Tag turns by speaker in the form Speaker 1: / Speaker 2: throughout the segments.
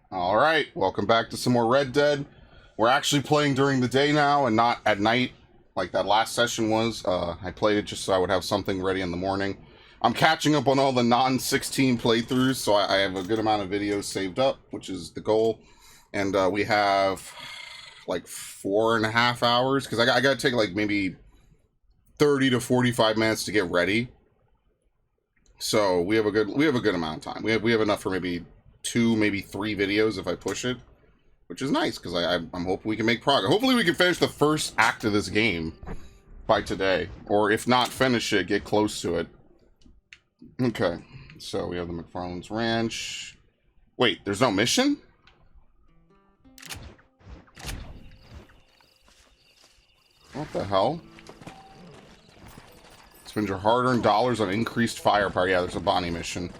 Speaker 1: All right, welcome back to some more Red Dead. We're actually playing during the day now and not at night like that last session was. I played it just so I would have something ready in the morning. I'm catching up on all the non-16 playthroughs, so I have a good amount of videos saved up, which is the goal. And we have like 4.5 hours, because I got to take like maybe 30 to 45 minutes to get ready. So we have a good amount of time. We have enough for maybe 2, maybe 3 videos if I push it, which is nice because I'm hoping we can make progress. Hopefully we can finish the first act of this game by today, or if not finish it, get close to it. Okay, so we have the McFarland's Ranch. Wait, there's no mission? What the hell? Spend your hard-earned dollars on increased firepower. Yeah, there's a Bonnie mission.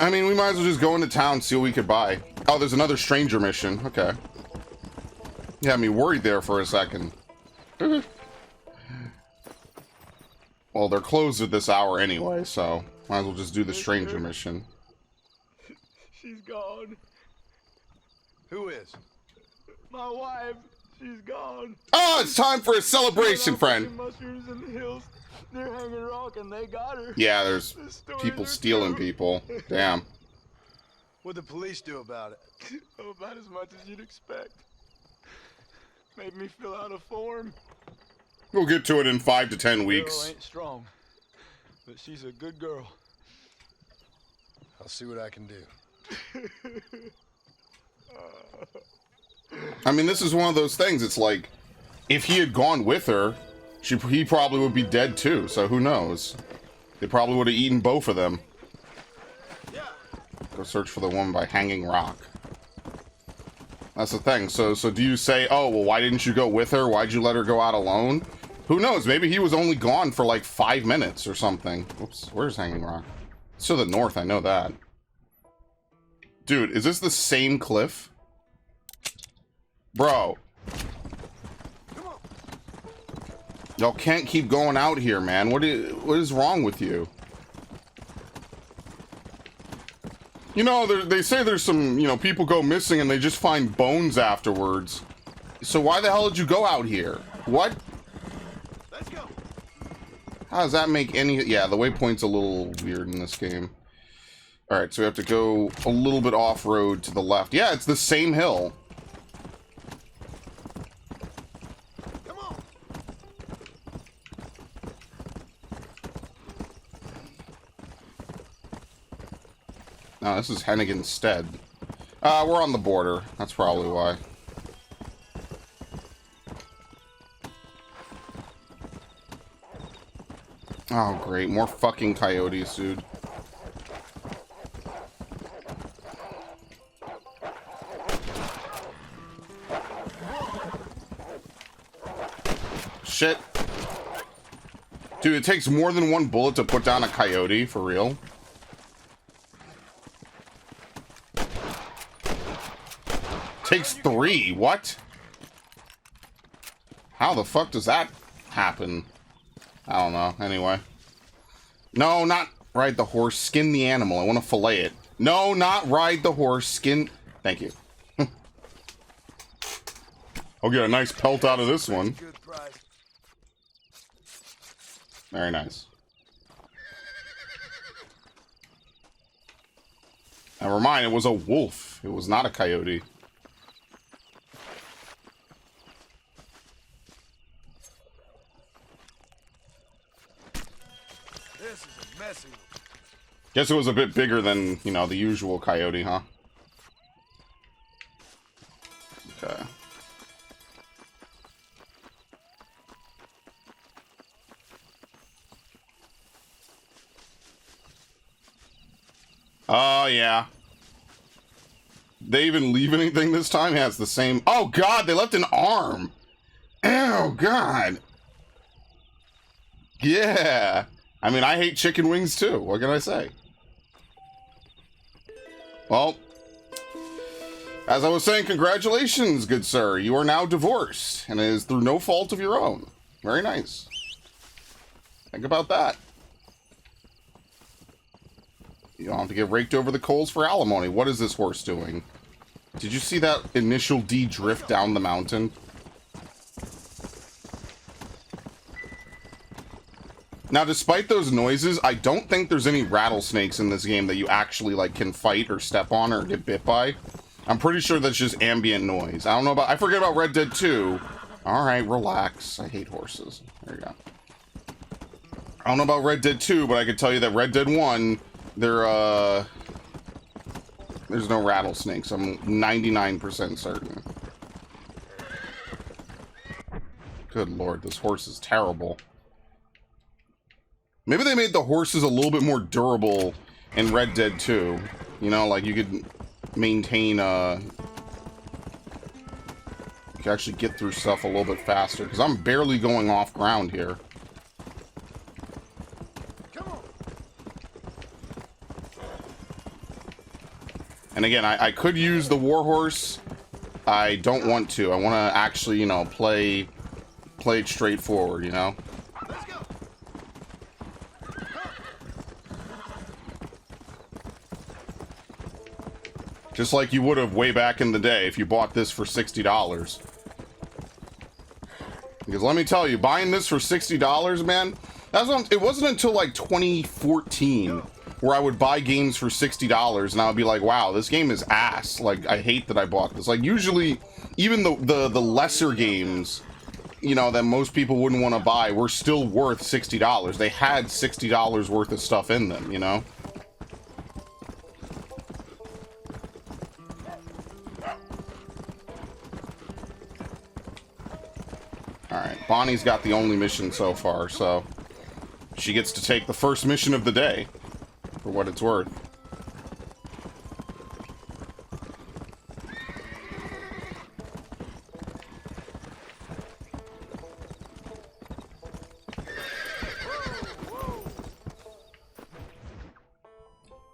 Speaker 1: I mean, we might as well just go into town and see what we could buy. Oh, there's another stranger mission. Okay. You had me worried there for a second. Well, they're closed at this hour anyway, so might as well just do the stranger mission.
Speaker 2: She's gone.
Speaker 3: Who is?
Speaker 2: My wife. She's gone.
Speaker 1: Oh, it's time for a celebration, friend.
Speaker 2: Mushrooms in the hills. They're hanging rock and they got her.
Speaker 1: Yeah, there's people stealing people. Damn.
Speaker 3: What'd the police do about it?
Speaker 2: Oh, about as much as you'd expect. Made me fill out a form.
Speaker 1: We'll get to it in 5 to 10
Speaker 2: Girl
Speaker 1: weeks.
Speaker 2: ain't strong, but she's a good girl.
Speaker 3: I'll see what I can do.
Speaker 1: I mean, this is one of those things. It's like, if he had gone with her, he probably would be dead too, so who knows? They probably would have eaten both of them. Go search for the woman by Hanging Rock. That's the thing. So do you say, oh, well, why didn't you go with her? Why'd you let her go out alone? Who knows? Maybe he was only gone for like 5 minutes or something. Oops, where's Hanging Rock? It's to the north, I know that. Dude, is this the same cliff? Bro. Y'all can't keep going out here, man. What is wrong with you? You know, they say there's some, people go missing and they just find bones afterwards. So why the hell did you go out here? What?
Speaker 3: Let's go.
Speaker 1: How does that make any... Yeah, the waypoint's a little weird in this game. Alright, so we have to go a little bit off-road to the left. Yeah, it's the same hill. No, this is Hennigan's Stead. We're on the border. That's probably why. Oh, great. More fucking coyotes, dude. Shit. Dude, it takes more than one bullet to put down a coyote, for real. Takes 3. What? How the fuck does that happen? I don't know. Anyway. No, not ride the horse. Skin the animal. I want to fillet it. No, not ride the horse. Skin... Thank you. I'll get a nice pelt out of this one. Very nice. Never mind, it was a wolf. It was not a coyote.
Speaker 3: This is a messy one.
Speaker 1: Guess it was a bit bigger than, the usual coyote, huh? Okay. Oh, yeah. They even leave anything this time? Yeah, it's the same. Oh, God, they left an arm. Oh, God. Yeah. I mean, I hate chicken wings, too. What can I say? Well, as I was saying, congratulations, good sir. You are now divorced, and it is through no fault of your own. Very nice. Think about that. don't have to get raked over the coals for alimony. What is this horse doing? Did you see that initial D drift down the mountain? Now, despite those noises, I don't think there's any rattlesnakes in this game that you actually, like, can fight or step on or get bit by. I'm pretty sure that's just ambient noise. I don't know about... I forget about Red Dead 2. Alright, relax. I hate horses. There you go. I don't know about Red Dead 2, but I can tell you that Red Dead 1, there's no rattlesnakes. I'm 99% certain. Good lord, this horse is terrible. Maybe they made the horses a little bit more durable in Red Dead 2. You know, like you could maintain, you can actually get through stuff a little bit faster. Because I'm barely going off ground here. And again, I could use the warhorse. I don't want to. I want to actually, you know, play it straightforward, you know? Just like you would have way back in the day if you bought this for $60. Because let me tell you, buying this for $60, man, it wasn't until like 2014 where I would buy games for $60 and I would be like, wow, this game is ass. Like, I hate that I bought this. Like, usually, even the lesser games, you know, that most people wouldn't want to buy were still worth $60. They had $60 worth of stuff in them, you know? Alright, Bonnie's got the only mission so far, so she gets to take the first mission of the day, for what it's worth.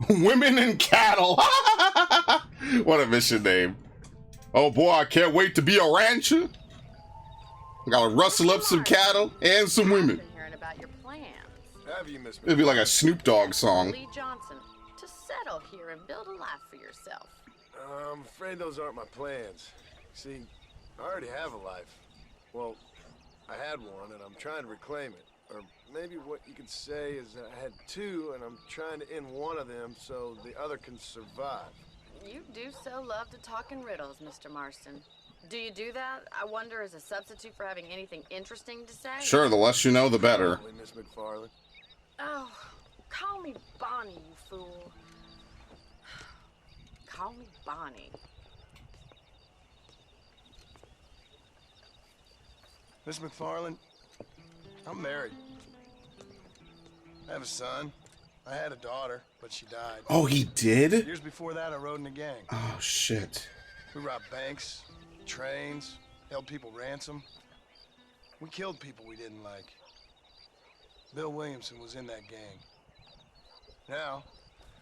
Speaker 1: Women and cattle! What a mission name. Oh boy, I can't wait to be a rancher. I gotta rustle up some cattle and some women.
Speaker 4: Hearing about your plans.
Speaker 3: Have you, Miss
Speaker 1: It'd be like a Snoop Dogg song.
Speaker 4: Lee Johnson, to settle here and build a life for yourself.
Speaker 3: I'm afraid those aren't my plans. See, I already have a life. Well, I had one, and I'm trying to reclaim it. Or maybe what you could say is that I had two, and I'm trying to end one of them so the other can survive.
Speaker 4: You do so love to talk in riddles, Mr. Marston. Do you do that, I wonder, as a substitute for having anything interesting to say?
Speaker 1: Sure, the less you know, the better.
Speaker 3: Probably, Miss McFarland.
Speaker 4: Oh, call me Bonnie, you fool. Call me Bonnie.
Speaker 3: Miss McFarland, I'm married. I have a son. I had a daughter, but she died.
Speaker 1: Oh, he did?
Speaker 3: Years before that, I rode in a gang.
Speaker 1: Oh, shit.
Speaker 3: We robbed banks, trains, held people ransom. We killed people we didn't like. Bill Williamson was in that gang. Now,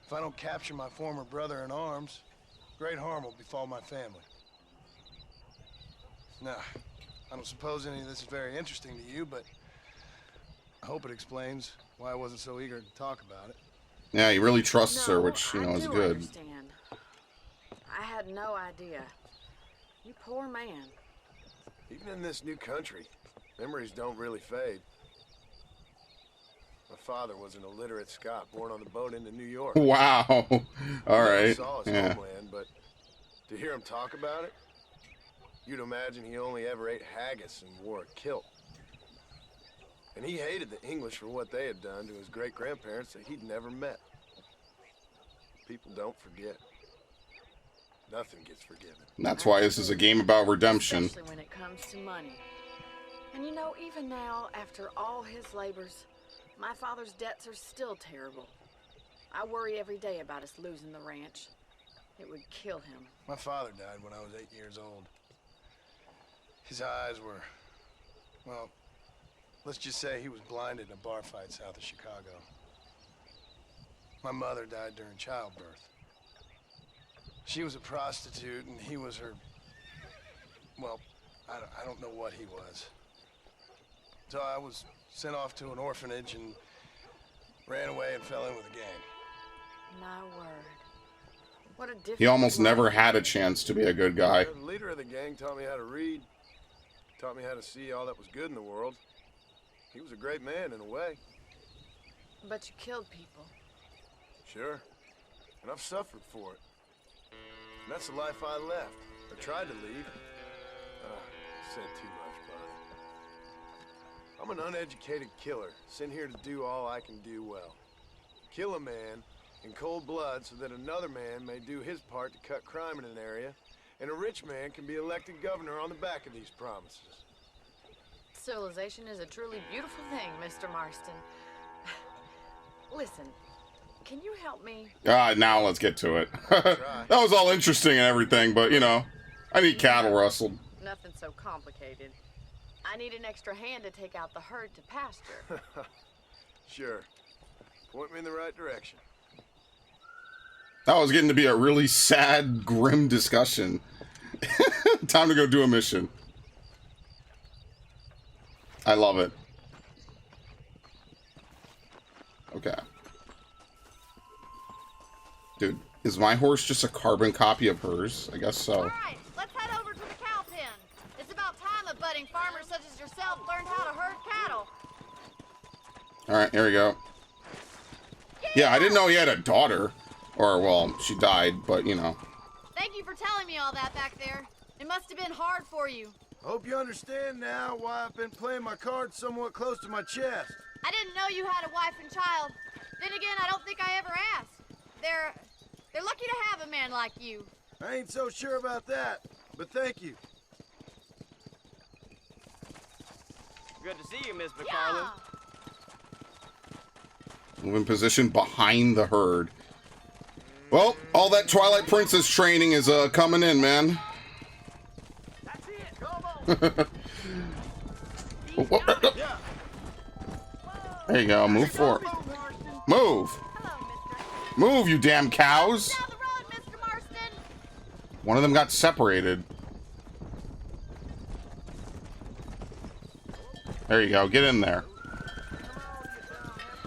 Speaker 3: if I don't capture my former brother in arms, great harm will befall my family. Now, I don't suppose any of this is very interesting to you, but I hope it explains why I wasn't so eager to talk about it.
Speaker 1: Yeah, he really trusts her, which, you know,
Speaker 4: I
Speaker 1: is
Speaker 4: do
Speaker 1: good.
Speaker 4: Understand. I had no idea. You poor man.
Speaker 3: Even in this new country, memories don't really fade. My father was an illiterate Scot born on the boat into New York.
Speaker 1: Wow. All right.
Speaker 3: I saw his
Speaker 1: Yeah.
Speaker 3: homeland, but to hear him talk about it, you'd imagine he only ever ate haggis and wore a kilt. And he hated the English for what they had done to his great-grandparents that he'd never met. People don't forget. Nothing gets forgiven.
Speaker 1: And that's why this is a game about redemption.
Speaker 4: Especially when it comes to money. And you know, even now, after all his labors, my father's debts are still terrible. I worry every day about us losing the ranch. It would kill him.
Speaker 3: My father died when I was 8 years old. His eyes were, well, let's just say he was blinded in a bar fight south of Chicago. My mother died during childbirth. She was a prostitute and he was her, well, I don't know what he was. So I was sent off to an orphanage and ran away and fell in with a gang.
Speaker 4: My word. What a difference.
Speaker 1: He almost never had a chance to be a good guy.
Speaker 3: The leader of the gang taught me how to read. Taught me how to see all that was good in the world. He was a great man in a way.
Speaker 4: But you killed people.
Speaker 3: Sure. And I've suffered for it. And that's the life I left. I tried to leave. Said too much, buddy. I'm an uneducated killer, sent here to do all I can do well. Kill a man in cold blood so that another man may do his part to cut crime in an area, and a rich man can be elected governor on the back of these promises.
Speaker 4: Civilization is a truly beautiful thing, Mr. Marston. Listen, can you help me?
Speaker 1: Now let's get to it. That was all interesting and everything, but, you know, I need cattle rustled.
Speaker 4: Nothing so complicated. I need an extra hand to take out the herd to pasture.
Speaker 3: Sure. Point me in the right direction.
Speaker 1: That was getting to be a really sad, grim discussion. Time to go do a mission. I love it. Okay. Dude, is my horse just a carbon copy of hers? I guess so.
Speaker 5: All right, let's head over to the cow pen. It's about time a budding farmer such as yourself learned how to herd cattle.
Speaker 1: Alright, here we go. Yeah, I didn't know he had a daughter. Or, well, she died, but, you know.
Speaker 5: Thank you for telling me all that back there. It must have been hard for you.
Speaker 3: Hope you understand now why I've been playing my cards somewhat close to my chest.
Speaker 5: I didn't know you had a wife and child. Then again, I don't think I ever asked. They're lucky to have a man like you.
Speaker 3: I ain't so sure about that, but thank you.
Speaker 2: Good to see you, Miss McFarland.
Speaker 5: Yeah.
Speaker 1: Move in position behind the herd. Well, all that Twilight Princess training is coming in, man.
Speaker 2: That's it. Come on. Yeah.
Speaker 1: There you go. Move forward. Move.
Speaker 5: Hello, mister.
Speaker 1: Move, you damn cows.
Speaker 5: Down the road, Mr. Marston.
Speaker 1: One of them got separated. There you go. Get in there.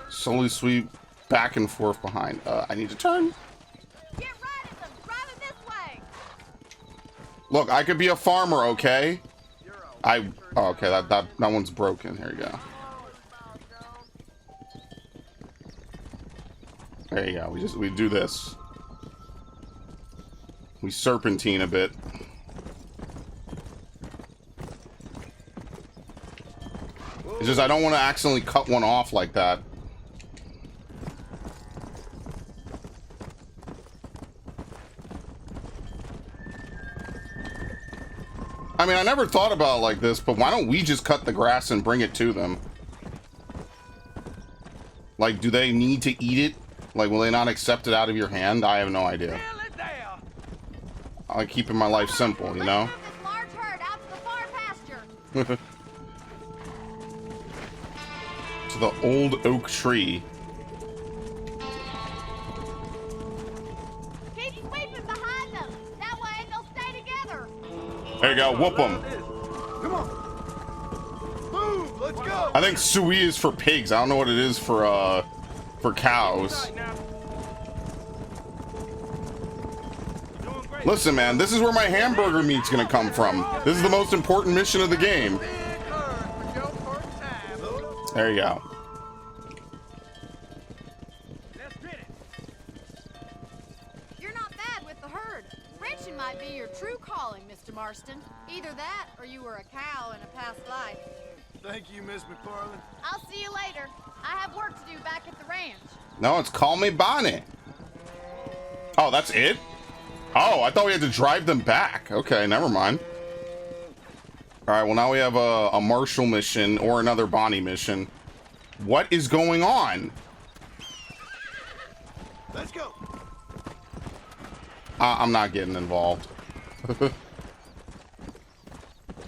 Speaker 1: Slowly sweep back and forth behind. I need to turn.
Speaker 5: Get right at them. Driving this way.
Speaker 1: Look, I could be a farmer, okay? Oh, okay, that one's broken. Here you go. There you go. We do this. We serpentine a bit. It's just I don't want to accidentally cut one off like that. I mean, I never thought about it like this, but why don't we just cut the grass and bring it to them? Like, do they need to eat it? Like, will they not accept it out of your hand? I have no idea. I like keeping my life simple, you know?
Speaker 5: Let's move this large herd out to the far pasture.
Speaker 1: To the old oak tree.
Speaker 5: Keep sweeping behind them. That way they'll stay together.
Speaker 1: There you go, whoop them.
Speaker 3: Come on. Move, let's go.
Speaker 1: I think Sui is for pigs. I don't know what it is for cows. Listen, man, this is where my hamburger meat's gonna come from. This is the most important mission of the game. There you go.
Speaker 5: You're not bad with the herd. Ranching might be your true calling, Mr. Marston. Either that, or you were a cow in a past life.
Speaker 3: Thank you, Miss McFarland.
Speaker 5: I'll see you later. I have work to do back at the ranch.
Speaker 1: No, it's Call Me Bonnie. Oh, that's it? Oh, I thought we had to drive them back. Okay, never mind. Alright, well now we have a Marshall mission or another Bonnie mission. What is going on?
Speaker 3: Let's go.
Speaker 1: I'm not getting involved.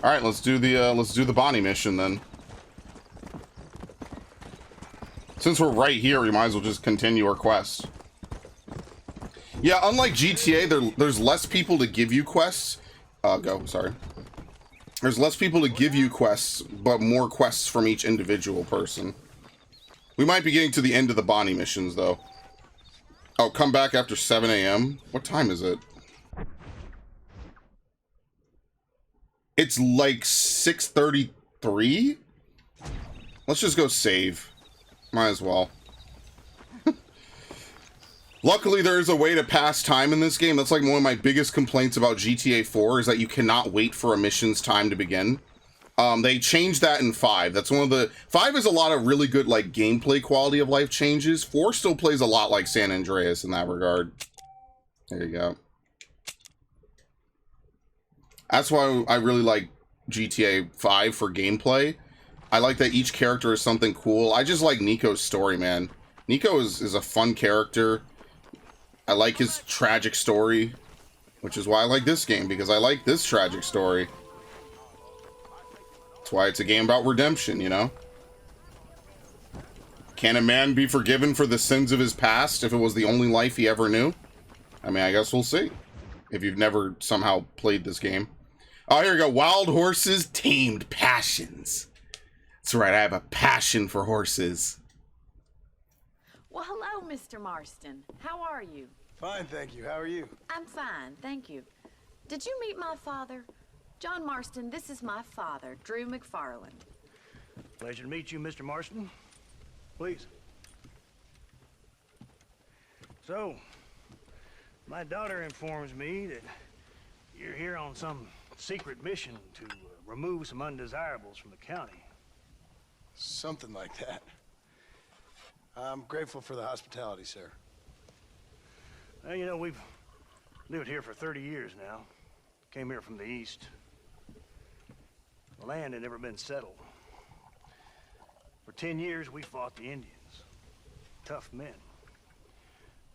Speaker 1: Alright, let's do the Bonnie mission then. Since we're right here, we might as well just continue our quest. Yeah, unlike GTA, there's less people to give you quests. Sorry. There's less people to give you quests, but more quests from each individual person. We might be getting to the end of the Bonnie missions, though. Oh, come back after 7 a.m.? What time is it? It's like 6:33? Let's just go save. Might as well. Luckily, there is a way to pass time in this game. That's like one of my biggest complaints about GTA 4 is that you cannot wait for a mission's time to begin. They changed that in 5. That's one of the... 5 is a lot of really good, like, gameplay quality of life changes. 4 still plays a lot like San Andreas in that regard. There you go. That's why I really like GTA 5 for gameplay. I like that each character is something cool. I just like Nico's story, man. Nico is a fun character. I like his tragic story, which is why I like this game, because I like this tragic story. That's why it's a game about redemption, you know? Can a man be forgiven for the sins of his past if it was the only life he ever knew? I mean, I guess we'll see. If you've never somehow played this game. Oh, here we go. Wild horses, tamed passions. That's right, I have a passion for horses.
Speaker 4: Well, hello, Mr. Marston. How are you?
Speaker 3: Fine, thank you. How are you?
Speaker 4: I'm fine, thank you. Did you meet my father? John Marston, this is my father, Drew McFarland.
Speaker 6: Pleasure to meet you, Mr. Marston. Please. So, my daughter informs me that you're here on some secret mission to remove some undesirables from the county.
Speaker 3: Something like that. I'm grateful for the hospitality, sir.
Speaker 6: Well, you know, we've lived here for 30 years now. Came here from the east. The land had never been settled. For 10 years, we fought the Indians. Tough men.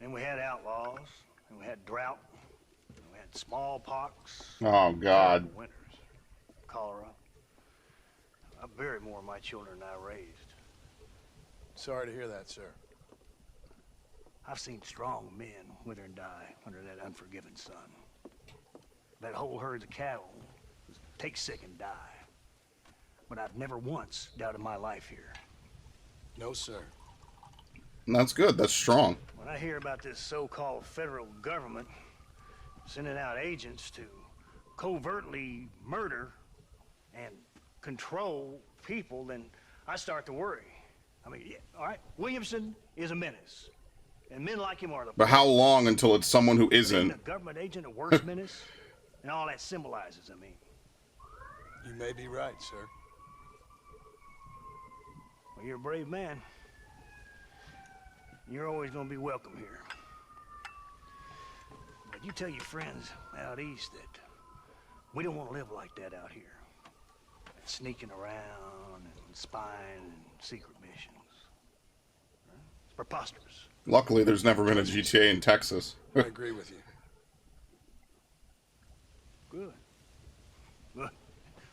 Speaker 6: Then we had outlaws, and we had drought, and we had smallpox.
Speaker 1: Oh, God.
Speaker 6: terrible winters, cholera. I buried more of my children than I raised.
Speaker 3: Sorry to hear that, sir.
Speaker 6: I've seen strong men wither and die under that unforgiving sun. That whole herds of cattle take sick and die. But I've never once doubted my life here.
Speaker 3: No, sir.
Speaker 1: That's good. That's strong.
Speaker 6: When I hear about this so-called federal government sending out agents to covertly murder and control people, then I start to worry. I mean, yeah, all right, Williamson is a menace. And men like him are the...
Speaker 1: But how long until it's someone who
Speaker 6: Being
Speaker 1: isn't?
Speaker 6: a government agent, a worse menace, and all that symbolizes, I mean.
Speaker 3: You may be right, sir.
Speaker 6: Well, you're a brave man. You're always gonna be welcome here. But you tell your friends out east that we don't want to live like that out here. Sneaking around and spying and secret missions. It's preposterous.
Speaker 1: Luckily, there's never been a GTA in Texas.
Speaker 3: I agree with you.
Speaker 6: Good. Good.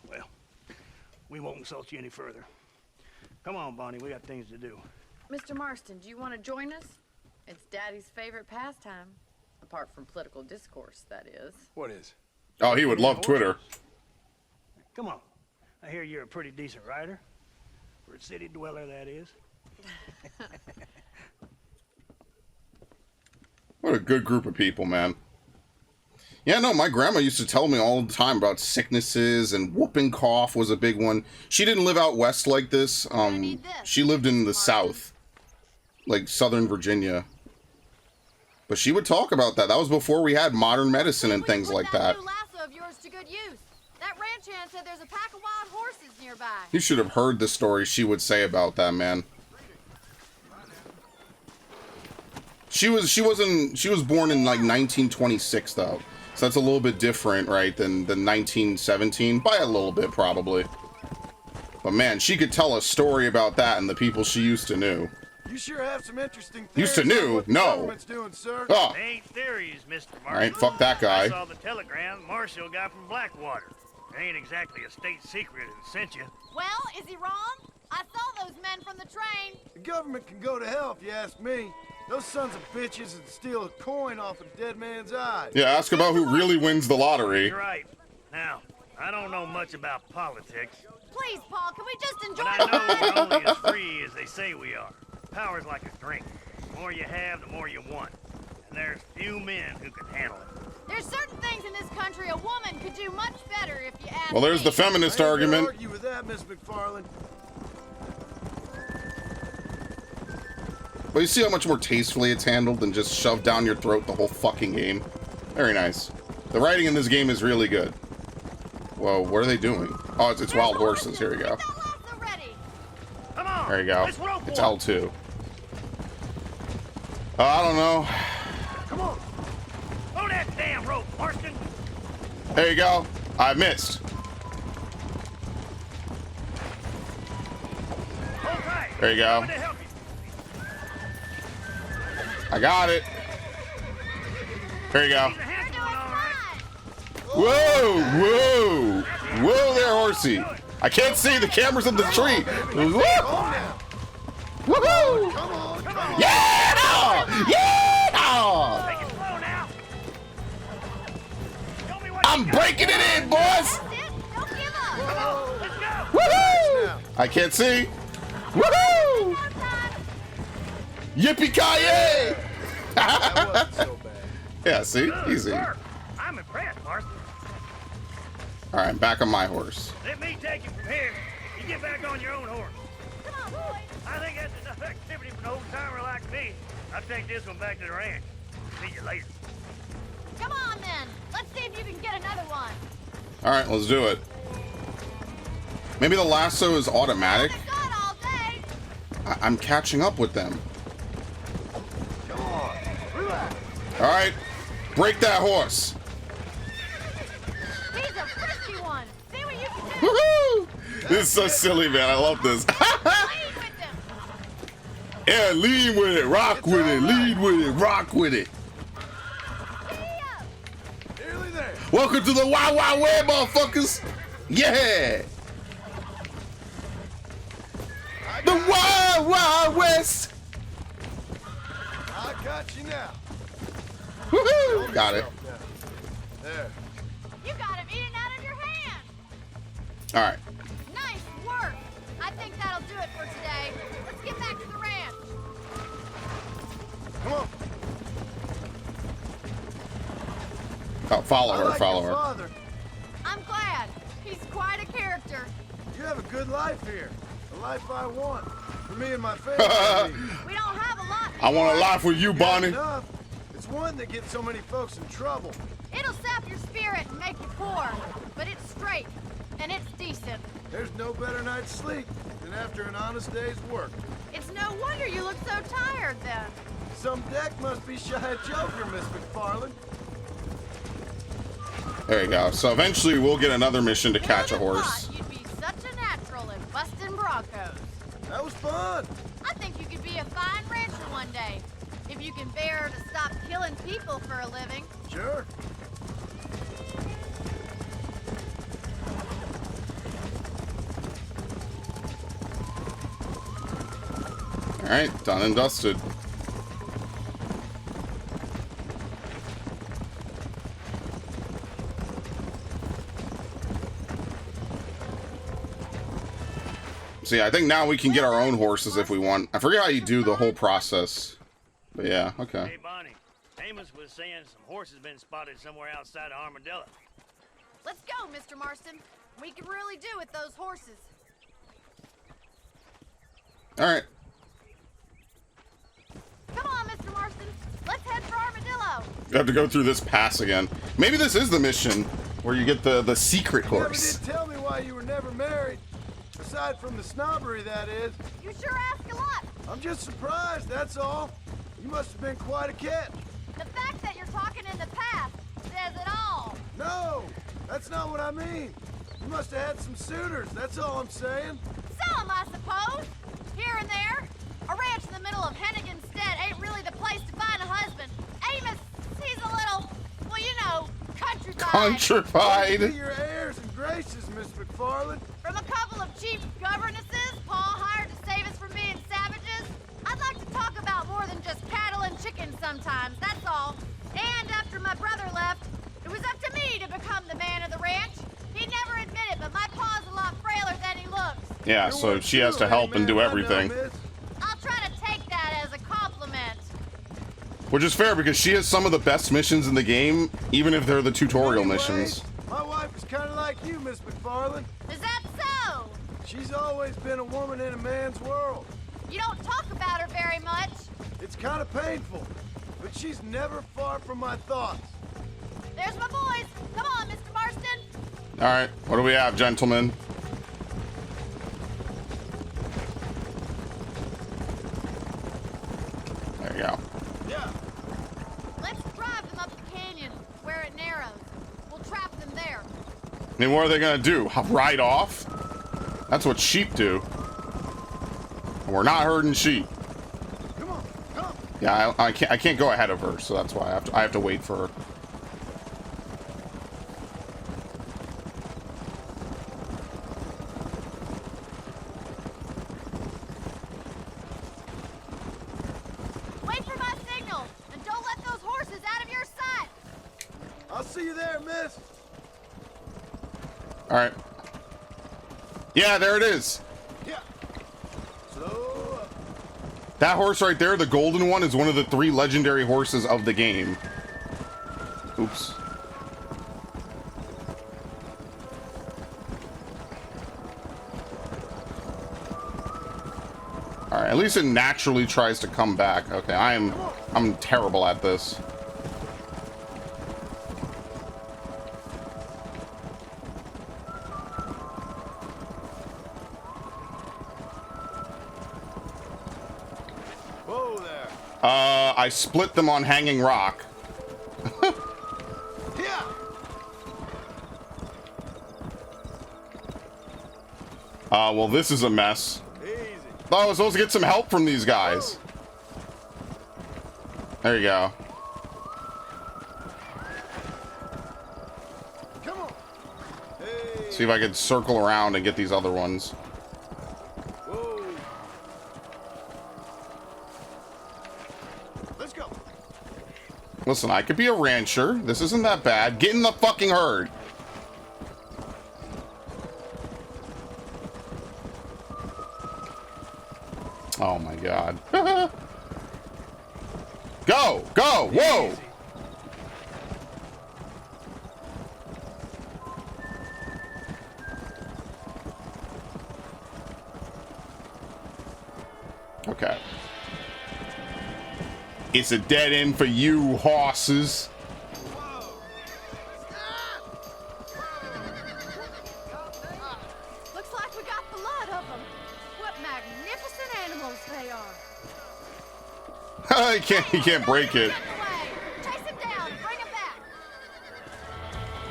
Speaker 6: Well, we won't insult you any further. Come on, Bonnie, we got things to do.
Speaker 4: Mr. Marston, do you want to join us? It's Daddy's favorite pastime. Apart from political discourse, that is.
Speaker 3: What is?
Speaker 1: Oh, he would love Twitter.
Speaker 6: Come on. I hear you're a pretty decent rider. For a city dweller, that is.
Speaker 1: What a good group of people, man. Yeah, no, my grandma used to tell me all the time about sicknesses, and whooping cough was a big one. She didn't live out west like this. She lived in the south, like Southern Virginia. But she would talk about that. That was before we had modern medicine and things like that.
Speaker 5: New lasso of yours to good use. That ranch hand said there's a pack of wild horses nearby.
Speaker 1: You should have heard the story she would say about that, man. She was born in like 1926 though. So that's a little bit different, right, than 1917 by a little bit probably. But man, she could tell a story about that and the people she used to knew.
Speaker 3: You sure have some interesting things.
Speaker 1: Used to knew?
Speaker 3: What the
Speaker 1: No.
Speaker 3: government's doing, sir.
Speaker 1: Oh,
Speaker 6: They ain't theories, Mr. Martin.
Speaker 1: alright, fuck that
Speaker 6: I
Speaker 1: guy.
Speaker 6: saw the telegram Marshall got from Blackwater. It ain't exactly a state secret that sent you.
Speaker 5: Well, is he wrong? I saw those men from the train.
Speaker 3: The government can go to hell if you ask me. Those sons of bitches would steal a coin off a dead man's eye.
Speaker 1: Yeah, ask about who really wins the lottery.
Speaker 6: You're right. Now, I don't know much about politics,
Speaker 5: Please, Paul, can we just enjoy
Speaker 6: but I
Speaker 5: the
Speaker 6: know
Speaker 5: ride?
Speaker 6: we're only as free as they say we are. Power's like a drink. The more you have, the more you want. and there's few men who can handle it.
Speaker 5: There's certain things in this country a woman could do much better if you ask
Speaker 1: Well, there's
Speaker 5: me.
Speaker 1: the feminist
Speaker 3: I ain't gonna
Speaker 1: argument.
Speaker 3: argue with that, Miss McFarland.
Speaker 1: But you see how much more tastefully it's handled than just shoved down your throat the whole fucking game? Very nice. The writing in this game is really good. Whoa, what are they doing? Oh, it's wild horses. Here we go.
Speaker 5: Get that lasso ready.
Speaker 6: Come on.
Speaker 1: There you go.
Speaker 6: Let's rope
Speaker 1: It's
Speaker 6: one.
Speaker 1: L2. I don't know.
Speaker 6: Come on. Throw that damn rope, Marston.
Speaker 1: There you go. I missed.
Speaker 6: Hold tight.
Speaker 1: There you go.
Speaker 6: Coming to help you.
Speaker 1: I got it. There you go.
Speaker 6: Keep the hands
Speaker 5: You're doing
Speaker 6: going all right.
Speaker 5: fine.
Speaker 1: Whoa, whoa, whoa there, horsey. I can't see. The camera's in the tree. Woo!
Speaker 3: Calm down.
Speaker 1: Woohoo!
Speaker 3: Come on, come on.
Speaker 1: Yeah! Yeah!
Speaker 6: Take it slow now. Show me what
Speaker 1: I'm
Speaker 6: you got.
Speaker 1: breaking it in, boys!
Speaker 5: That's it. Don't give up.
Speaker 6: Come on. Let's go.
Speaker 1: Woohoo!
Speaker 3: Now.
Speaker 1: I can't see. Woohoo!
Speaker 5: One time.
Speaker 1: Yippee-ki-yay!
Speaker 3: That wasn't so bad.
Speaker 1: Yeah, see?
Speaker 6: Good
Speaker 1: Easy.
Speaker 6: work. I'm impressed, Marston.
Speaker 1: All right, I'm back on my horse.
Speaker 6: Let me take you from here. You get back on your own horse.
Speaker 5: Come on, boys.
Speaker 6: I think that's enough activity for an old-timer like me. I'll take this one back to the ranch. See you later.
Speaker 5: Come on, then. Let's see if you can get another one.
Speaker 1: All right, let's do it. Maybe the lasso is automatic.
Speaker 5: Been gone all day.
Speaker 1: I'm catching up with them.
Speaker 3: Come on. Relax.
Speaker 1: All right, break that horse.
Speaker 5: He's a frisky one. See what you can do.
Speaker 1: Woohoo! This is so silly, man. I love this.
Speaker 5: Lead with them.
Speaker 1: Yeah, lean with it, rock with it, lead with it, rock with it.
Speaker 5: Giddy up.
Speaker 3: Nearly there.
Speaker 1: Welcome to the Wild Wild West, motherfuckers. Yeah. The Wild Wild West.
Speaker 3: I got you now.
Speaker 1: Woohoo! Got it.
Speaker 3: Yourself now. There.
Speaker 5: You got him eating out of your hand.
Speaker 1: All right.
Speaker 5: Nice work. I think that'll do it for today. Let's get back to the ranch.
Speaker 3: Come on.
Speaker 1: Oh, follow
Speaker 3: I
Speaker 1: her,
Speaker 3: like
Speaker 1: follow
Speaker 3: your
Speaker 1: her.
Speaker 3: father.
Speaker 5: I'm glad. He's quite a character.
Speaker 3: You have a good life here. A life I want. For me and my family.
Speaker 5: We don't have a lot.
Speaker 1: I want a life with you,
Speaker 3: Got
Speaker 1: Bonnie.
Speaker 3: enough. It's one that gets so many folks in trouble.
Speaker 5: It'll sap your spirit and make you poor, but it's straight and it's decent.
Speaker 3: There's no better night's sleep than after an honest day's work.
Speaker 5: It's no wonder you look so tired then.
Speaker 3: Some deck must be shy of Joker, Miss McFarland.
Speaker 1: There you go. So eventually we'll get another mission to catch a
Speaker 5: Who'd have
Speaker 1: horse.
Speaker 5: thought you'd be such a natural in busting broncos.
Speaker 3: That was fun.
Speaker 5: I think you could be a fine rancher one day, if you can bear to stop killing people for a living.
Speaker 3: Sure.
Speaker 1: All right, done and dusted. See, I think now we can get our own horses if we want. I forget how you do the whole process. But yeah, okay.
Speaker 6: Hey, Bonnie. Amos was saying some horses been spotted somewhere outside of Armadillo.
Speaker 5: Let's go, Mr. Marston. We can really do with those horses.
Speaker 1: All right.
Speaker 5: Come on, Mr. Marston. Let's head for Armadillo.
Speaker 1: You have to go through this pass again. Maybe this is the mission where you get the secret
Speaker 3: You never
Speaker 1: horse.
Speaker 3: did tell me why you were never married. Aside from the snobbery, that is.
Speaker 5: You sure ask a lot.
Speaker 3: I'm just surprised, that's all. You must have been quite a catch.
Speaker 5: The fact that you're talking in the past says it all.
Speaker 3: No, that's not what I mean. You must have had some suitors, that's all I'm saying.
Speaker 5: Some, I suppose. Here and there. A ranch in the middle of Hennigan's Stead ain't really the place to find a husband. Amos, he's a little, well, you know, countrified.
Speaker 3: Be
Speaker 1: Countrified.
Speaker 3: your heirs and graces, Miss McFarland.
Speaker 5: From a couple of cheap governesses Paul hired to save us from being savages. I'd like to talk about more than just cattle and chickens sometimes, that's all. And after my brother left, it was up to me to become the man of the ranch. He never admitted, but my paw's a lot frailer than he looks.
Speaker 1: Yeah,
Speaker 3: Your
Speaker 1: so
Speaker 3: work
Speaker 1: she has
Speaker 3: too,
Speaker 1: to help
Speaker 3: eh,
Speaker 1: and do
Speaker 3: man? I know,
Speaker 1: everything.
Speaker 3: miss.
Speaker 5: I'll try to take that as a compliment.
Speaker 1: Which is fair because she has some of the best missions in the game, even if they're the tutorial missions.
Speaker 3: My wife is kind of like you, Miss McFarland.
Speaker 5: Is that so?
Speaker 3: She's always been a woman in a man's world.
Speaker 5: You don't talk about her very much.
Speaker 3: It's kind of painful, but she's never far from my thoughts.
Speaker 5: There's my boys. Come on, Mr. Marston.
Speaker 1: All right, what do we have, gentlemen? There you go.
Speaker 3: Yeah.
Speaker 5: Let's drive them up the canyon where it narrows. We'll trap them there.
Speaker 1: I mean, what are they gonna do? Ride off? That's what sheep do. And we're not herding sheep.
Speaker 3: Come on, come.
Speaker 1: Yeah, I can't go ahead of her, so that's why I have to wait for her.
Speaker 5: Wait for my signal, and don't let those horses out of your sight.
Speaker 3: I'll see you there, miss.
Speaker 1: All right. Yeah, there it is.
Speaker 3: Yeah. Slow up.
Speaker 1: That horse right there, the golden one, is one of the 3 legendary horses of the game. Oops. All right, at least it naturally tries to come back. Okay, I'm terrible at this.
Speaker 3: Whoa there.
Speaker 1: I split them on Hanging Rock.
Speaker 3: Yeah.
Speaker 1: Well, this is a mess.
Speaker 3: Easy.
Speaker 1: Oh, I was supposed to get some help from these guys. There you go.
Speaker 3: Come on. Hey.
Speaker 1: See if I could circle around and get these other ones.
Speaker 3: Whoa. Let's go.
Speaker 1: Listen, I could be a rancher. This isn't that bad. Get in the fucking herd. Oh my god. Go! Go! Whoa!
Speaker 3: Easy.
Speaker 1: Okay. It's a dead end for you, horses.
Speaker 5: Looks like we got the lot of them. What magnificent animals they are.
Speaker 1: You can't break it.
Speaker 5: Get away. Chase him down. Bring him back.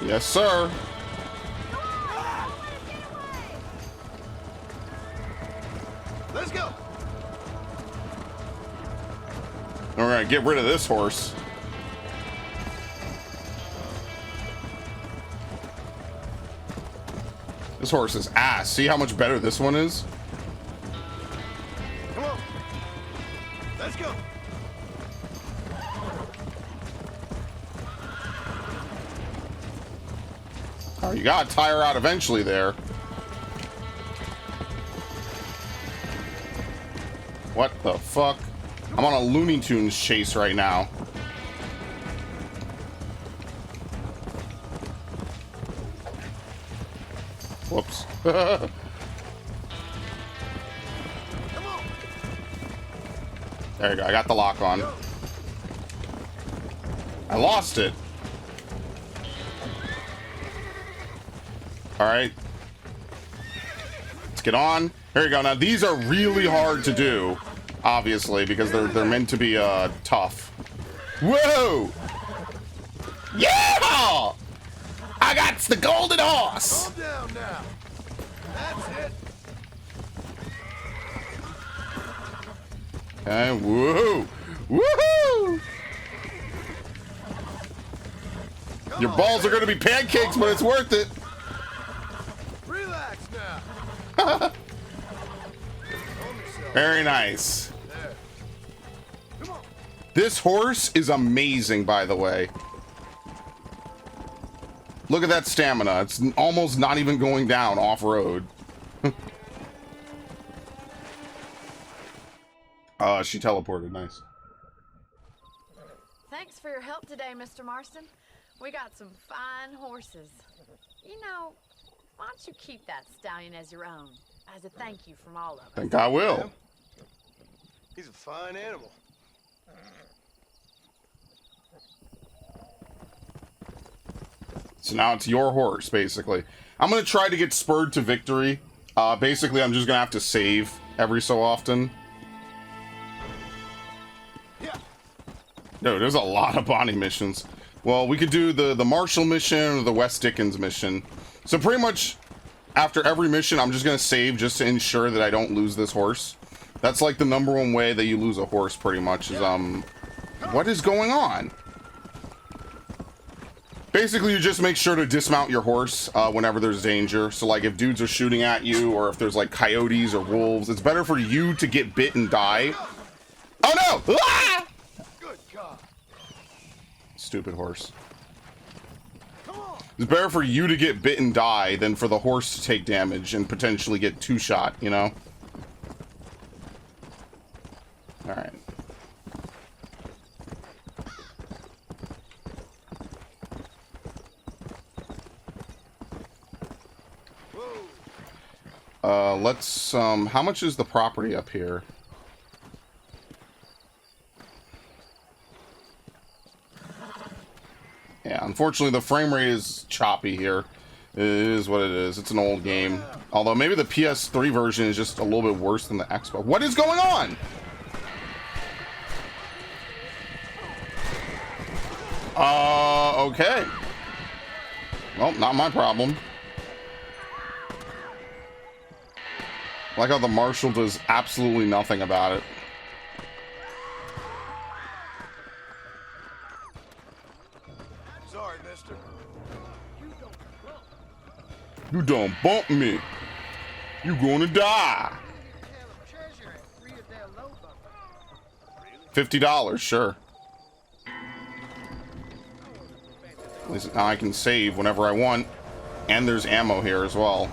Speaker 1: Yes, sir.
Speaker 5: Go on. Don't let him get away.
Speaker 3: Let's go.
Speaker 1: We're gonna get rid of this horse. This horse is ass. See how much better this one is?
Speaker 3: Come on. Let's go.
Speaker 1: Oh, you gotta tire out eventually there. What the fuck? I'm on a Looney Tunes chase right now. Whoops.
Speaker 3: Come on.
Speaker 1: There you go. I got the lock on. I lost it. All right. Let's get on. There you go. Now these are really hard to do, obviously, because they're meant to be tough. Whoa! Yeah! I got the golden horse.
Speaker 3: Calm down now. That's it.
Speaker 1: Okay. Woohoo! Woohoo!
Speaker 3: Come
Speaker 1: Your
Speaker 3: on,
Speaker 1: balls are
Speaker 3: baby.
Speaker 1: gonna be pancakes, but it's worth it.
Speaker 3: Relax now. Calm yourself.
Speaker 1: Very nice.
Speaker 3: There. Come on.
Speaker 1: This horse is amazing, by the way. Look at that stamina. It's almost not even going down off-road. She teleported. Nice.
Speaker 4: Thanks for your help today, Mr. Marston. We got some fine horses. You know, why don't you keep that stallion as your own, as a thank you from all of us?
Speaker 1: Think I will.
Speaker 3: Yeah. He's a fine animal.
Speaker 1: So now it's your horse, basically. I'm going to try to get spurred to victory. Basically, I'm just going to have to save every so often. No, there's a lot of Bonnie missions. Well, we could do the Marshall mission or the West Dickens mission. So pretty much after every mission, I'm just going to save just to ensure that I don't lose this horse. That's like the #1 way that you lose a horse, pretty much, is, what is going on? Basically, you just make sure to dismount your horse whenever there's danger. So, like, if dudes are shooting at you, or if there's, like, coyotes or wolves, it's better for you to get bit and die. Oh, no! Ah!
Speaker 3: Good God.
Speaker 1: Stupid horse. It's better for you to get bit and die than for the horse to take damage and potentially get two-shot, you know? Alright. Let's, how much is the property up here? Yeah, unfortunately the frame rate is choppy here. It is what it is. It's an old game. Although maybe the PS3 version is just a little bit worse than the Xbox. What is going on? Okay. Well, not my problem. I like how the Marshal does absolutely nothing about it.
Speaker 3: Sorry, mister.
Speaker 1: You don't bump me. You gonna die. $50, sure. At least now I can save whenever I want. And there's ammo here as well.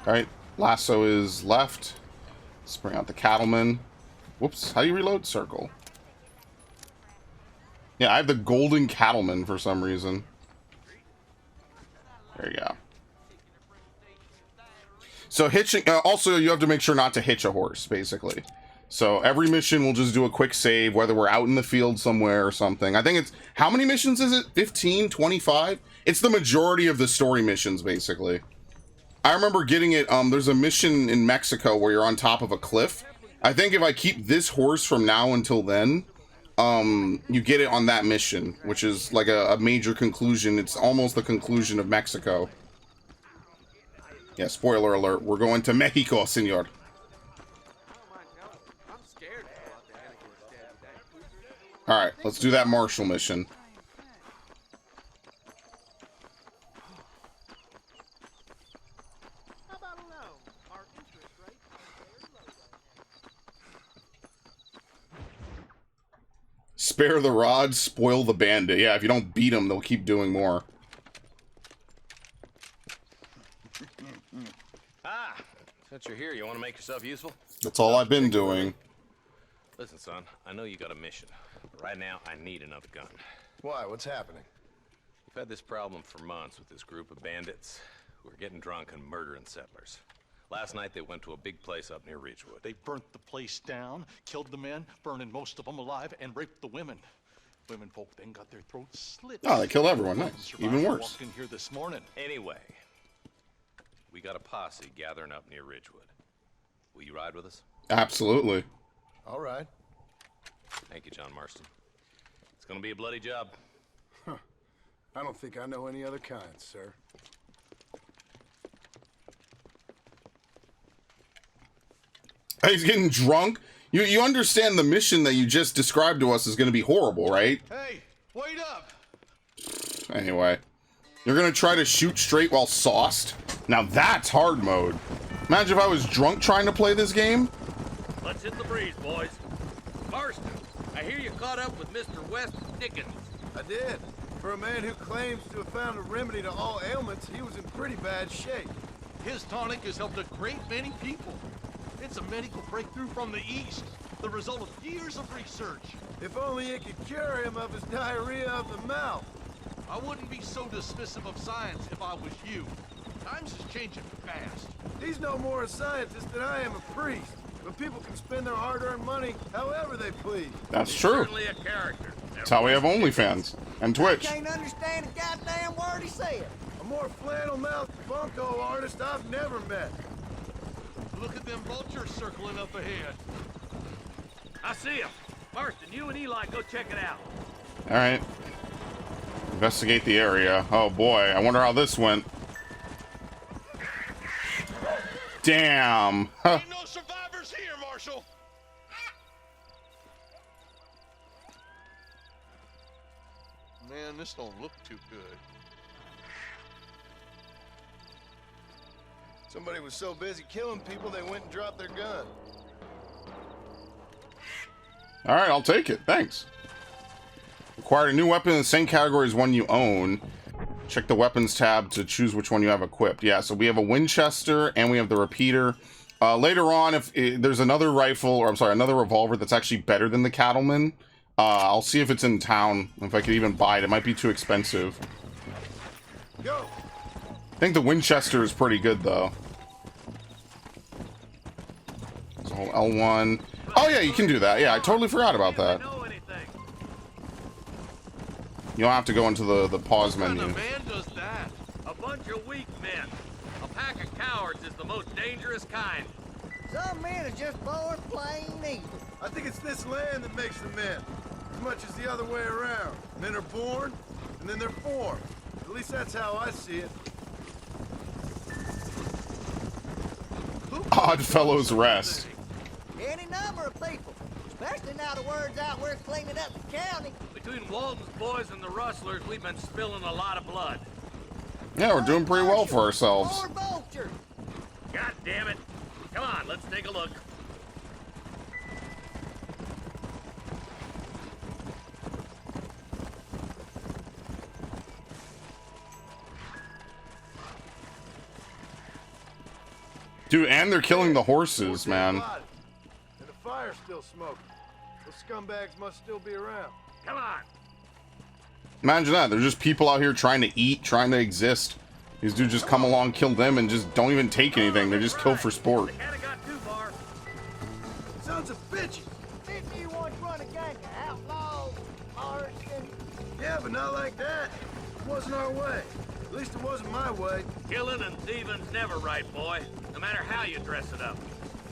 Speaker 1: Alright, lasso is left. Let's bring out the cattleman. Whoops, how do you reload? Circle. Yeah, I have the golden cattleman for some reason. There you go. So hitching, also you have to make sure not to hitch a horse, basically. So every mission we'll just do a quick save, whether we're out in the field somewhere or something. I think it's, how many missions is it? 15, 25? It's the majority of the story missions, basically. I remember getting it, there's a mission in Mexico where you're on top of a cliff. I think if I keep this horse from now until then, you get it on that mission, which is like a major conclusion. It's almost the conclusion of Mexico. Yeah, spoiler alert, we're going to Mexico, senor. Alright, let's do that Marshal mission. Spare the rod, spoil the bandit. Yeah, if you don't beat them, they'll keep doing more.
Speaker 7: Ah, since you're here, you want to make yourself useful?
Speaker 1: That's all I've been doing.
Speaker 7: Listen, son, I know you got a mission. But right now, I need another gun.
Speaker 3: Why? What's happening?
Speaker 7: We've had this problem for months with this group of bandits who are getting drunk and murdering settlers. Last night, they went to a big place up near Ridgewood.
Speaker 8: They burnt the place down, killed the men, burning most of them alive, and raped the women. Women folk then got their throats slit.
Speaker 1: Oh, they killed everyone. Nice. Even worse.
Speaker 8: Walked in here this morning.
Speaker 7: Anyway, we got a posse gathering up near Ridgewood. Will you ride with us?
Speaker 1: Absolutely.
Speaker 3: All right.
Speaker 7: Thank you, John Marston. It's gonna be a bloody job.
Speaker 3: Huh. I don't think I know any other kind, sir.
Speaker 1: He's getting drunk. You understand the mission that you just described to us is going to be horrible, right?
Speaker 8: Hey, wait up!
Speaker 1: Anyway, you're going to try to shoot straight while sauced? Now that's hard mode. Imagine if I was drunk trying to play this game.
Speaker 9: Let's hit the breeze, boys. Marston, I hear you caught up with Mr. West Dickens.
Speaker 3: I did. For a man who claims to have found a remedy to all ailments, he was in pretty bad shape.
Speaker 8: His tonic has helped a great many people. It's a medical breakthrough from the East, the result of years of research.
Speaker 3: If only it could cure him of his diarrhea of the mouth.
Speaker 8: I wouldn't be so dismissive of science if I was you. Times is changing fast.
Speaker 3: He's no more a scientist than I am a priest. But people can spend their hard-earned money however they please.
Speaker 1: That's
Speaker 9: He's
Speaker 1: true.
Speaker 9: certainly a character.
Speaker 1: That's how we have OnlyFans and Twitch.
Speaker 10: Can't understand a goddamn word he said.
Speaker 3: A more flannel-mouthed bunko artist I've never met.
Speaker 8: Look at them vultures circling up ahead.
Speaker 9: I see him. Marston, you and Eli go check it out.
Speaker 1: All right. Investigate the area. Oh boy, I wonder how this went. Damn. Huh.
Speaker 8: Ain't no survivors here, Marshal. Man, this don't look too good.
Speaker 3: Somebody was so busy killing people they went and dropped their gun.
Speaker 1: All right, I'll take it. Thanks. Acquired a new weapon in the same category as one you own. Check the weapons tab to choose which one you have equipped. Yeah, so we have a Winchester and we have the repeater. Later on, if there's another rifle, or I'm sorry, another revolver that's actually better than the Cattleman, I'll see if it's in town, if I could even buy it. It might be too expensive.
Speaker 3: Go.
Speaker 1: I think the Winchester is pretty good, though. So L1. Oh, yeah, you can do that. Yeah, I totally forgot about that.
Speaker 9: Know anything?
Speaker 1: You don't have to go into the pause
Speaker 8: What kind
Speaker 1: menu.
Speaker 8: of man does that?
Speaker 9: A bunch of weak men. A pack of cowards is the most dangerous kind.
Speaker 10: Some men are just born plain evil.
Speaker 3: I think it's this land that makes the men. As much as the other way around. Men are born, and then they're formed. At least that's how I see it.
Speaker 1: Oddfellows Rest.
Speaker 10: Any number of people, especially now the word's out we're cleaning up the county.
Speaker 9: Between Walton's boys and the rustlers, we've been spilling a lot of blood.
Speaker 1: Yeah, we're doing pretty well for ourselves.
Speaker 10: More vultures.
Speaker 9: God damn it. Come on, let's take a look.
Speaker 1: Dude, and they're killing the horses,
Speaker 3: Dead
Speaker 1: man.
Speaker 3: bodies. And the fire's still smoking. Those scumbags must still be around.
Speaker 9: Come on.
Speaker 1: Imagine that. They're just people out here trying to eat, trying to exist. These dudes just come along, kill them, and just don't even take anything. They just kill for sport.
Speaker 9: They kinda got too far.
Speaker 3: Sons of bitches!
Speaker 10: Didn't you once run a gang of outlaws, arson?
Speaker 3: Yeah, but not like that. It wasn't our way. At least it wasn't my way.
Speaker 9: Killing and thieving's never right, boy. No matter how you dress it up.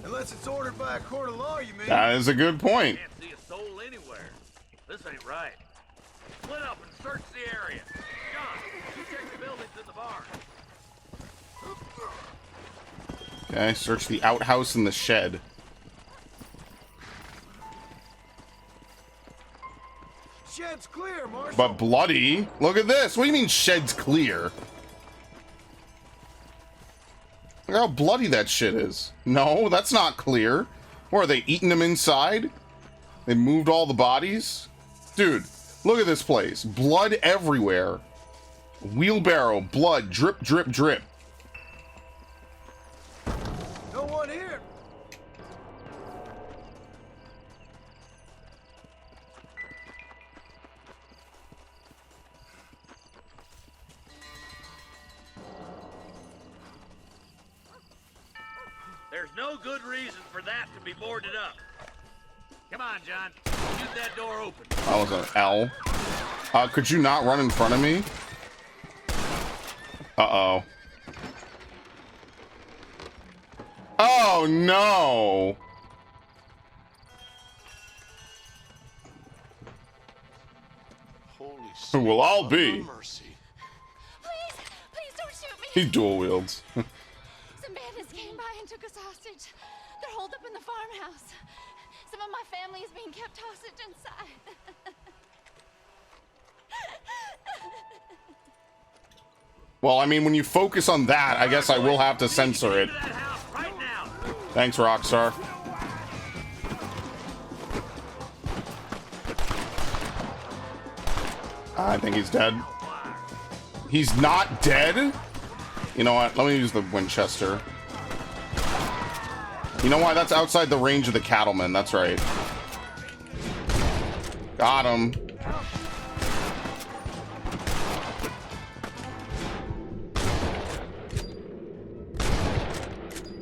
Speaker 3: Unless it's ordered by a court of law, you mean?
Speaker 1: That is a good point.
Speaker 9: Can't see a soul anywhere. This ain't right. Split up and search the area. John, you check the buildings in the barn.
Speaker 1: Okay, search the outhouse and the shed.
Speaker 3: Shed's clear, Marshal.
Speaker 1: But bloody? Look at this. What do you mean shed's clear? Look how bloody that shit is. No, that's not clear. Or are they eating them inside? They moved all the bodies? Dude, look at this place. Blood everywhere. Wheelbarrow, blood, drip, drip, drip.
Speaker 3: No one here.
Speaker 9: There's no good reason for that to be boarded up. Come on, John. Get that door open.
Speaker 1: That was an L. Could you not run in front of me? Uh-oh. Oh, no!
Speaker 8: Holy
Speaker 1: We'll all be.
Speaker 8: mercy.
Speaker 5: Please don't shoot me.
Speaker 1: He dual wields.
Speaker 5: Some bandits came by and took us hostage. They're holed up in the farmhouse. Some of my family is being kept hostage inside.
Speaker 1: Well, I mean, when you focus on that, I guess I will have to censor it.
Speaker 9: Into that house right now.
Speaker 1: Thanks, Rockstar. I think he's dead. He's not dead? You know what? Let me use the Winchester. You know why? That's outside the range of the cattlemen. That's right. Got him.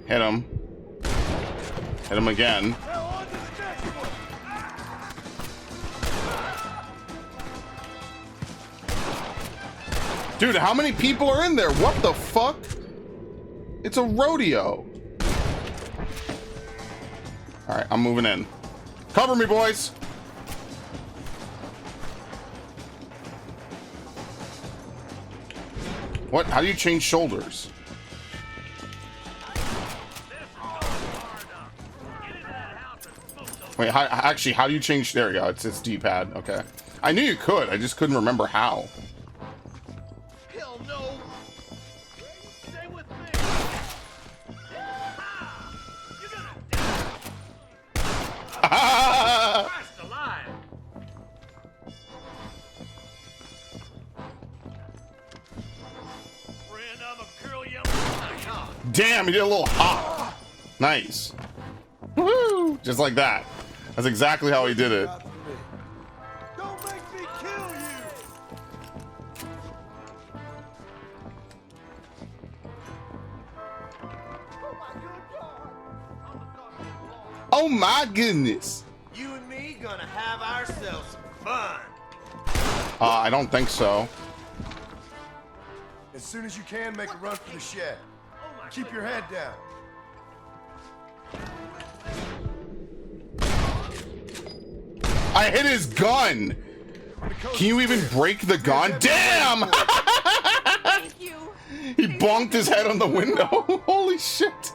Speaker 1: Hit him. Hit him again. Dude, how many people are in there? What the fuck? It's a rodeo. Alright, I'm moving in. Cover me, boys! What? How do you change shoulders? Wait, actually, how do you change? There you go. It's D-pad. Okay. I knew you could. I just couldn't remember how.
Speaker 9: Hell no! Stay with me! You're gonna die! Christ alive! Friend, I'm a girl you.
Speaker 1: Damn, he did a little hop. Nice. Woo! Just like that. That's exactly how he did it.
Speaker 3: Don't make me kill you!
Speaker 1: Oh my goodness.
Speaker 10: You and me gonna have ourselves some fun.
Speaker 1: I don't think so.
Speaker 3: As soon as you can, make a run for the shed. Keep your head down.
Speaker 1: I hit his gun. Can you even break the gun? Damn!
Speaker 5: Thank you.
Speaker 1: He bonked his head on the window. Holy shit.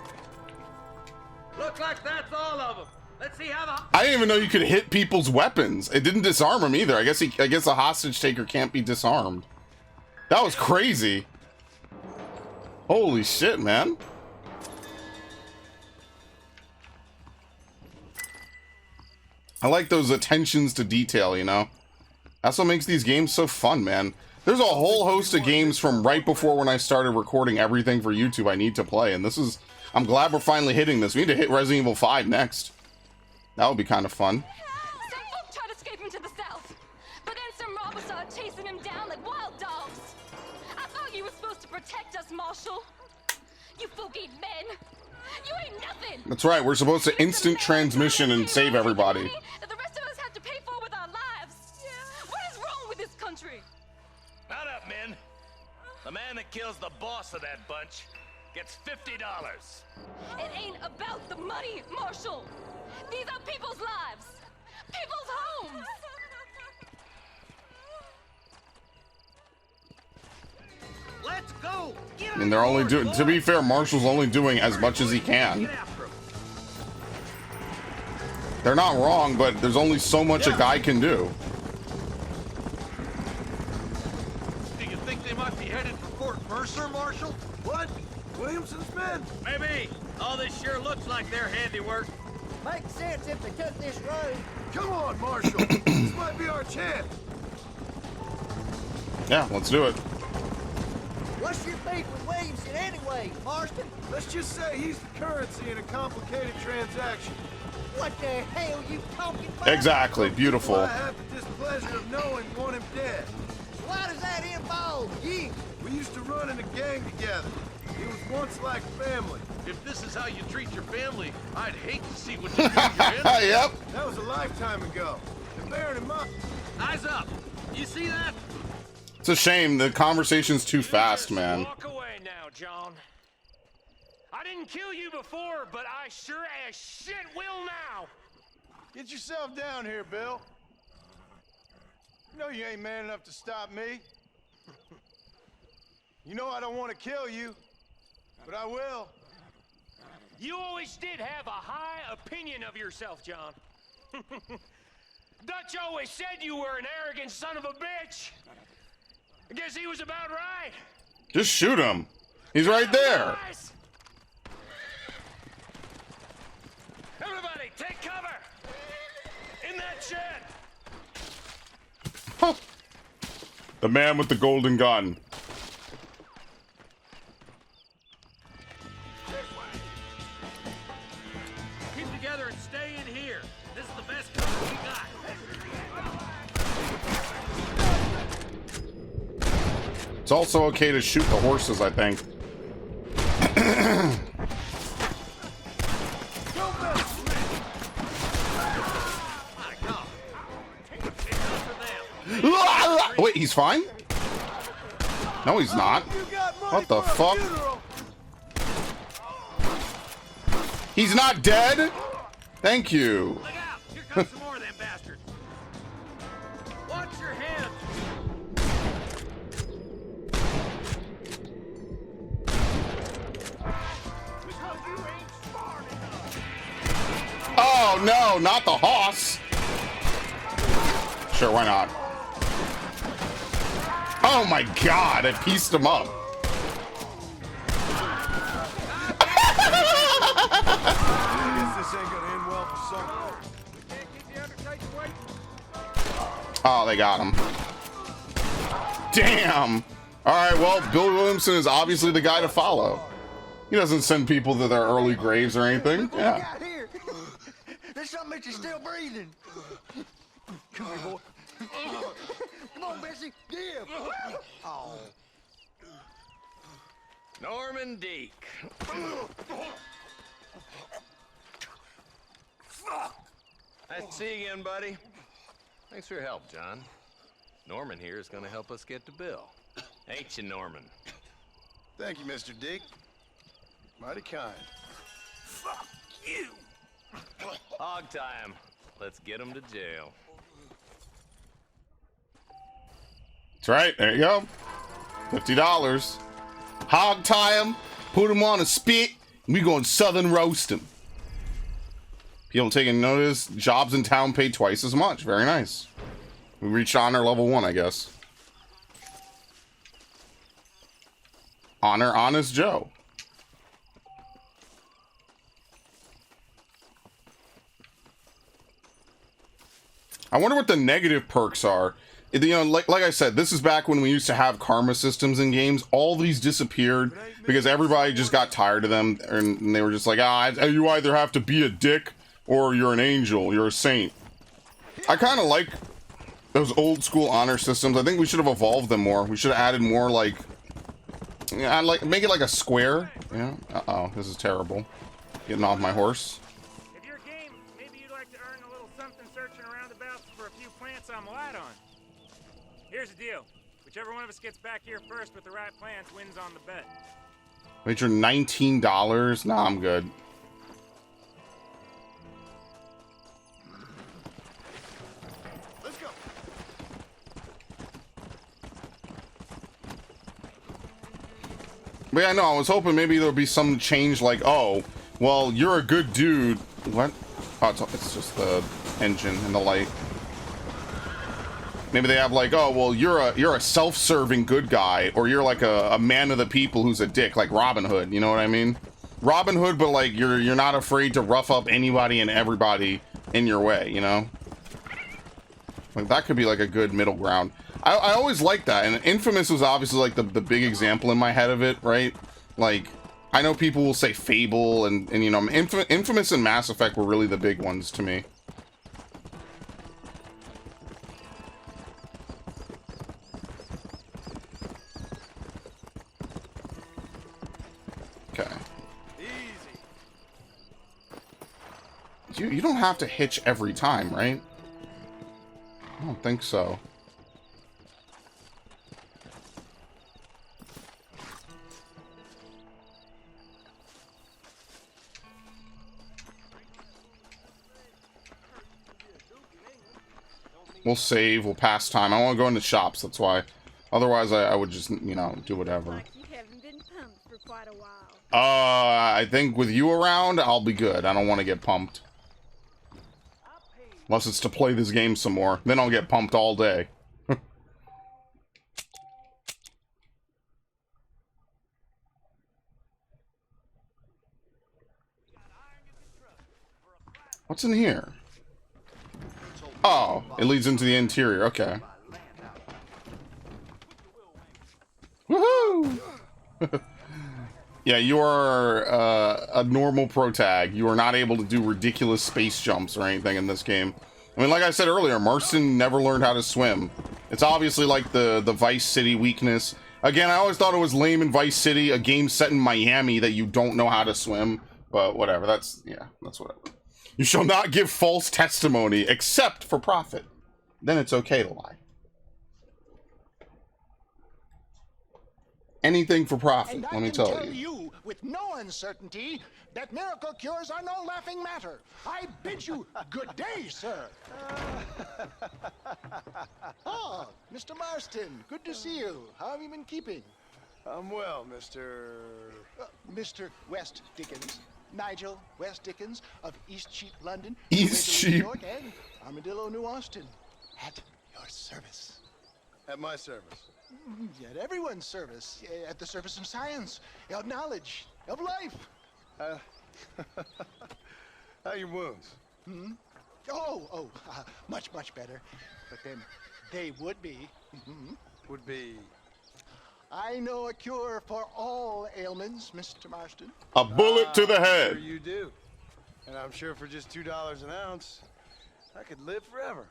Speaker 9: Looks like that's all of them. Let's see how the.
Speaker 1: I didn't even know you could hit people's weapons. It didn't disarm him either. I guess a hostage taker can't be disarmed. That was crazy. Holy shit, man. I like those attentions to detail, you know? That's what makes these games so fun, man. There's a whole host of games from right before when I started recording everything for YouTube I need to play, and this is... I'm glad we're finally hitting this. We need to hit Resident Evil 5 next. That would be kind of fun.
Speaker 11: Some folk tried escaping to the south, but then some robbers started chasing him down like wild dogs. I thought you were supposed to protect us, Marshal. You folk ain't men. You ain't nothing.
Speaker 1: That's right, we're supposed to instant transmission and save everybody.
Speaker 11: That the rest of us have to pay for with our lives. What is wrong with this country?
Speaker 7: Mount up, men. The man that kills the boss of that bunch gets $50.
Speaker 11: It ain't about the money, Marshal. These are people's lives, people's homes.
Speaker 9: Let's go!
Speaker 1: I mean, they're only doing... To be fair, Marshall's only doing as much as he can. They're not wrong, but there's only so much a guy can do.
Speaker 8: Do you think they might be headed for Fort Mercer, Marshal?
Speaker 3: What? Williamson's men?
Speaker 9: Maybe. All this sure looks like their handiwork.
Speaker 10: Makes sense if they took this road.
Speaker 3: Come on, Marshal. This might be our chance.
Speaker 1: Yeah, let's do it.
Speaker 10: What's your beef with Williamson anyway, Marston?
Speaker 3: Let's just say he's the currency in a complicated transaction.
Speaker 10: What the hell you talking about?
Speaker 1: Exactly, beautiful.
Speaker 3: I have the displeasure of knowing you want him dead.
Speaker 10: Why does that involve you?
Speaker 3: We used to run in a gang together. It was once like family.
Speaker 8: If this is how you treat your family, I'd hate to see what you do to your enemies.
Speaker 1: Yep.
Speaker 3: That was a lifetime ago. And bearing in mind...
Speaker 9: Eyes up. You see that?
Speaker 1: It's a shame. The conversation's too fast, man.
Speaker 9: Walk away now, John. I didn't kill you before, but I sure as shit will now.
Speaker 3: Get yourself down here, Bill. You know you ain't man enough to stop me. You know I don't want to kill you, but I will.
Speaker 9: You always did have a high opinion of yourself, John. Dutch always said you were an arrogant son of a bitch. I guess he was about right.
Speaker 1: Just shoot him. He's right there.
Speaker 9: Everybody, take cover! In that shed!
Speaker 1: Huh. The man with the golden gun. It's also okay to shoot the horses, I think. Wait, he's fine? No, he's not. What the fuck? He's not dead? Thank you.
Speaker 9: Look out! Here comes some more of them bastards. Watch your heads.
Speaker 1: Oh no, not the hoss. Sure, why not? Oh my god, I pieced him up. Oh, they got him. Damn. All right, well, Bill Williamson is obviously the guy to follow. He doesn't send people to their early graves or anything. Yeah.
Speaker 10: There's something that you're still breathing. Come here, boy. Come on, Bessie. Give. Oh.
Speaker 7: Norman Deek. Nice to see you again, buddy. Thanks for your help, John. Norman here is gonna help us get to Bill. Ain't you, Norman?
Speaker 3: Thank you, Mr. Dick. Mighty kind.
Speaker 9: Fuck you.
Speaker 7: Hog time. Let's get him to jail.
Speaker 1: That's right. There you go. $50. Hog tie him. Put him on a spit. We going southern roast him. People taking notice. Jobs in town pay twice as much. Very nice. We reached honor level 1, I guess. Honor Honest Joe. I wonder what the negative perks are. You know, like I said, this is back when we used to have karma systems in games. All these disappeared because everybody just got tired of them, and they were just like, you either have to be a dick or you're an angel, you're a saint. I kind of like those old school honor systems. I think we should have evolved them more. We should have added more, like, yeah, make it like a square. Yeah. Uh-oh, this is terrible. Getting off my horse.
Speaker 2: If you're game, maybe you'd like to earn a little something searching around about for a few plants I'm light on. Here's the deal. Whichever one of us gets back here first with the right plants wins on the bet.
Speaker 1: Wait, you're $19? Nah, I'm good.
Speaker 3: Let's go.
Speaker 1: But yeah, no, I was hoping maybe there'll be some change, like, oh, well, you're a good dude. What? Oh, it's just the engine and the light. Maybe they have like, oh, well, you're a self-serving good guy, or you're like a man of the people who's a dick, like Robin Hood. You know what I mean? Robin Hood, but like you're not afraid to rough up anybody and everybody in your way. You know, like that could be like a good middle ground. I always liked that, and Infamous was obviously like the big example in my head of it, right? Like, I know people will say Fable and you know, Infamous and Mass Effect were really the big ones to me. Okay. You don't have to hitch every time, right? I don't think so. We'll save, we'll pass time. I want to go into shops, that's why. Otherwise, I would just, you know, do whatever.
Speaker 5: Like you haven't been pumped for quite a while.
Speaker 1: I think with you around, I'll be good. I don't want to get pumped. Unless it's to play this game some more. Then I'll get pumped all day. What's in here? Oh, it leads into the interior. Okay. Woohoo! Yeah, you are a normal protag. You are not able to do ridiculous space jumps or anything in this game. I mean, like I said earlier, Marston never learned how to swim. It's obviously like the Vice City weakness. Again, I always thought it was lame in Vice City, a game set in Miami that you don't know how to swim. But whatever, that's whatever. You shall not give false testimony except for profit. Then it's okay to lie. Anything for profit, let me tell
Speaker 12: you with no uncertainty that miracle cures are no laughing matter. I bid you good day, sir. Oh, Mr. Marston, good to see you. How have you been keeping?
Speaker 3: I'm well, Mr.
Speaker 12: Mr. West Dickens. Nigel West Dickens of Eastcheap, London.
Speaker 1: Eastcheap.
Speaker 12: New York, and Armadillo, New Austin. At your service.
Speaker 3: At my service.
Speaker 12: At everyone's service. At the service of science, of knowledge, of life.
Speaker 3: How are your wounds?
Speaker 12: Much, much better. But then they would be.
Speaker 3: Would be.
Speaker 12: I know a cure for all ailments, Mr. Marston.
Speaker 1: A bullet to the head.
Speaker 3: Sure you do. And I'm sure for just $2 an ounce, I could live forever.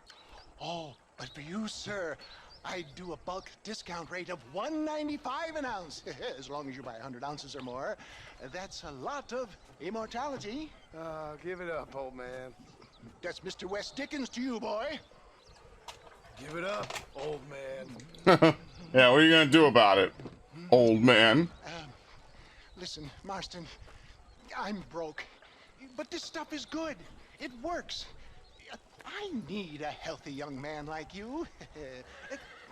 Speaker 12: Oh, but for you, sir, I do a bulk discount rate of $1.95 an ounce. As long as you buy 100 ounces or more. That's a lot of immortality.
Speaker 3: Give it up, old man.
Speaker 12: That's Mr. West Dickens to you, boy.
Speaker 3: Give it up, old man.
Speaker 1: Yeah, what are you gonna do about it, old man?
Speaker 12: Listen, Marston, I'm broke, but this stuff is good. It works. I need a healthy young man like you.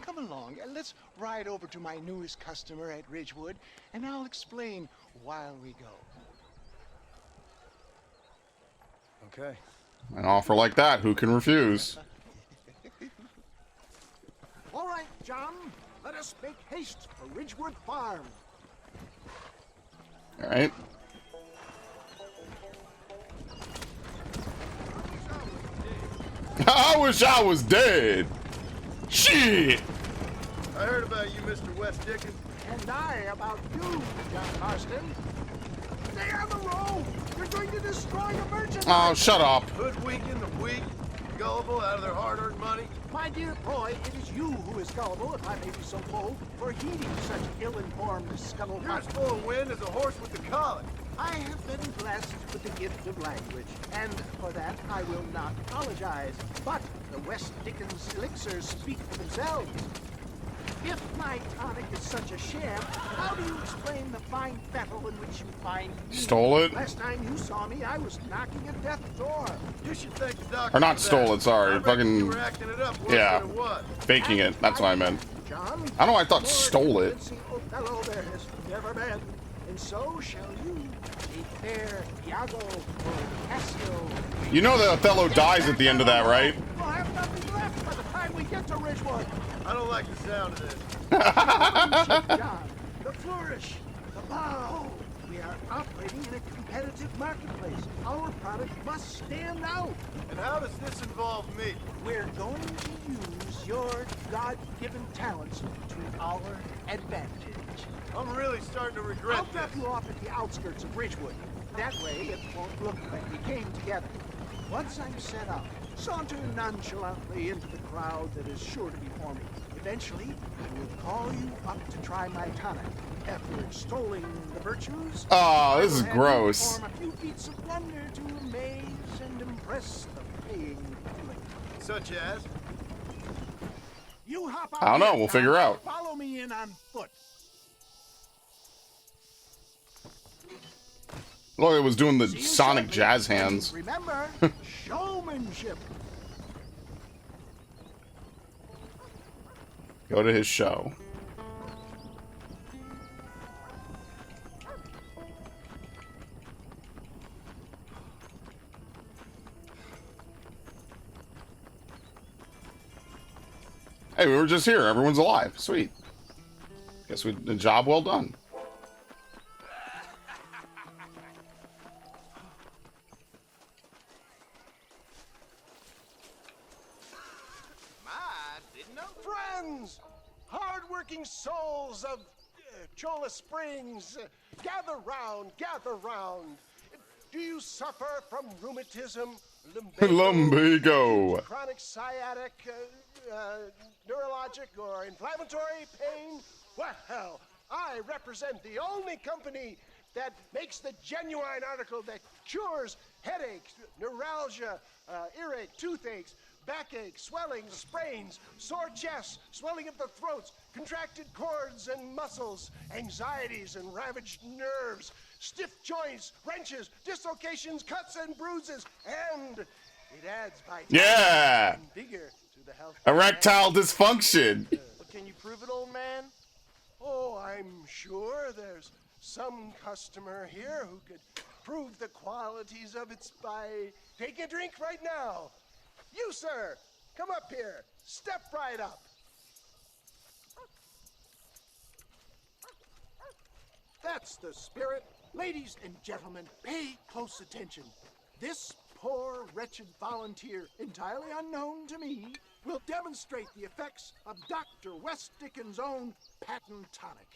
Speaker 12: Come along, let's ride over to my newest customer at Ridgewood, and I'll explain while we go.
Speaker 3: Okay.
Speaker 1: An offer like that, who can refuse?
Speaker 12: All right, John, let us make haste for Ridgewood Farm.
Speaker 1: All right. I wish I was dead. Shit.
Speaker 3: I heard about you, Mr. West Dickens.
Speaker 12: And I about you, John Marston. Stay on the road. You're going to destroy the merchandise.
Speaker 1: Oh, shut up.
Speaker 3: Hoodwinking the weak, gullible out of their hard-earned money.
Speaker 12: My dear boy, it is you who is gullible, if I may be so bold, for heeding such ill-informed scuttlebutt.
Speaker 3: You're as full of wind as a horse with the colic.
Speaker 12: I have been blessed with the gift of language, and for that I will not apologize. But the West Dickens elixirs speak for themselves. If my tonic is such a sham, how do you explain the fine battle in which you find me?
Speaker 1: Stole it?
Speaker 12: Last time you saw me, I was knocking at death's door.
Speaker 3: You should thank the doctor.
Speaker 1: Or not stole it, sorry. Fucking.
Speaker 3: You were acting it up worse
Speaker 1: Yeah.
Speaker 3: than it was.
Speaker 1: Faking it. That's what I meant.
Speaker 12: John,
Speaker 1: I don't know, I thought stole it.
Speaker 12: Othello there has never been, and so shall you. A fair Iago or Cassio.
Speaker 1: You know that Othello dies at the end of that, right?
Speaker 12: We'll have nothing left by the time we get to Ridgewood.
Speaker 3: I don't like the sound of this.
Speaker 12: John, the flourish, the bow. We are operating in a competitive marketplace. Our product must stand out.
Speaker 3: And how does this involve me?
Speaker 12: We're going to use your God-given talents to our advantage.
Speaker 3: I'm really starting to regret
Speaker 12: I'll drop you off at the outskirts of Ridgewood. That way, it won't look like we came together. Once I'm set up, saunter nonchalantly into the crowd that is sure to be forming. Eventually, I will call you up to try my tonic. After extolling the virtues,
Speaker 1: Oh, this is
Speaker 12: I will have you
Speaker 1: gross.
Speaker 12: perform a few feats of wonder to amaze and impress the paying public.
Speaker 3: Such as?
Speaker 12: You hop out
Speaker 1: I don't know,
Speaker 12: here,
Speaker 1: we'll
Speaker 12: Tom.
Speaker 1: figure out.
Speaker 12: Follow me in on foot.
Speaker 1: Look, it was doing the
Speaker 12: See you
Speaker 1: Sonic
Speaker 12: shortly.
Speaker 1: jazz hands.
Speaker 12: Remember, showmanship.
Speaker 1: Go to his show. Hey, we were just here. Everyone's alive. Sweet. Guess we the job well done.
Speaker 12: Friends, hard-working souls of Cholla Springs, gather round, gather round. Do you suffer from rheumatism,
Speaker 1: Lumbago.
Speaker 12: chronic sciatic, neurologic, or inflammatory pain? Well, I represent the only company that makes the genuine article that cures headaches, neuralgia, earache, toothaches, backache, swelling, sprains, sore chests, swelling of the throats, contracted cords and muscles, anxieties and ravaged nerves, stiff joints, wrenches, dislocations, cuts and bruises, and it adds vitality
Speaker 1: Yeah.
Speaker 12: and vigor to the health.
Speaker 1: Erectile dysfunction.
Speaker 12: But can you prove it, old man? Oh, I'm sure there's some customer here who could prove the qualities of it by taking a drink right now. You, sir, come up here. Step right up. That's the spirit. Ladies and gentlemen, pay close attention. This poor, wretched volunteer, entirely unknown to me, will demonstrate the effects of Dr. West Dickens' own patent tonic.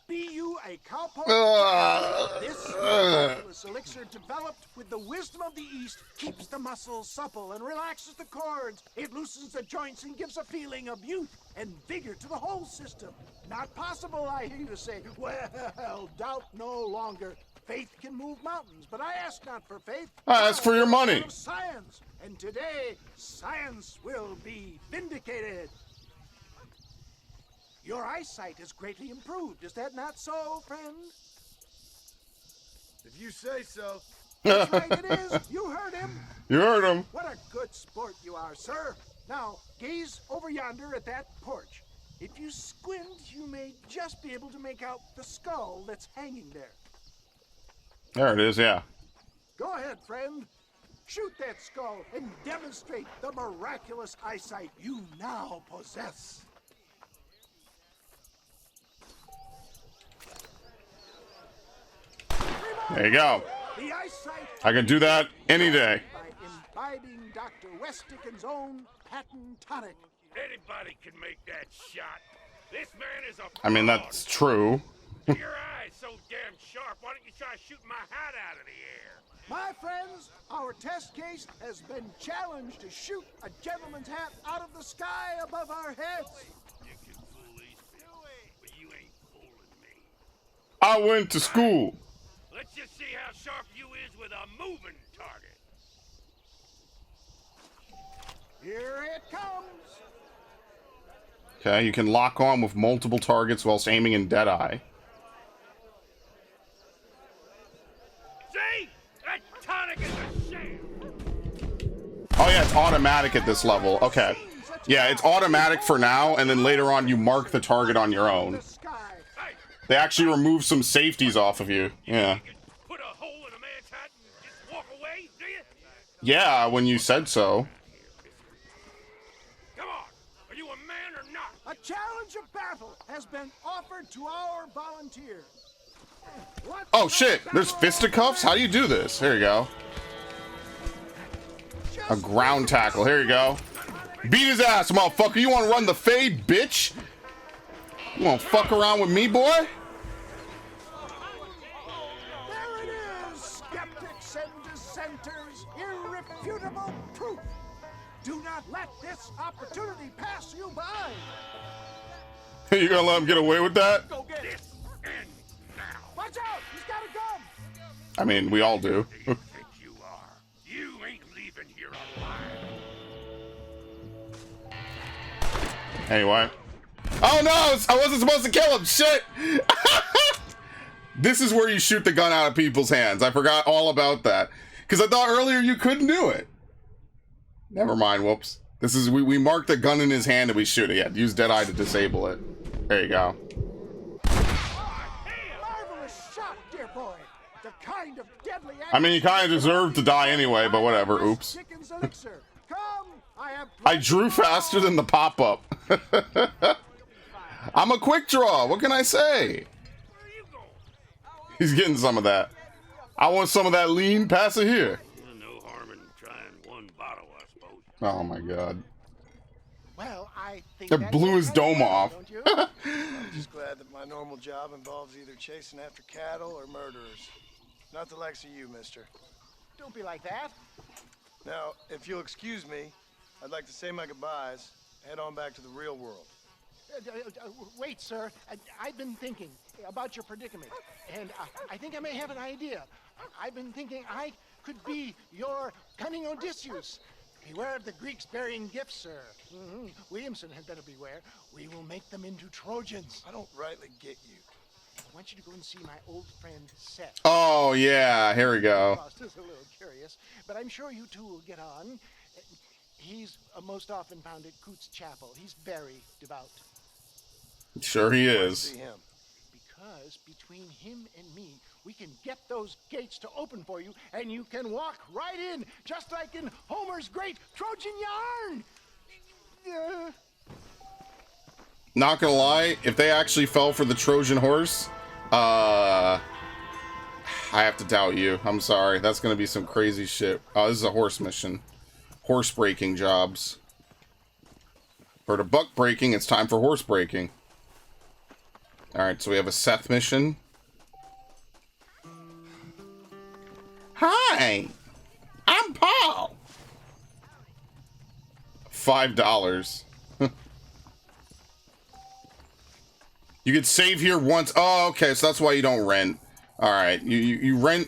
Speaker 12: Be you a cowpoke? This miraculous elixir, developed with the wisdom of the East, keeps the muscles supple and relaxes the cords. It loosens the joints and gives a feeling of youth and vigor to the whole system. Not possible, I hear you say. Well, doubt no longer. Faith can move mountains, but I ask not for faith.
Speaker 1: I ask for your money.
Speaker 12: Science, and today science will be vindicated. Your eyesight is greatly improved. Is that not so, friend?
Speaker 3: If you say so.
Speaker 12: That's right, it is. You heard him.
Speaker 1: You heard him.
Speaker 12: What a good sport you are, sir. Now, gaze over yonder at that porch. If you squint, you may just be able to make out the skull that's hanging there.
Speaker 1: There it is, yeah.
Speaker 12: Go ahead, friend. Shoot that skull and demonstrate the miraculous eyesight you now possess.
Speaker 1: There you go.
Speaker 12: The eyesight
Speaker 1: I can do that any day.
Speaker 12: by imbibing Dr. West Dickens' own patent tonic.
Speaker 9: Anybody can make that shot. This man is a
Speaker 1: I mean, that's true.
Speaker 9: Your eye's so damn sharp, why don't you try shooting my hat out of the air?
Speaker 12: My friends, our test case has been challenged to shoot a gentleman's hat out of the sky above our heads.
Speaker 9: You can fool these people, but you ain't fooling me.
Speaker 1: I went to school.
Speaker 9: Let's just see how sharp you is with a moving target.
Speaker 12: Here it comes.
Speaker 1: Okay, you can lock on with multiple targets whilst aiming in Deadeye.
Speaker 9: See? That tonic is a sham.
Speaker 1: Oh yeah, it's automatic at this level. Okay. Yeah, it's automatic for now, and then later on you mark the target on your own. They actually remove some safeties off of you. Yeah.
Speaker 9: Put a hole in a man's hat and just walk away, do you?
Speaker 1: Yeah, when you said so.
Speaker 9: Come on, are you a man or not?
Speaker 12: A challenge of battle has been offered to our volunteer.
Speaker 1: Oh shit, there's fisticuffs? How do you do this? Here you go. A ground tackle. Here you go. Beat his ass, motherfucker. You want to run the fade, bitch? You want to fuck around with me, boy?
Speaker 12: There it is, skeptics and dissenters, irrefutable proof. Do not let this opportunity pass you by.
Speaker 1: You gonna let him get away with that?
Speaker 12: Go get it. Watch out, he's got a gun.
Speaker 1: I mean, we all do.
Speaker 9: You are. You ain't leaving here alive.
Speaker 1: Anyway. Oh no! I wasn't supposed to kill him! Shit! This is where you shoot the gun out of people's hands. I forgot all about that. Because I thought earlier you couldn't do it. Never mind, whoops. This is, we marked the gun in his hand and we shoot it. Yeah, use Deadeye to disable it. There you go.
Speaker 12: Marvelous shot, dear boy. The kind of deadly
Speaker 1: I mean, you kind of deserve to die anyway, but whatever. Oops.
Speaker 12: Dickens elixir. Come, I have
Speaker 1: I drew faster than the pop-up. I'm a quick draw. What can I say? He's getting some of that. I want some of that lean. Pass it here.
Speaker 9: No harm in trying one bottle, I suppose.
Speaker 1: Oh my god.
Speaker 12: Well, I think
Speaker 1: It blew his dome off.
Speaker 3: I'm just glad that my normal job involves either chasing after cattle or murderers. Not the likes of you, mister.
Speaker 12: Don't be like that.
Speaker 3: Now, if you'll excuse me, I'd like to say my goodbyes, head on back to the real world.
Speaker 12: Wait, sir. I've been thinking about your predicament, and I think I may have an idea. I've been thinking I could be your cunning Odysseus. Beware of the Greeks burying gifts, sir. Williamson had better beware. We will make them into Trojans.
Speaker 3: I don't rightly get you.
Speaker 12: I want you to go and see my old friend Seth.
Speaker 1: Oh, yeah. Here we go.
Speaker 12: Is a little curious, but I'm sure you two will get on. He's most often found at Coots Chapel. He's very devout.
Speaker 1: Sure he
Speaker 3: Why
Speaker 1: is.
Speaker 3: see him?
Speaker 12: Because between him and me, we can get those gates to open for you, and you can walk right in, just like in Homer's great Trojan yarn.
Speaker 1: Not gonna lie, if they actually fell for the Trojan horse, I have to doubt you. I'm sorry. That's gonna be some crazy shit. Oh, this is a horse mission. Horse breaking jobs. For the buck breaking, it's time for horse breaking. Alright, so we have a Seth mission. Hi! I'm Paul! $5. You could save here once. Oh, okay, so that's why you don't rent. Alright, you rent...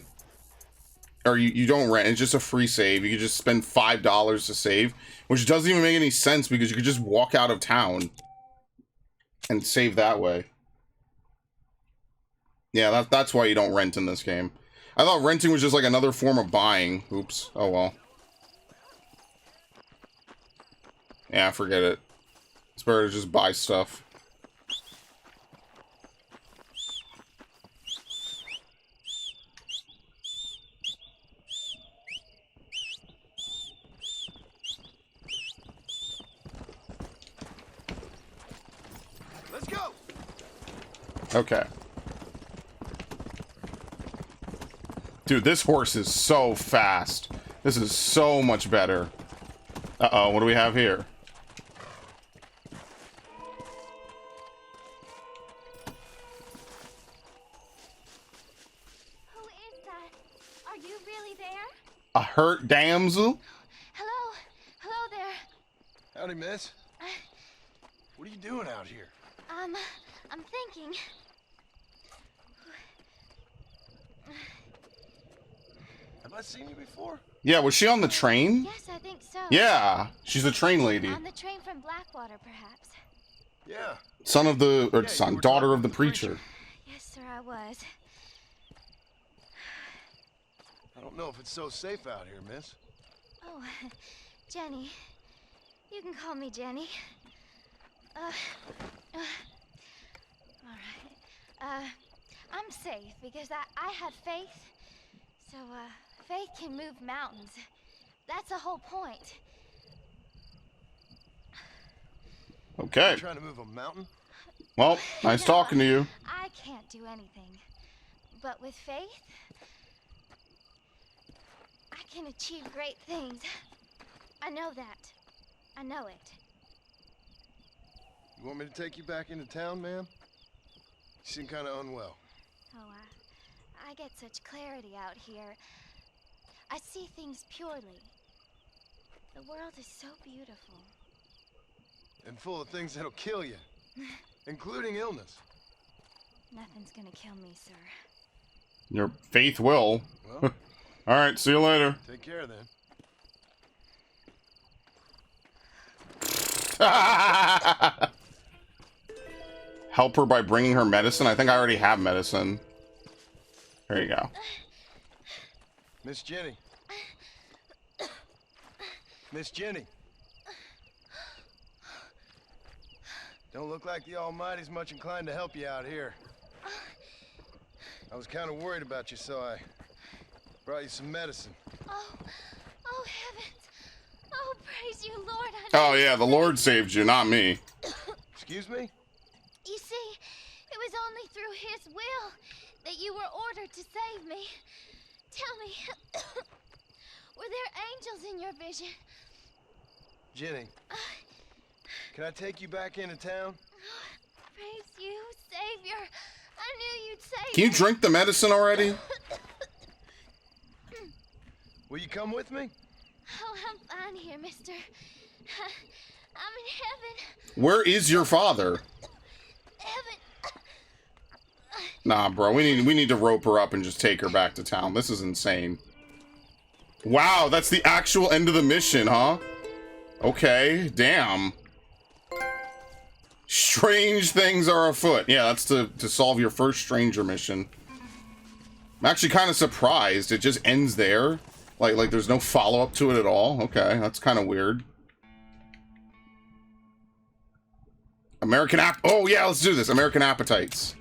Speaker 1: Or you don't rent, it's just a free save. You could just spend $5 to save, which doesn't even make any sense because you could just walk out of town and save that way. Yeah, that's why you don't rent in this game. I thought renting was just like another form of buying. Oops. Oh well. Yeah, forget it. It's better to just buy stuff.
Speaker 3: Let's go.
Speaker 1: Okay. Dude, this horse is so fast. This is so much better. Uh-oh, what do we have here?
Speaker 5: Who is that? Are you really there?
Speaker 1: A hurt damsel?
Speaker 5: Hello? Hello there.
Speaker 3: Howdy, miss. What are you doing out here?
Speaker 5: I'm thinking.
Speaker 3: Have I seen you before?
Speaker 1: Yeah, was she on the train?
Speaker 5: Yes, I think so.
Speaker 1: Yeah, she's a train lady.
Speaker 5: On the train from Blackwater, perhaps.
Speaker 3: Yeah.
Speaker 1: Son of the... Or son, daughter of the preacher.
Speaker 5: Yes, sir, I was.
Speaker 3: I don't know if it's so safe out here, miss.
Speaker 5: Oh, Jenny. You can call me Jenny. All right. I'm safe because I had faith. So, faith can move mountains. That's the whole point.
Speaker 1: Okay.
Speaker 3: You trying to move a mountain?
Speaker 1: Well, nice talking to you.
Speaker 5: I can't do anything. But with faith, I can achieve great things. I know that. I know it.
Speaker 3: You want me to take you back into town, ma'am? You seem kind of unwell.
Speaker 5: Oh, I get such clarity out here. I see things purely. The world is so beautiful.
Speaker 3: And full of things that'll kill you. Including illness.
Speaker 5: Nothing's gonna kill me, sir.
Speaker 1: Your faith will.
Speaker 3: Well,
Speaker 1: alright, see you later.
Speaker 3: take care then.
Speaker 1: Help her by bringing her medicine? I think I already have medicine. There you go.
Speaker 3: Miss Jenny. Miss Jenny. Don't look like the Almighty's much inclined to help you out here. I was kind of worried about you, so I brought you some medicine.
Speaker 5: Oh heavens! Oh, praise you, Lord!
Speaker 1: Oh yeah, the Lord saved you, not me.
Speaker 3: Excuse me?
Speaker 5: You see, it was only through His will that you were ordered to save me. Tell me, were there angels in your vision?
Speaker 3: Jenny, can I take you back into town?
Speaker 5: Praise you, Savior. I knew you'd save
Speaker 1: Can you
Speaker 5: me.
Speaker 1: drink the medicine already?
Speaker 3: Will you come with me?
Speaker 5: Oh, I'm fine here, mister.
Speaker 11: I'm in heaven.
Speaker 1: Where is your father?
Speaker 11: Heaven.
Speaker 1: Nah, bro, we need to rope her up and just take her back to town. This is insane. Wow, that's the actual end of the mission, huh? Okay, damn. Strange things are afoot. Yeah, that's to solve your first stranger mission. I'm actually kind of surprised. It just ends there. Like there's no follow-up to it at all. Okay, that's kind of weird. Oh, yeah, let's do this. American Appetites.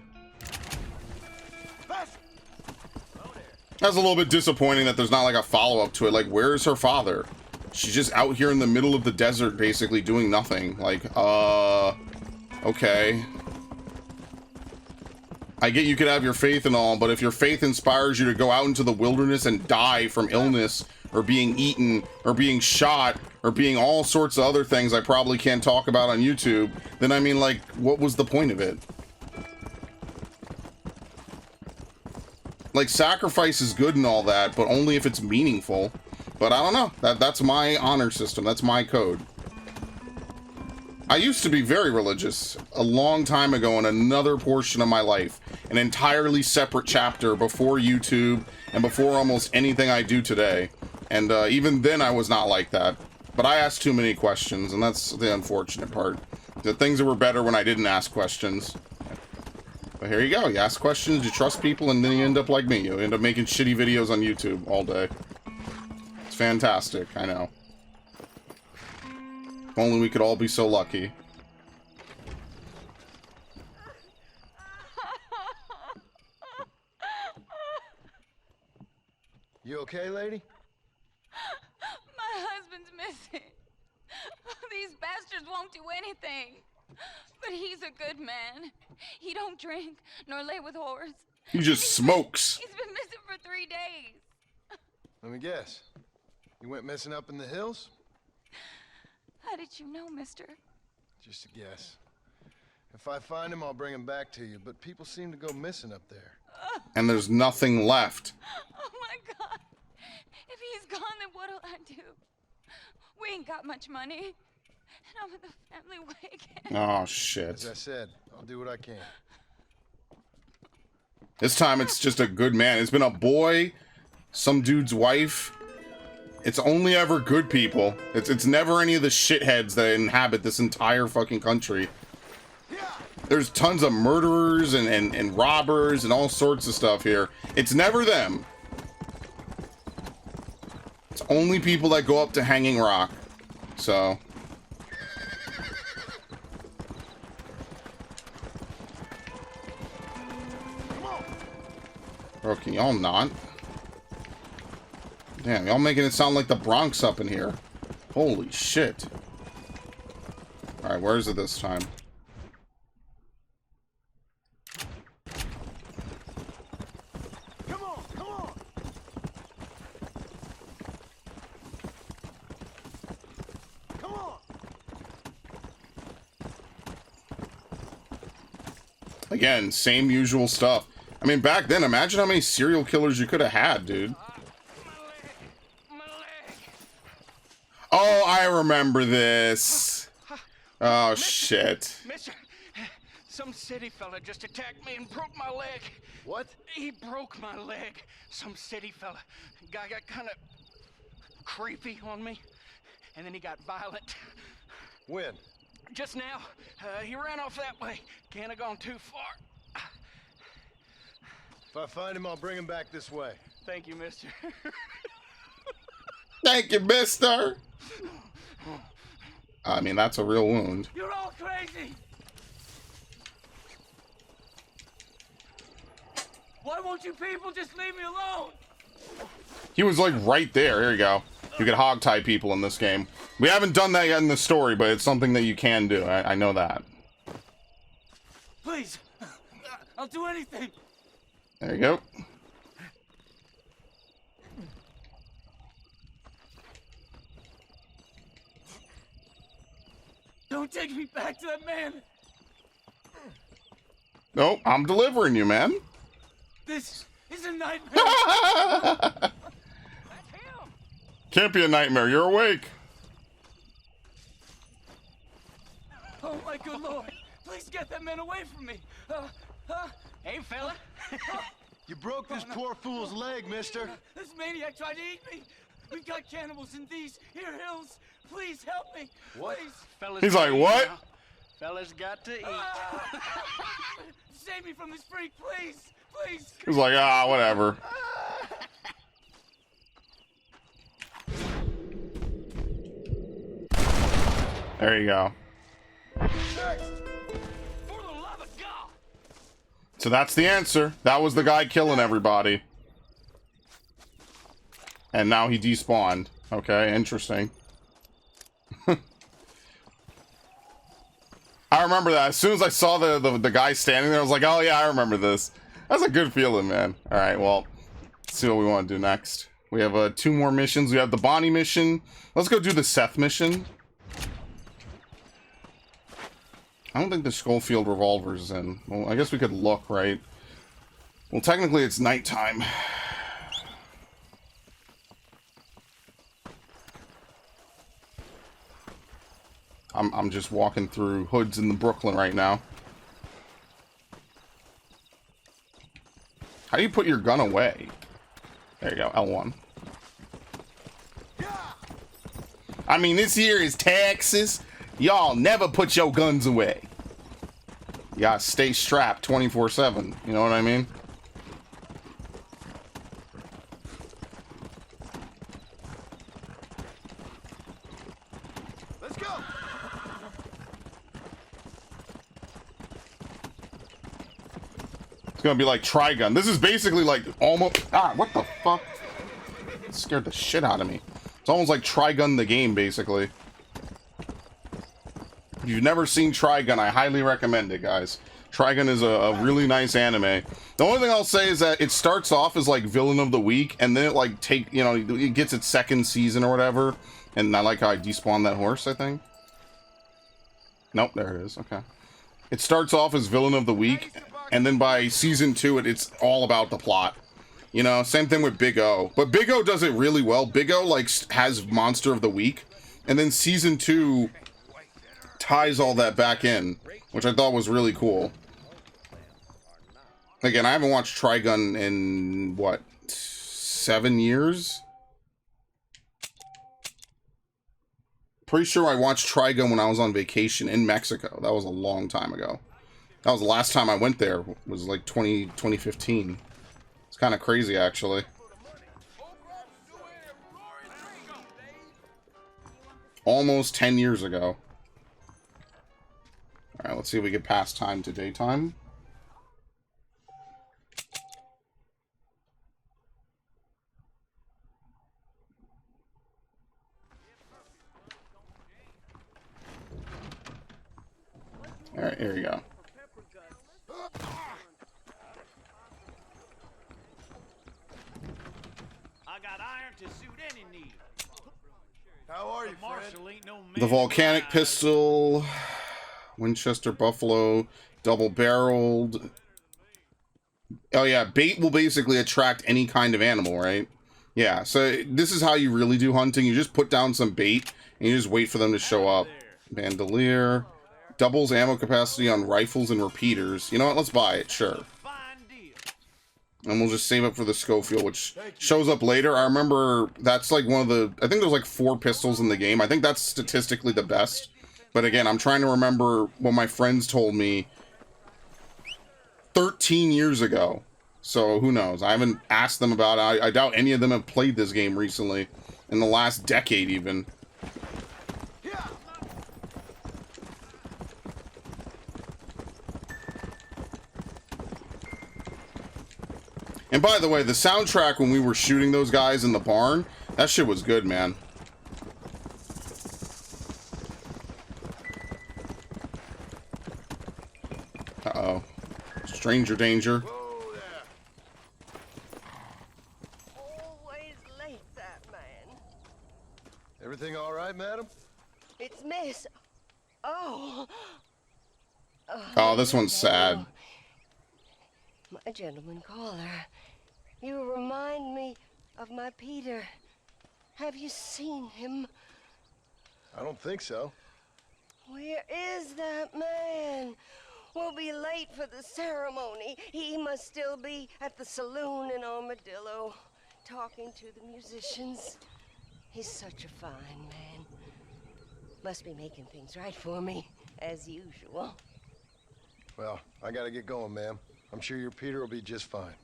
Speaker 1: That's a little bit disappointing that there's not like a follow-up to it. Like, where's her father? She's just out here in the middle of the desert, basically doing nothing. Like, okay. I get you could have your faith and all, but if your faith inspires you to go out into the wilderness and die from illness, or being eaten, or being shot, or being all sorts of other things I probably can't talk about on YouTube, then I mean, like, what was the point of it? Like, sacrifice is good and all that, but only if it's meaningful. But I don't know. That's my honor system. That's my code. I used to be very religious a long time ago in another portion of my life. An entirely separate chapter before YouTube and before almost anything I do today. And even then I was not like that. But I asked too many questions, and that's the unfortunate part. The things were better when I didn't ask questions. But here you go. You ask questions, you trust people, and then you end up like me. You end up making shitty videos on YouTube all day. It's fantastic, I know. If only we could all be so lucky.
Speaker 3: You okay, lady?
Speaker 11: My husband's missing. These bastards won't do anything. But he's a good man. He don't drink nor lay with whores.
Speaker 1: He just smokes.
Speaker 11: He's been missing for 3 days.
Speaker 3: Let me guess. You went missing up in the hills?
Speaker 11: How did you know, mister?
Speaker 3: Just a guess. If I find him, I'll bring him back to you, but people seem to go missing up there.
Speaker 1: And there's nothing left.
Speaker 11: Oh my God. If he's gone, then what'll I do? We ain't got much money. And I'm in the family wagon.
Speaker 1: Oh, shit.
Speaker 3: As I said, I'll do what I can.
Speaker 1: This time it's just a good man. It's been a boy, some dude's wife. It's only ever good people. It's never any of the shitheads that inhabit this entire fucking country. There's tons of murderers and robbers and all sorts of stuff here. It's never them. It's only people that go up to Hanging Rock. So... Bro, can y'all not? Damn, y'all making it sound like the Bronx up in here. Holy shit. Alright, where is it this time?
Speaker 10: Come on, come on. Come on.
Speaker 1: Again, same usual stuff. I mean, back then, imagine how many serial killers you could have had, dude. Oh, I remember this. Oh, shit.
Speaker 10: Mister, some city fella just attacked me and broke my leg.
Speaker 3: What?
Speaker 10: He broke my leg. Some city fella. Guy got kind of creepy on me, and then he got violent.
Speaker 3: When?
Speaker 10: Just now. He ran off that way. Can't have gone too far.
Speaker 3: If I find him, I'll bring him back this way.
Speaker 10: Thank you, mister.
Speaker 1: Thank you, mister. I mean, that's a real wound.
Speaker 10: You're all crazy. Why won't you people just leave me alone?
Speaker 1: He was like right there. Here you go. You can hog tie people in this game. We haven't done that yet in the story, but it's something that you can do. I know that.
Speaker 10: Please, I'll do anything.
Speaker 1: There you go.
Speaker 10: Don't take me back to that man.
Speaker 1: No, I'm delivering you, man.
Speaker 10: This is a nightmare.
Speaker 1: Can't be a nightmare. You're awake.
Speaker 13: Oh, my good lord. Please get that man away from me. Hey, fella.
Speaker 3: You broke this poor fool's leg, mister.
Speaker 13: This maniac tried to eat me. We got cannibals in these here hills. Please help me.
Speaker 3: What?
Speaker 13: Please.
Speaker 6: Fellas
Speaker 1: He's like,
Speaker 6: gotta eat
Speaker 1: what?
Speaker 6: now. Fellas got to eat.
Speaker 13: Save me from this freak, please. Please.
Speaker 1: He's like, ah, whatever. There you go. So that's the answer. That was the guy killing everybody. And now he despawned. Okay, interesting. I remember that. As soon as I saw the guy standing there, I was like, oh yeah, I remember this. That's a good feeling, man. Alright, well, let's see what we want to do next. We have 2 more missions. We have the Bonnie mission. Let's go do the Seth mission. I don't think the Schofield revolver's in. Well, I guess we could look, right? Well, technically it's nighttime. I'm just walking through hoods in the Brooklyn right now. How do you put your gun away? There you go, L1. I mean, this here is Texas. Y'all never put your guns away. You gotta stay strapped 24/7. You know what I mean?
Speaker 3: Let's go.
Speaker 1: It's gonna be like Trigun. This is basically like almost... Ah, what the fuck? It scared the shit out of me. It's almost like Trigun the game, basically. If you've never seen Trigun, I highly recommend it, guys. Trigun is a really nice anime. The only thing I'll say is that it starts off as like Villain of the Week, and then it like it gets its 2nd season or whatever. And I like how I despawned that horse, I think. Nope, there it is. Okay. It starts off as Villain of the Week, and then by season 2, it's all about the plot. You know, same thing with Big O. But Big O does it really well. Big O like has Monster of the Week, and then season 2 ties all that back in, which I thought was really cool. Again, I haven't watched Trigun in, what, 7 years? Pretty sure I watched Trigun when I was on vacation in Mexico. That was a long time ago. That was the last time I went there, was like 2015. It's kind of crazy, actually. Almost 10 years ago. Alright, let's see if we get past time to daytime. Alright, here we go.
Speaker 9: I got iron to suit any need.
Speaker 3: How are you,
Speaker 9: Marshall ain't no man.
Speaker 1: The volcanic pistol, Winchester Buffalo, double-barreled. Oh yeah, bait will basically attract any kind of animal, right? Yeah, so this is how you really do hunting. You just put down some bait, and you just wait for them to show up. Bandolier. Doubles ammo capacity on rifles and repeaters. You know what? Let's buy it, sure. And we'll just save up for the Schofield, which shows up later. I remember that's like one of the... I think there's like 4 pistols in the game. I think that's statistically the best. But again, I'm trying to remember what my friends told me 13 years ago. So who knows? I haven't asked them about it. I doubt any of them have played this game recently. In the last decade, even. And by the way, the soundtrack when we were shooting those guys in the barn, that shit was good, man. Uh-oh. Stranger danger.
Speaker 14: Always late, that man.
Speaker 3: Everything all right, madam?
Speaker 14: It's Miss. Oh.
Speaker 1: Oh, this one's sad.
Speaker 14: My gentleman caller. You remind me of my Peter. Have you seen him?
Speaker 3: I don't think so.
Speaker 14: Where is that man? We'll be late for the ceremony. He must still be at the saloon in Armadillo, talking to the musicians. He's such a fine man. Must be making things right for me, as usual.
Speaker 3: Well, I gotta get going, ma'am. I'm sure your Peter will be just fine.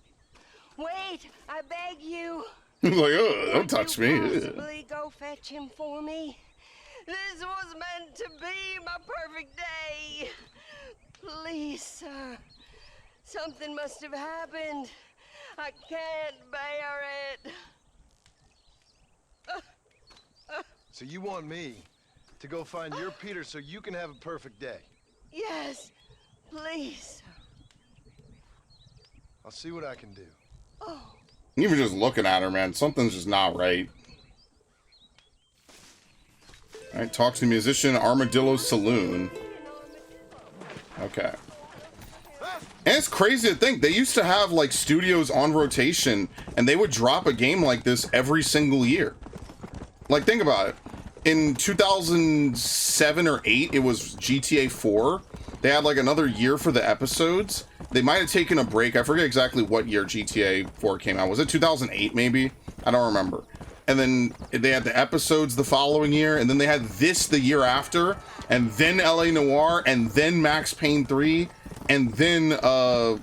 Speaker 14: Wait, I beg you.
Speaker 1: He's like, oh, don't touch
Speaker 14: Would you
Speaker 1: me.
Speaker 14: possibly go fetch him for me? This was meant to be my perfect day. Please, sir. Something must have happened. I can't bear it.
Speaker 3: So you want me to go find your Peter so you can have a perfect day?
Speaker 14: Yes, please, sir.
Speaker 3: I'll see what I can do.
Speaker 14: Oh.
Speaker 1: Even just looking at her, man, something's just not right. All right, talk to the musician, Armadillo Saloon. Okay. And it's crazy to think they used to have like studios on rotation, and they would drop a game like this every single year. Like, think about it. In 2007 or 8, it was GTA 4. They had like another year for the episodes. They might have taken a break. I forget exactly what year GTA 4 came out. Was it 2008 maybe? I don't remember. And then they had the episodes the following year, and then they had this the year after, and then LA Noire, and then Max Payne 3, and then what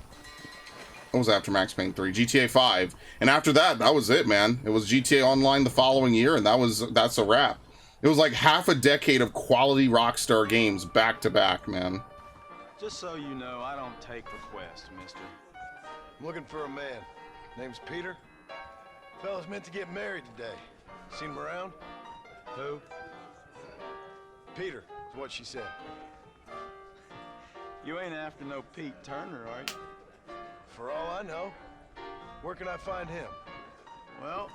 Speaker 1: was after Max Payne 3? GTA 5. And after that, that was it, man. It was GTA Online the following year, and that's a wrap. It was like half a decade of quality Rockstar games back to back, man.
Speaker 15: Just so you know, I don't take requests, mister.
Speaker 3: I'm looking for a man. Name's Peter. Fella's meant to get married today. Seen him around?
Speaker 15: Who?
Speaker 3: Peter, is what she said.
Speaker 15: You ain't after no Pete Turner, are you?
Speaker 3: For all I know. Where can I find him?
Speaker 15: Well,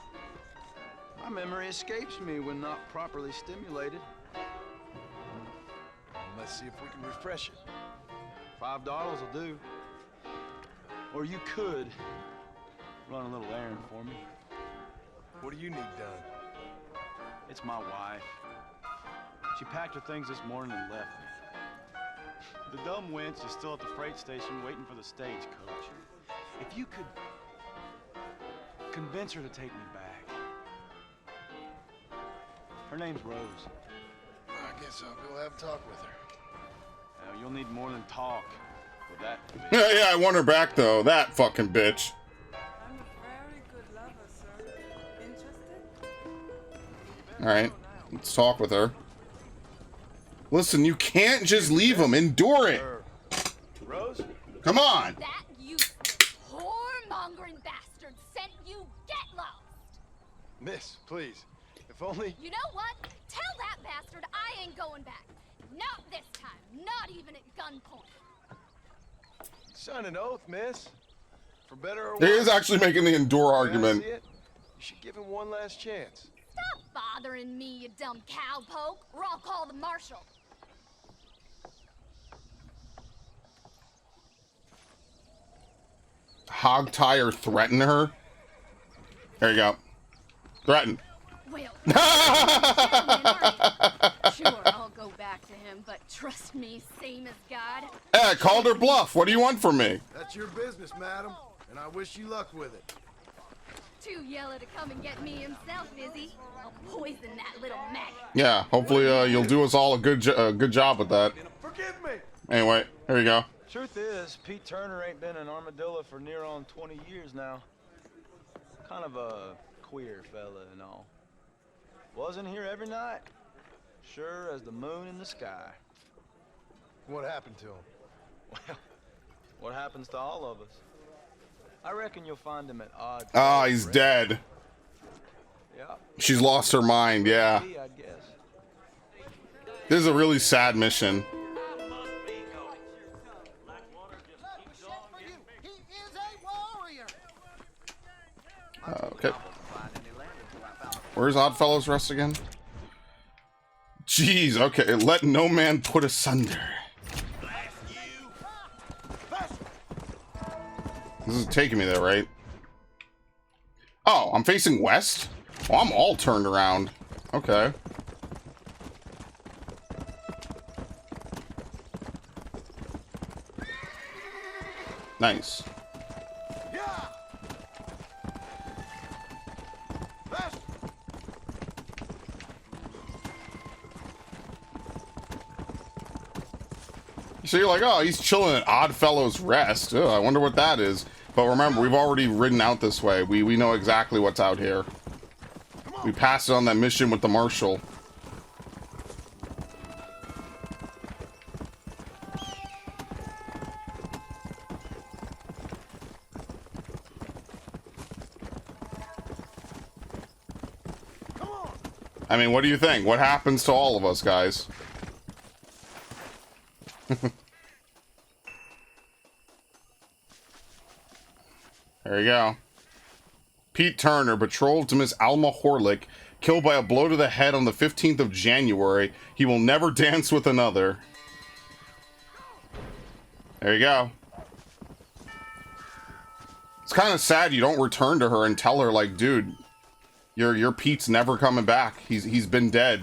Speaker 15: my memory escapes me when not properly stimulated.
Speaker 3: Let's see if we can refresh it.
Speaker 15: $5 will do. Or you could run a little errand for me.
Speaker 3: What do you need done?
Speaker 15: It's my wife. She packed her things this morning and left me. The dumb wench is still at the freight station waiting for the stagecoach. If you could convince her to take me back. Her name's Rose.
Speaker 3: I guess I'll go have a talk with her.
Speaker 15: Now, you'll need more than talk with that.
Speaker 1: Yeah, I want her back though. That fucking bitch.
Speaker 16: I'm a very good lover, sir. Interested?
Speaker 1: All right, let's talk with her. Listen, you can't just leave him. Endure it.
Speaker 3: Rose?
Speaker 1: Come on.
Speaker 11: That you whoremongering bastard sent you get lost.
Speaker 3: Miss, please. If only...
Speaker 11: You know what? Tell that bastard I ain't going back. Not this time. Not even at gunpoint.
Speaker 3: Sign an oath, miss. For better or worse.
Speaker 1: He is actually making the endure argument.
Speaker 3: You should give him one last chance.
Speaker 11: Stop bothering me, you dumb cowpoke, or I'll call the marshal.
Speaker 1: Hog tie or threaten her? There you go. Threaten.
Speaker 11: Well, sure, I'll go back to him, but trust me, same as God.
Speaker 1: Hey, I called her bluff. What do you want from me?
Speaker 3: That's your business, madam, and I wish you luck with it.
Speaker 11: Too yellow to come and get me himself, is he? I'll poison that little maggot.
Speaker 1: Yeah, hopefully you'll do us all a good job with that.
Speaker 3: Forgive me.
Speaker 1: Anyway, here you go.
Speaker 15: Truth is, Pete Turner ain't been in Armadillo for near on 20 years now. Kind of a queer fella and all. Wasn't here every night. Sure as the moon in the sky.
Speaker 3: What happened to him?
Speaker 15: Well, what happens to all of us? I reckon you'll find him at odds.
Speaker 1: Ah, he's dead.
Speaker 15: Yeah.
Speaker 1: She's lost her mind, yeah.
Speaker 15: I guess.
Speaker 1: This is a really sad mission. Okay. Where's Oddfellows Rest again? Jeez, okay. Let no man put asunder. This is taking me there, right? Oh, I'm facing west? Well, I'm all turned around. Okay. Nice. So you're like, oh, he's chilling at Oddfellows Rest. Oh, I wonder what that is. But remember, we've already ridden out this way. We know exactly what's out here. We passed it on that mission with the Marshal. I mean, what do you think? What happens to all of us, guys? There you go. Pete Turner, betrothed to Miss Alma Horlick, killed by a blow to the head on the 15th of January. He will never dance with another. There you go. It's kind of sad you don't return to her and tell her, like, dude, your Pete's never coming back. He's been dead.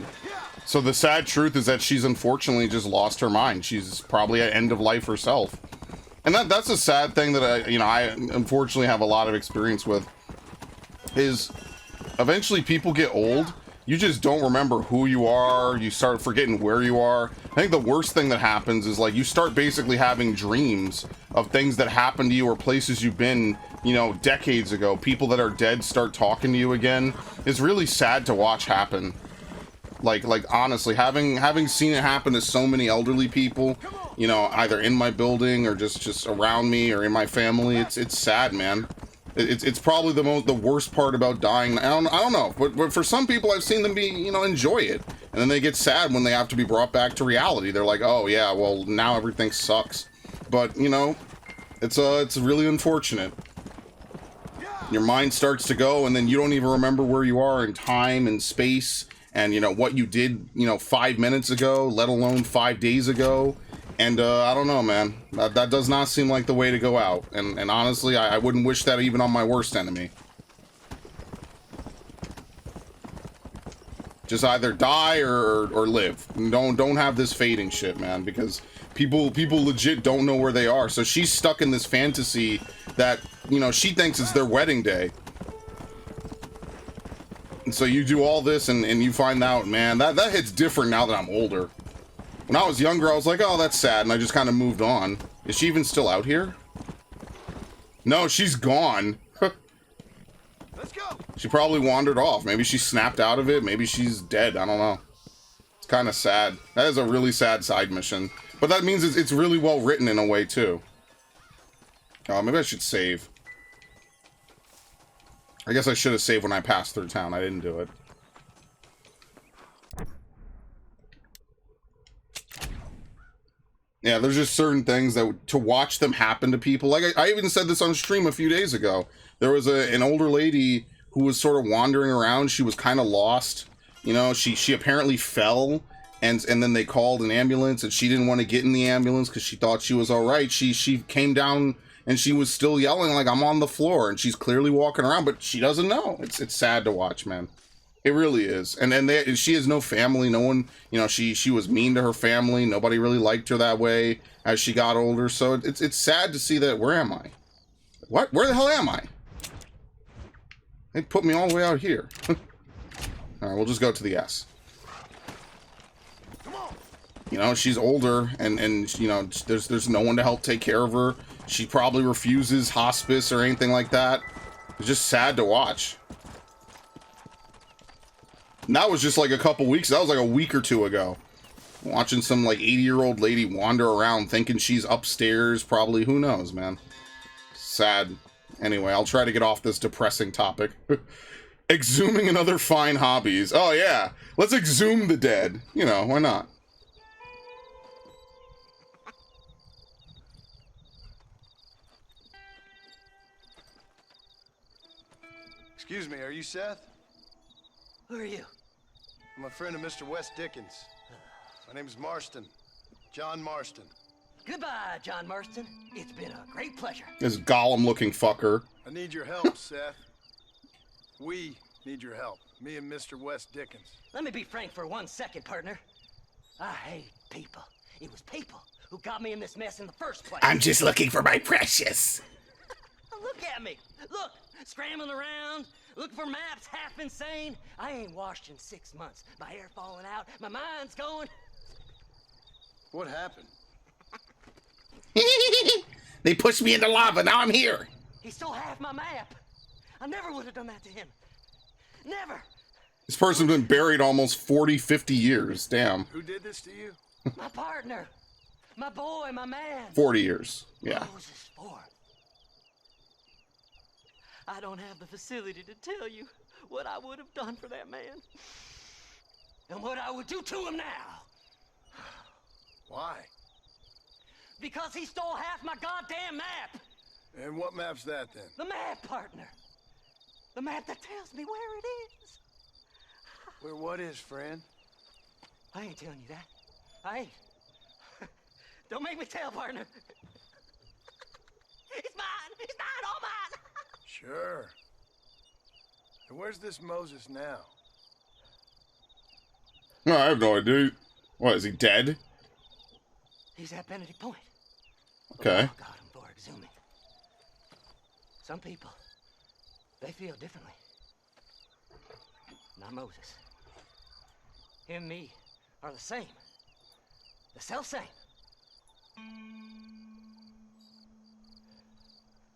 Speaker 1: So the sad truth is that she's unfortunately just lost her mind. She's probably at end of life herself. And that's a sad thing that I unfortunately have a lot of experience with, is eventually people get old. You just don't remember who you are. You start forgetting where you are. I think the worst thing that happens is, like, you start basically having dreams of things that happened to you or places you've been, you know, decades ago. People that are dead start talking to you again. It's really sad to watch happen. Like honestly, having seen it happen to so many elderly people, you know, either in my building or just around me or in my family, it's sad, man. It's probably the worst part about dying. I don't know, but for some people, I've seen them enjoy it, and then they get sad when they have to be brought back to reality. They're like, oh yeah, well now everything sucks. But you know, it's really unfortunate. Your mind starts to go, and then you don't even remember where you are in time and space. And, you know, what you did, 5 minutes ago, let alone 5 days ago. And, I don't know, man. That does not seem like the way to go out. And honestly, I wouldn't wish that even on my worst enemy. Just either die or live. Don't have this fading shit, man. Because people legit don't know where they are. So she's stuck in this fantasy that, she thinks it's their wedding day. And so you do all this and you find out, man, that hits different now that I'm older. When I was younger, I was like, oh, that's sad, and I just kind of moved on. Is she even still out here? No, she's gone.
Speaker 3: Let's go.
Speaker 1: She probably wandered off. Maybe she snapped out of it. Maybe she's dead. I don't know. It's kind of sad. That is a really sad side mission. But that means it's really well written in a way, too. Oh, maybe I should save. I guess I should have saved when I passed through town. I didn't do it. Yeah, there's just certain things that to watch them happen to people. Like I even said this on stream a few days ago. There was an older lady who was sort of wandering around. She was kind of lost. She apparently fell, and then they called an ambulance, and she didn't want to get in the ambulance because she thought she was all right. She came down. And she was still yelling like, I'm on the floor. And she's clearly walking around, but she doesn't know. It's sad to watch, man. It really is. And she has no family. No one, she was mean to her family. Nobody really liked her that way as she got older. So it's sad to see that. Where am I? What? Where the hell am I? They put me all the way out here. All right, we'll just go to the S. She's older and there's no one to help take care of her. She probably refuses hospice or anything like that. It's just sad to watch. And that was just like a couple weeks. That was like a week or two ago. Watching some like 80-year-old lady wander around thinking she's upstairs. Probably, who knows, man. Sad. Anyway, I'll try to get off this depressing topic. Exhuming and other fine hobbies. Oh yeah, let's exhume the dead. Why not?
Speaker 3: Excuse me, are you Seth?
Speaker 10: Who are you?
Speaker 3: I'm a friend of Mr. Wes Dickens. My name is Marston. John Marston.
Speaker 10: Goodbye, John Marston. It's been a great pleasure.
Speaker 1: This Gollum-looking fucker.
Speaker 3: I need your help, Seth. We need your help. Me and Mr. Wes Dickens.
Speaker 10: Let me be frank for 1 second, partner. I hate people. It was people
Speaker 17: who got me in this mess in the first place.
Speaker 1: I'm just looking for my precious.
Speaker 17: Look at me. Look, scrambling around, looking for maps, half insane. I ain't washed in 6 months. My hair falling out, my mind's going.
Speaker 3: What happened?
Speaker 1: They pushed me into lava. Now I'm here.
Speaker 17: He stole half my map. I never would have done that to him. Never.
Speaker 1: This person's been buried almost 40, 50 years. Damn.
Speaker 3: Who did this to you?
Speaker 17: My partner. My boy, my man.
Speaker 1: 40 years. Yeah.
Speaker 17: Moses Ford. I don't have the facility to tell you what I would have done for that man. And what I would do to him now.
Speaker 3: Why?
Speaker 17: Because he stole half my goddamn map.
Speaker 3: And what map's that then?
Speaker 17: The map, partner. The map that tells me where it is.
Speaker 3: Where what is, friend?
Speaker 17: I ain't telling you that. I ain't. Don't make me tell, partner. It's mine. It's mine. All mine.
Speaker 3: Sure. And where's this Moses now?
Speaker 1: No, I have no idea. What, is he dead?
Speaker 17: He's at Benedict Point.
Speaker 1: Okay.
Speaker 17: Oh, got him for exhuming. Some people, they feel differently. Not Moses. Him and me are the same. The self-same.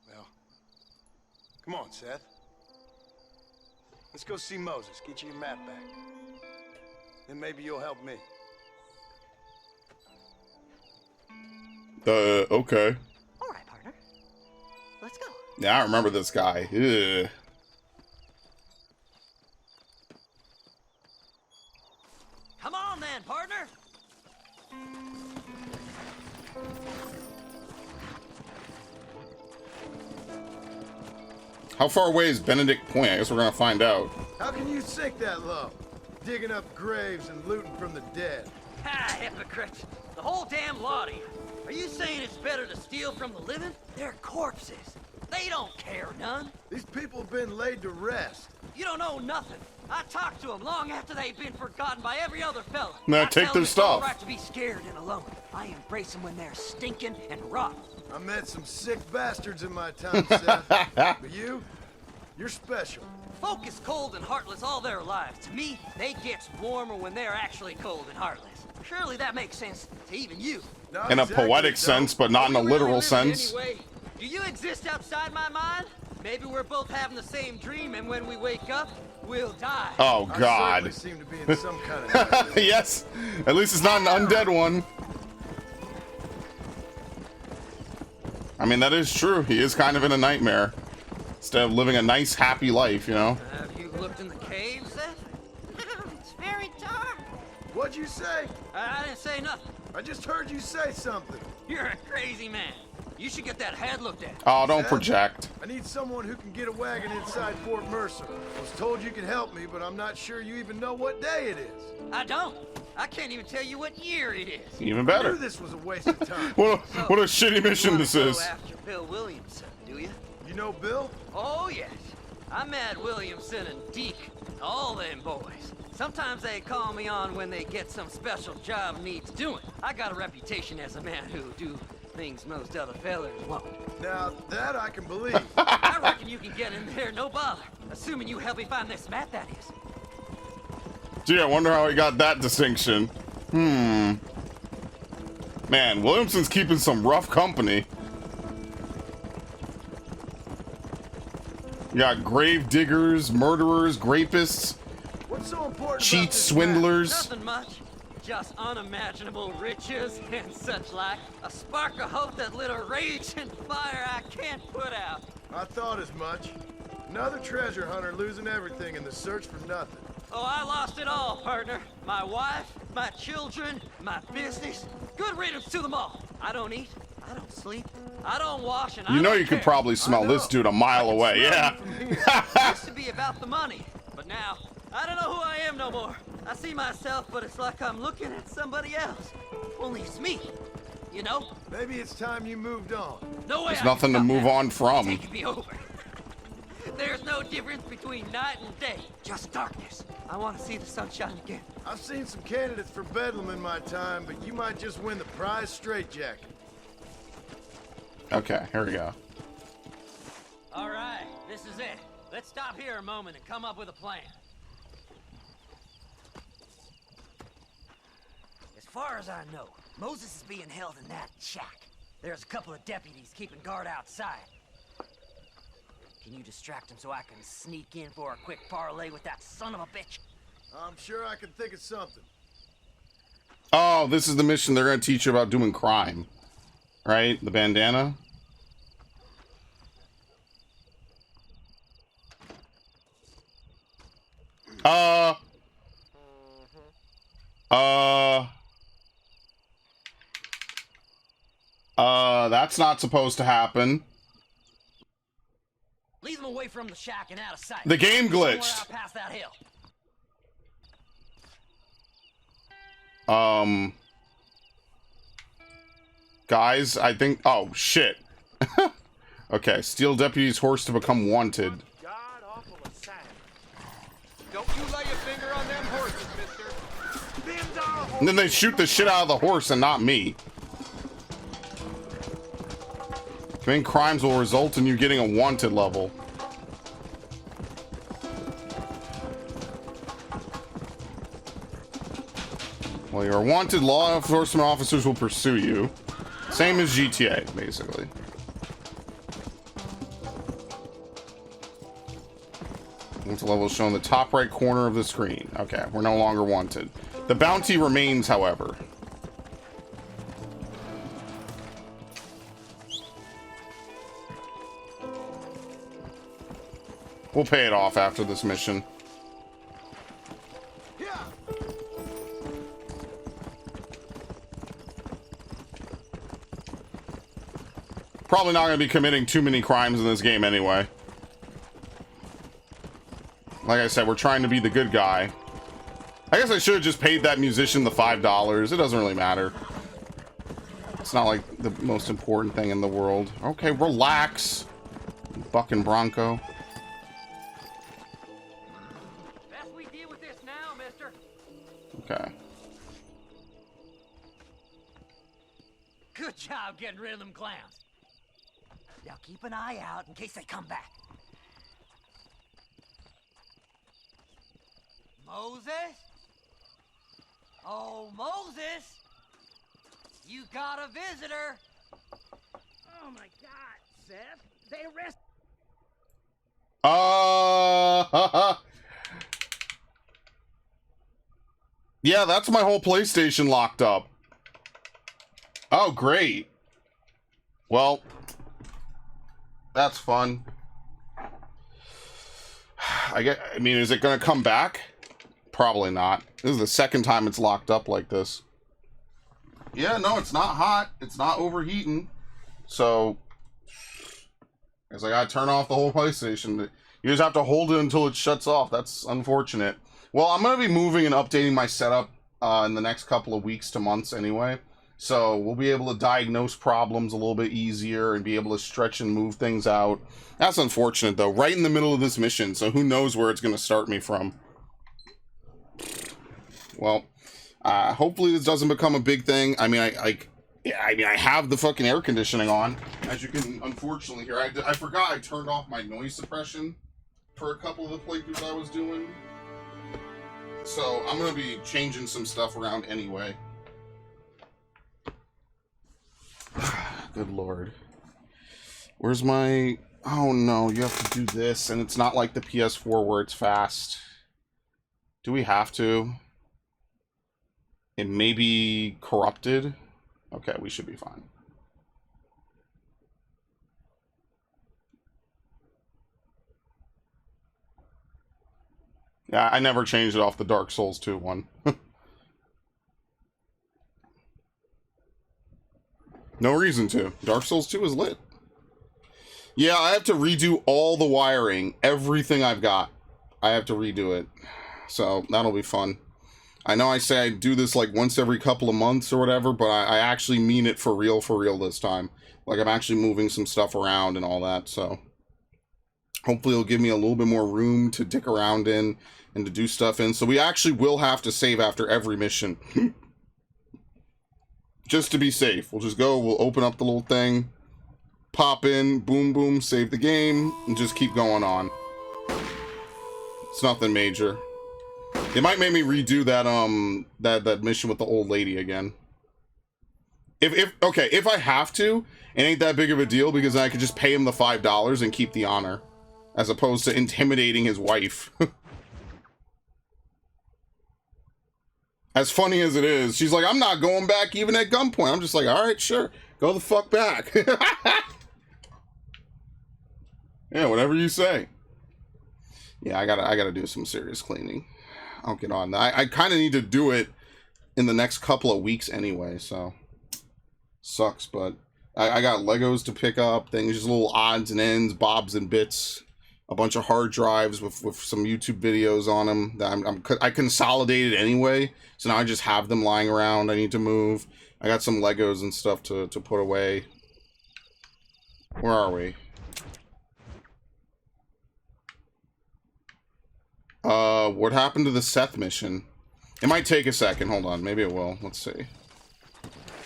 Speaker 3: Well, come on, Seth. Let's go see Moses. Get you your map back. Then maybe you'll help me.
Speaker 1: Okay.
Speaker 17: All right, partner. Let's go.
Speaker 1: Yeah, I remember this guy. Ugh.
Speaker 17: Come on then, partner.
Speaker 1: How far away is Benedict Point? I guess we're gonna find out.
Speaker 3: How can you sink that low? Digging up graves and looting from the dead.
Speaker 17: Ah, hypocrite. The whole damn lot of you. Are you saying it's better to steal from the living? They're corpses. They don't care none.
Speaker 3: These people have been laid to rest.
Speaker 17: You don't know nothing. I talked to them long after they'd been forgotten by every other fella.
Speaker 1: Now
Speaker 17: I
Speaker 1: take
Speaker 17: tell
Speaker 1: their
Speaker 17: them it's all
Speaker 1: stuff.
Speaker 17: right to be scared and alone. I embrace them when they're stinking and rotten.
Speaker 3: I met some sick bastards in my time, Seth. But you're special.
Speaker 17: Folk is cold and heartless all their lives. To me, they get warmer when they're actually cold and heartless. Surely that makes sense to even you.
Speaker 1: In a poetic sense, but not in a literal sense.
Speaker 17: Anyway, do you exist outside my mind? Maybe we're both having the same dream, and when we wake up, we'll die.
Speaker 1: Oh, God.
Speaker 3: I seem to be in some kind of
Speaker 1: Yes. At least it's not an undead one. I mean, that is true. He is kind of in a nightmare. Instead of living a nice, happy life, you know?
Speaker 17: Have you looked in the cave, Seth?
Speaker 5: It's very dark.
Speaker 3: What'd you say?
Speaker 17: I didn't say nothing.
Speaker 3: I just heard you say something.
Speaker 17: You're a crazy man. You should get that head looked at.
Speaker 1: Oh, don't
Speaker 3: Seth,
Speaker 1: project.
Speaker 3: I need someone who can get a wagon inside Fort Mercer. I was told you could help me, but I'm not sure you even know what day it is.
Speaker 17: I don't. I can't even tell you what year it is.
Speaker 1: Even
Speaker 3: I
Speaker 1: better.
Speaker 3: knew this was a waste of time.
Speaker 1: What a shitty mission this
Speaker 17: You
Speaker 1: is.
Speaker 17: go after Bill Williamson, do you?
Speaker 3: You know Bill?
Speaker 17: Oh, yes. I met Williamson and Deke, all them boys. Sometimes they call me on when they get some special job needs doing. I got a reputation as a man who do things most other fellers won't.
Speaker 3: Now, that I can believe.
Speaker 17: I reckon you can get in there, no bother. Assuming you help me find this map, that is.
Speaker 1: Gee, I wonder how he got that distinction. Man, Williamson's keeping some rough company. You got grave diggers, murderers, rapists,
Speaker 3: What's so important
Speaker 1: cheats,
Speaker 3: about this
Speaker 1: swindlers.
Speaker 17: Nothing much. Just unimaginable riches and such like. A spark of hope that lit a raging fire I can't put out.
Speaker 3: map? I thought as much. Another treasure hunter losing everything in the search for nothing.
Speaker 17: Oh, I lost it all, partner. My wife, my children, my business. Good riddance to them all. I don't eat, I don't sleep, I don't wash, and I
Speaker 1: You know
Speaker 17: don't
Speaker 1: you could
Speaker 17: care.
Speaker 1: probably smell this dude a mile away, yeah.
Speaker 17: It used to be about the money, but now, I don't know who I am no more. I see myself, but it's like I'm looking at somebody else. Only it's me, you know?
Speaker 3: Maybe it's time you moved on.
Speaker 17: No way.
Speaker 1: There's nothing to move on from.
Speaker 17: Taking me over. There's no difference between night and day, just darkness. I want to see the sunshine again.
Speaker 3: I've seen some candidates for Bedlam in my time, but you might just win the prize straitjacket.
Speaker 1: Okay, here we go.
Speaker 17: All right, this is it. Let's stop here a moment and come up with a plan. As far as I know, Moses is being held in that shack. There's a couple of deputies keeping guard outside. Can you distract him so I can sneak in for a quick parlay with that son of a bitch?
Speaker 3: I'm sure I can think of something.
Speaker 1: Oh, this is the mission they're going to teach you about doing crime. Right? The bandana? That's not supposed to happen.
Speaker 17: Lead them away from the shack and out of sight.
Speaker 1: The game
Speaker 17: Somewhere
Speaker 1: glitched.
Speaker 17: out past that hill.
Speaker 1: Guys, I think... Oh, shit. Okay, steal deputy's horse to become wanted.
Speaker 18: Don't you lay a finger on them horses, mister.
Speaker 1: And then they shoot the shit out of the horse and not me. Committing crimes will result in you getting a wanted level. Well, you're wanted, law enforcement officers will pursue you. Same as GTA, basically. Wanted level is shown in the top right corner of the screen. Okay, we're no longer wanted. The bounty remains, however. We'll pay it off after this mission. Probably not going to be committing too many crimes in this game anyway. Like I said, we're trying to be the good guy. I guess I should have just paid that musician the $5. It doesn't really matter. It's not like the most important thing in the world. Okay, relax. Bucking Bronco.
Speaker 17: Best we deal with this now, mister.
Speaker 1: Okay.
Speaker 17: Good job getting rid of them clowns. Now keep an eye out in case they come back. Moses? Oh, Moses! You got a visitor!
Speaker 13: Oh my God, Seth! They arrested.
Speaker 1: Yeah, that's my whole PlayStation locked up. Oh, great. Well, that's fun. I mean, is it going to come back? Probably not. This is the second time it's locked up like this. Yeah, no, it's not hot. It's not overheating. So, I guess I gotta turn off the whole PlayStation. You just have to hold it until it shuts off. That's unfortunate. Well, I'm gonna be moving and updating my setup in the next couple of weeks to months anyway. So, we'll be able to diagnose problems a little bit easier and be able to stretch and move things out. That's unfortunate, though. Right in the middle of this mission, so who knows where it's gonna start me from. Well, hopefully this doesn't become a big thing. I mean, I have the fucking air conditioning on, as you can unfortunately hear. I forgot I turned off my noise suppression for a couple of the playthroughs I was doing. So I'm gonna be changing some stuff around anyway. Good lord. Where's my... Oh no, you have to do this, and it's not like the PS4 where it's fast. Do we have to? It may be corrupted. Okay, we should be fine. Yeah, I never changed it off the Dark Souls 2 one. No reason to. Dark Souls 2 is lit. Yeah, I have to redo all the wiring. Everything I've got. I have to redo it. So, that'll be fun. I know I say I do this like once every couple of months or whatever, but I actually mean it for real this time. Like, I'm actually moving some stuff around and all that, so. Hopefully it'll give me a little bit more room to dick around in and to do stuff in. So we actually will have to save after every mission. Just to be safe. We'll just go, we'll open up the little thing, pop in, boom, boom, save the game, and just keep going on. It's nothing major. It might make me redo that, that mission with the old lady again. If I have to, it ain't that big of a deal because I could just pay him the $5 and keep the honor. As opposed to intimidating his wife. As funny as it is, she's like, I'm not going back even at gunpoint. I'm just like, all right, sure. Go the fuck back. Yeah, whatever you say. Yeah, I gotta do some serious cleaning. I'll get on that. I kind of need to do it in the next couple of weeks anyway, so. Sucks, but I got Legos to pick up, things, just little odds and ends, bobs and bits. A bunch of hard drives with some YouTube videos on them that I consolidated anyway, so now I just have them lying around. I need to move. I got some Legos and stuff to put away. Where are we? What happened to the Seth mission? It might take a second. Hold on, maybe it will. Let's see.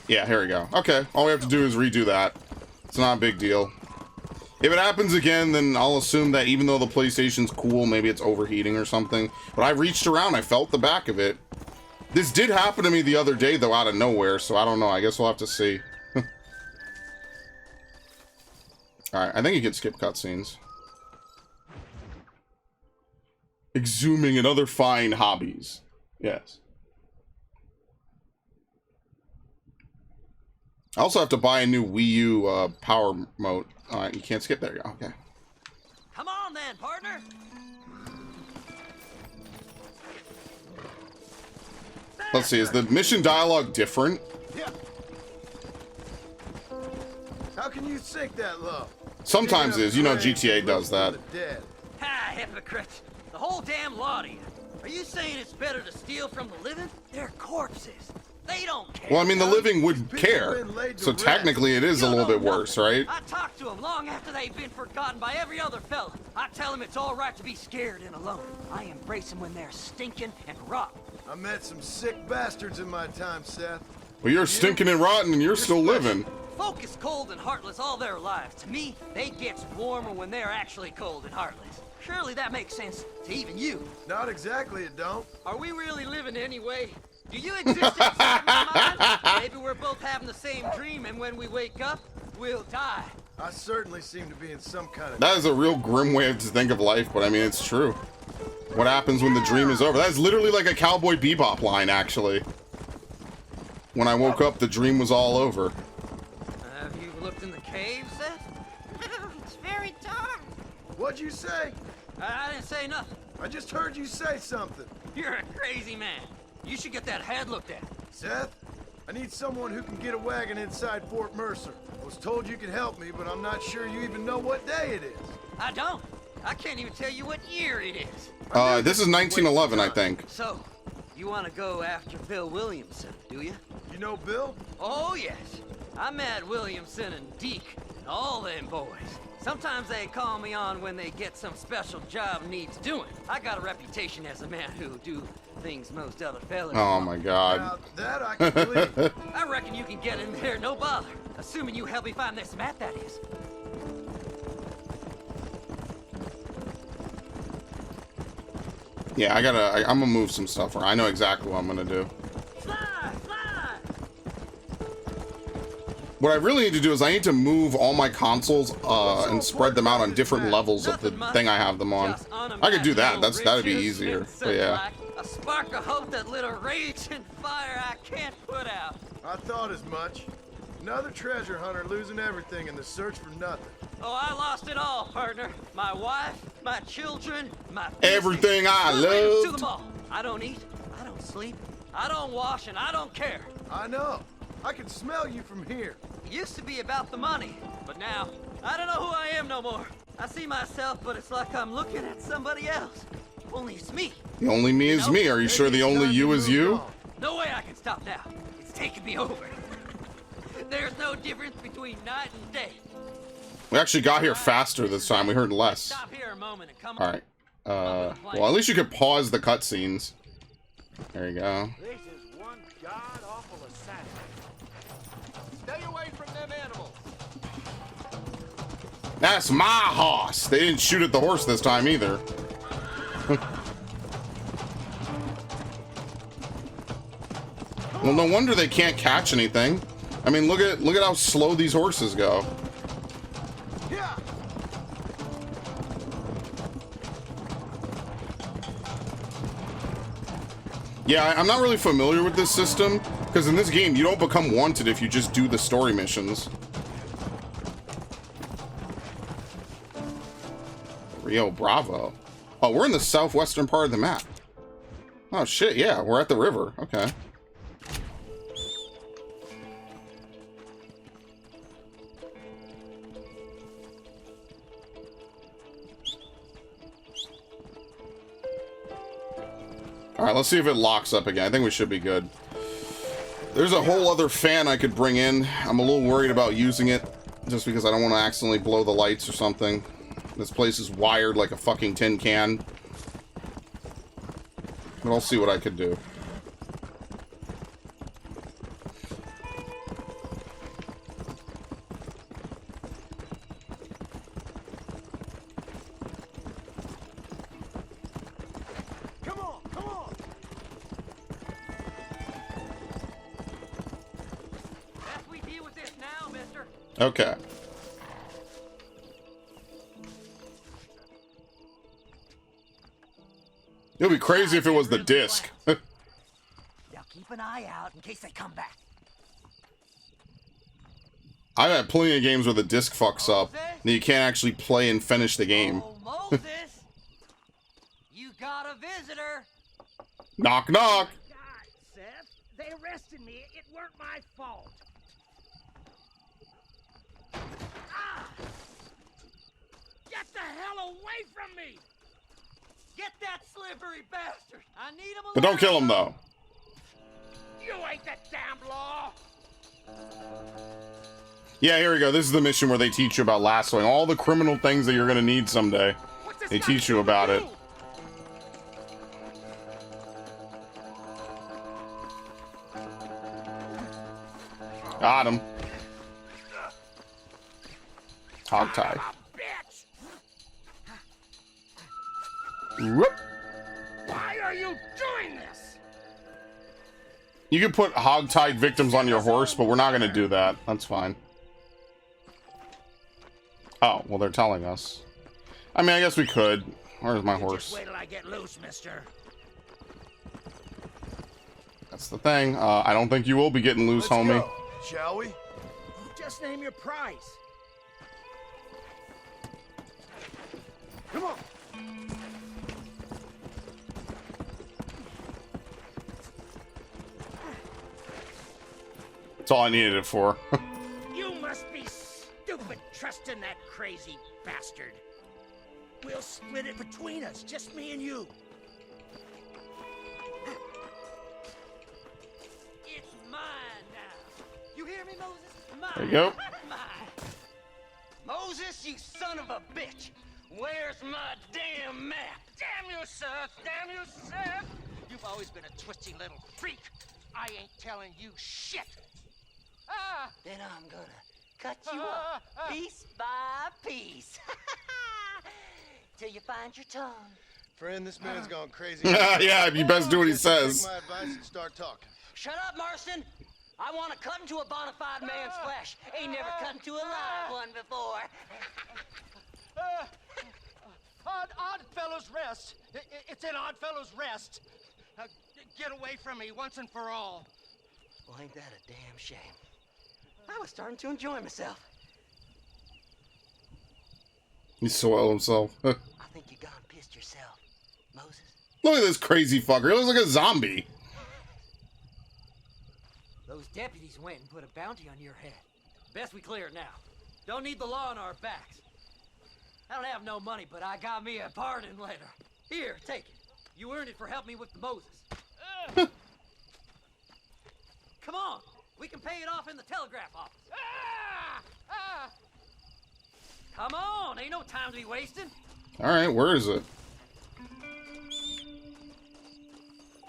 Speaker 1: Yeah, here we go. Okay, all we have to do is redo that. It's not a big deal. If it happens again, then I'll assume that even though the PlayStation's cool, maybe it's overheating or something. But I reached around, I felt the back of it. This did happen to me the other day, though, out of nowhere, so I don't know. I guess we'll have to see. Alright, I think you can skip cutscenes. Exhuming and other fine hobbies. Yes. I also have to buy a new Wii U power mode. Alright, you can't skip there. Okay.
Speaker 17: Come on then, partner.
Speaker 1: Let's see, is the mission dialogue different?
Speaker 3: Yeah. How can you sink that low?
Speaker 1: Sometimes it is. You know GTA does that.
Speaker 17: Ha, hypocrites. The whole damn lot of you. Are you saying it's better to steal from the living? They're corpses. They don't care.
Speaker 1: Well, I mean, the living would care. So technically it is a little bit worse, right?
Speaker 17: I talked to them long after they've been forgotten by every other fella. I tell them it's all right to be scared and alone. I embrace them when they're stinking and rotten.
Speaker 3: I met some sick bastards in my time, Seth.
Speaker 1: Well, you're stinking and rotten and you're still living.
Speaker 17: Folk is cold and heartless all their lives. To me, they get warmer when they're actually cold and heartless. Surely that makes sense to even you.
Speaker 3: Not exactly, it don't.
Speaker 17: Are we really living anyway? Do you exist inside my mind? Maybe we're both having the same dream, and when we wake up, we'll die.
Speaker 3: I certainly seem to be in some kind of...
Speaker 1: That is a real grim way to think of life, but I mean, it's true. What happens when the dream is over? That's literally like a Cowboy Bebop line, actually. When I woke up, the dream was all over.
Speaker 17: Have you looked in the cave, Seth?
Speaker 5: It's very dark.
Speaker 3: What'd you say?
Speaker 17: I didn't say nothing.
Speaker 3: I just heard you say something.
Speaker 17: You're a crazy man. You should get that head looked at.
Speaker 3: Seth, I need someone who can get a wagon inside Fort Mercer. I was told you could help me, but I'm not sure you even know what day it is.
Speaker 17: I don't. I can't even tell you what year it is.
Speaker 1: This is 1911, I think.
Speaker 17: So, you want to go after Bill Williamson, do you?
Speaker 3: You know Bill?
Speaker 17: Oh, yes. I met Williamson and Deke and all them boys. Sometimes they call me on when they get some special job needs doing. I got a reputation as a man who do things most other fellas.
Speaker 1: Oh my God.
Speaker 3: Now, that I can believe.
Speaker 17: I reckon you can get in there, no bother. Assuming you help me find this map, that is.
Speaker 1: Yeah, I'm gonna move some stuff around. I know exactly what I'm gonna do. What I really need to do is I need to move all my consoles and spread them out on different levels of the thing I have them on. I could do that. That'd be easier. But yeah.
Speaker 17: A spark of hope that lit a raging fire I can't put out.
Speaker 3: I thought as much. Another treasure hunter losing everything in the search for nothing.
Speaker 17: Oh, I lost it all, partner. My wife, my children, my
Speaker 1: everything I
Speaker 17: love.
Speaker 1: loved.
Speaker 17: To them all. I don't eat, I don't sleep, I don't wash, and I don't care.
Speaker 3: I know. I can smell you from here.
Speaker 17: It used to be about the money, but now, I don't know who I am no more. I see myself, but it's like I'm looking at somebody else. Only it's me.
Speaker 1: The only me is me. Are you sure the only you is you?
Speaker 17: No way I can stop now. It's taking me over. There's no difference between night and day.
Speaker 1: We actually got here faster this time. We heard less.
Speaker 17: Stop here a moment and come
Speaker 1: Alright. Well, at least you could pause the cutscenes. There you go.
Speaker 9: This is one god-awful assassin. Stay away from them animals.
Speaker 1: That's my horse. They didn't shoot at the horse this time either. Well, no wonder they can't catch anything. I mean, look at how slow these horses go. Yeah, I'm not really familiar with this system, because in this game, you don't become wanted if you just do the story missions. Rio Bravo. Oh, we're in the southwestern part of the map. Oh, shit, yeah, we're at the river. Okay. Alright, let's see if it locks up again. I think we should be good. There's a whole other fan I could bring in. I'm a little worried about using it, just because I don't want to accidentally blow the lights or something. This place is wired like a fucking tin can. But I'll see what I could do. Okay. It'll be crazy if it was the disc.
Speaker 19: Now keep an eye out in case they come back.
Speaker 1: I've had plenty of games where the disc fucks up and you can't actually play and finish the game.
Speaker 17: Oh, Moses! You got a visitor!
Speaker 1: Knock, knock!
Speaker 13: God, Seth, they arrested me. It weren't my fault. Ah! Get the hell away from me!
Speaker 17: Get that slippery bastard! I need him alive!
Speaker 1: But don't kill him, though.
Speaker 13: You ain't the damn law!
Speaker 1: Yeah, here we go. This is the mission where they teach you about lassoing. All the criminal things that you're going to need someday. They teach you about it. Got him. Hogtie. Whoop.
Speaker 13: Why are you doing this?
Speaker 1: You can put hog-tied victims on your horse, but we're not going to do that. That's fine. Oh, well, they're telling us. I mean, I guess we could. Where's my horse?
Speaker 13: Just wait till I get loose, mister.
Speaker 1: That's the thing. I don't think you will be getting loose, homie.
Speaker 3: Go, shall we?
Speaker 13: Just name your price. Come on.
Speaker 1: That's all I needed it for.
Speaker 13: You must be stupid trusting that crazy bastard. We'll split it between us, just me and you.
Speaker 17: It's mine now. You hear me, Moses? Mine.
Speaker 1: There you go.
Speaker 17: Mine. Moses, you son of a bitch. Where's my damn map?
Speaker 13: Damn you, Seth! Damn you, Seth! You've always been a twisty little freak. I ain't telling you shit. Ah!
Speaker 19: Then I'm gonna cut you up piece by piece. Till you find your tongue.
Speaker 3: Friend, this man's gone crazy.
Speaker 1: Yeah, you best do what he says.
Speaker 3: Take my advice and start talking.
Speaker 19: Shut up, Marston. I want to cut into a bona fide man's flesh. Ain't never cut into a live one before.
Speaker 13: Oddfellows Rest. It's in Oddfellows Rest. Get away from me once and for all.
Speaker 19: Well, ain't that a damn shame? I was starting to enjoy myself.
Speaker 1: He soiled himself.
Speaker 19: I think you gone pissed yourself, Moses.
Speaker 1: Look at this crazy fucker. He looks like a zombie.
Speaker 17: Those deputies went and put a bounty on your head. Best we clear it now. Don't need the law on our backs. I don't have no money, but I got me a pardon letter. Here, take it. You earned it for helping me with the Moses. Come on. We can pay it off in the telegraph office. Come on, ain't no time to be wasting.
Speaker 1: All right, where is it?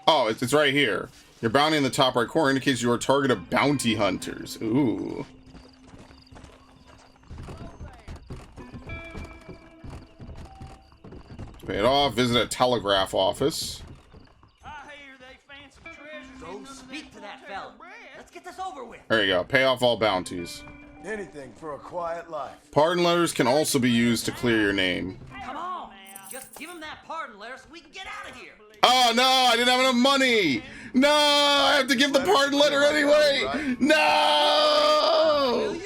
Speaker 1: Oh, it's right here. Your bounty in the top right corner indicates you are a target of bounty hunters. Ooh. Pay it off. Visit a telegraph office.
Speaker 17: Go speak to that fella. Let's get this over with.
Speaker 1: There you go. Pay off all bounties.
Speaker 3: Anything for a quiet life.
Speaker 1: Pardon letters can also be used to clear your name.
Speaker 17: Come on, just give him that pardon letter so we can get out of here.
Speaker 1: Oh no, I didn't have enough money. No, I have to give the pardon letter anyway. No.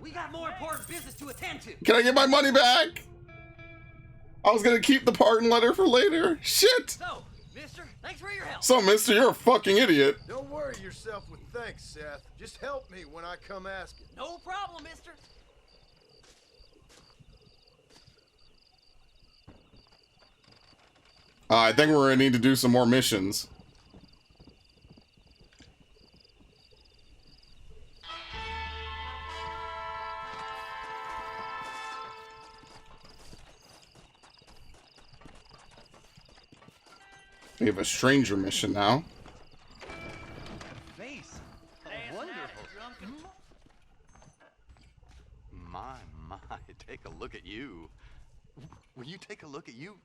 Speaker 17: We got more important business to attend to.
Speaker 1: Can I get my money back? I was gonna keep the pardon letter for later. Shit.
Speaker 17: So, mister, thanks for your help.
Speaker 1: So, mister, you're a fucking idiot.
Speaker 3: Don't worry yourself with thanks, Seth. Just help me when I come asking.
Speaker 17: No problem, mister.
Speaker 1: I think we're gonna need to do some more missions. We have a stranger mission now.
Speaker 20: Face. Wonderful. My, take a look at you. Will you take a look at you?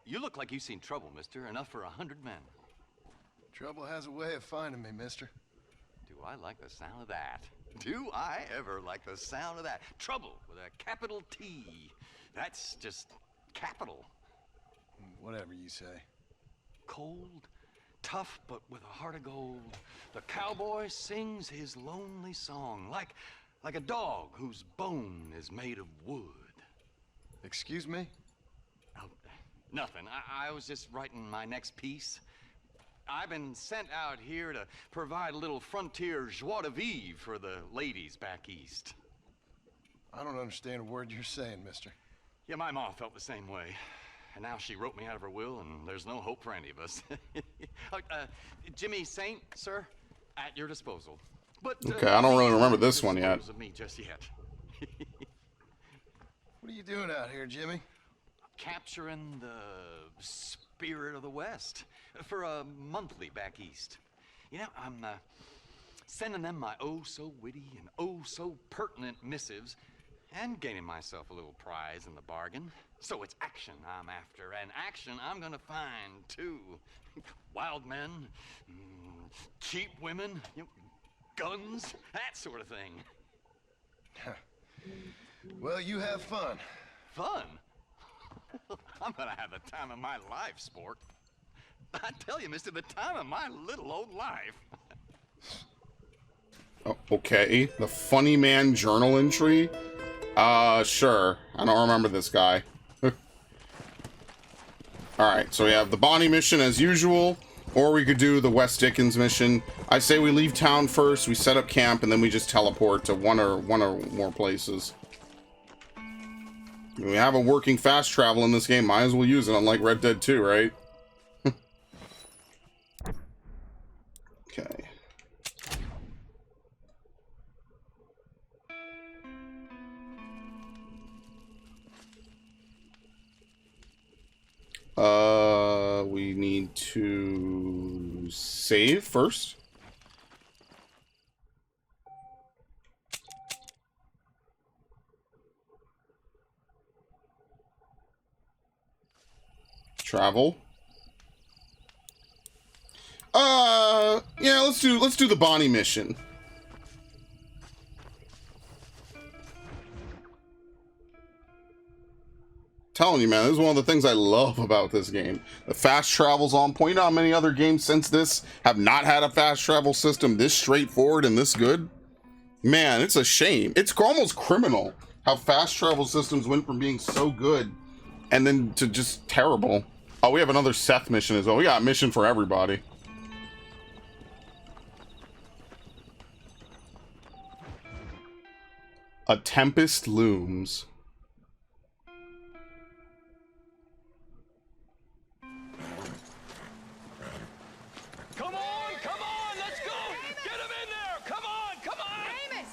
Speaker 20: You look like you've seen trouble, mister. Enough for 100 men.
Speaker 3: Trouble has a way of finding me, mister.
Speaker 20: Do I like the sound of that? Do I ever like the sound of that? Trouble with a capital T. That's just capital.
Speaker 3: Whatever you say.
Speaker 20: Cold, tough, but with a heart of gold. The cowboy sings his lonely song like a dog whose bone is made of wood.
Speaker 3: Excuse me?
Speaker 20: Oh, nothing. I was just writing my next piece. I've been sent out here to provide a little frontier joie de vivre for the ladies back east.
Speaker 3: I don't understand a word you're saying, mister.
Speaker 20: Yeah, my ma felt the same way. And now she wrote me out of her will, and there's no hope for any of us. Jimmy Saint, sir, at your disposal. But
Speaker 1: Okay, I don't really remember this one yet.
Speaker 20: Of me just yet.
Speaker 3: What are you doing out here, Jimmy?
Speaker 20: Capturing the spirit of the West for a monthly back east. You know, I'm sending them my oh-so-witty and oh-so-pertinent missives and gaining myself a little prize in the bargain. So it's action I'm after, and action I'm gonna find, too. Wild men, cheap women, you know, guns, that sort of thing.
Speaker 3: Well, you have fun.
Speaker 20: Fun? I'm gonna have the time of my life, sport. I tell you, mister, the time of my little old life.
Speaker 1: Oh, okay, the funny man journal entry? Sure. I don't remember this guy. Alright, so we have the Bonnie mission as usual, or we could do the West Dickens mission. I say we leave town first, we set up camp, and then we just teleport to one or more places. We have a working fast travel in this game, might as well use it, unlike Red Dead 2, right? Okay. We need to save first. Travel. Yeah, let's do the Bonnie mission. Telling you, man, this is one of the things I love about this game. The fast travel's on point. You know how many other games since this have not had a fast travel system this straightforward and this good? Man, it's a shame. It's almost criminal how fast travel systems went from being so good and then to just terrible. Oh, we have another Seth mission as well. We got a mission for everybody. A tempest looms.
Speaker 8: Come on, let's go! Get him in there! Come on!
Speaker 16: Amos!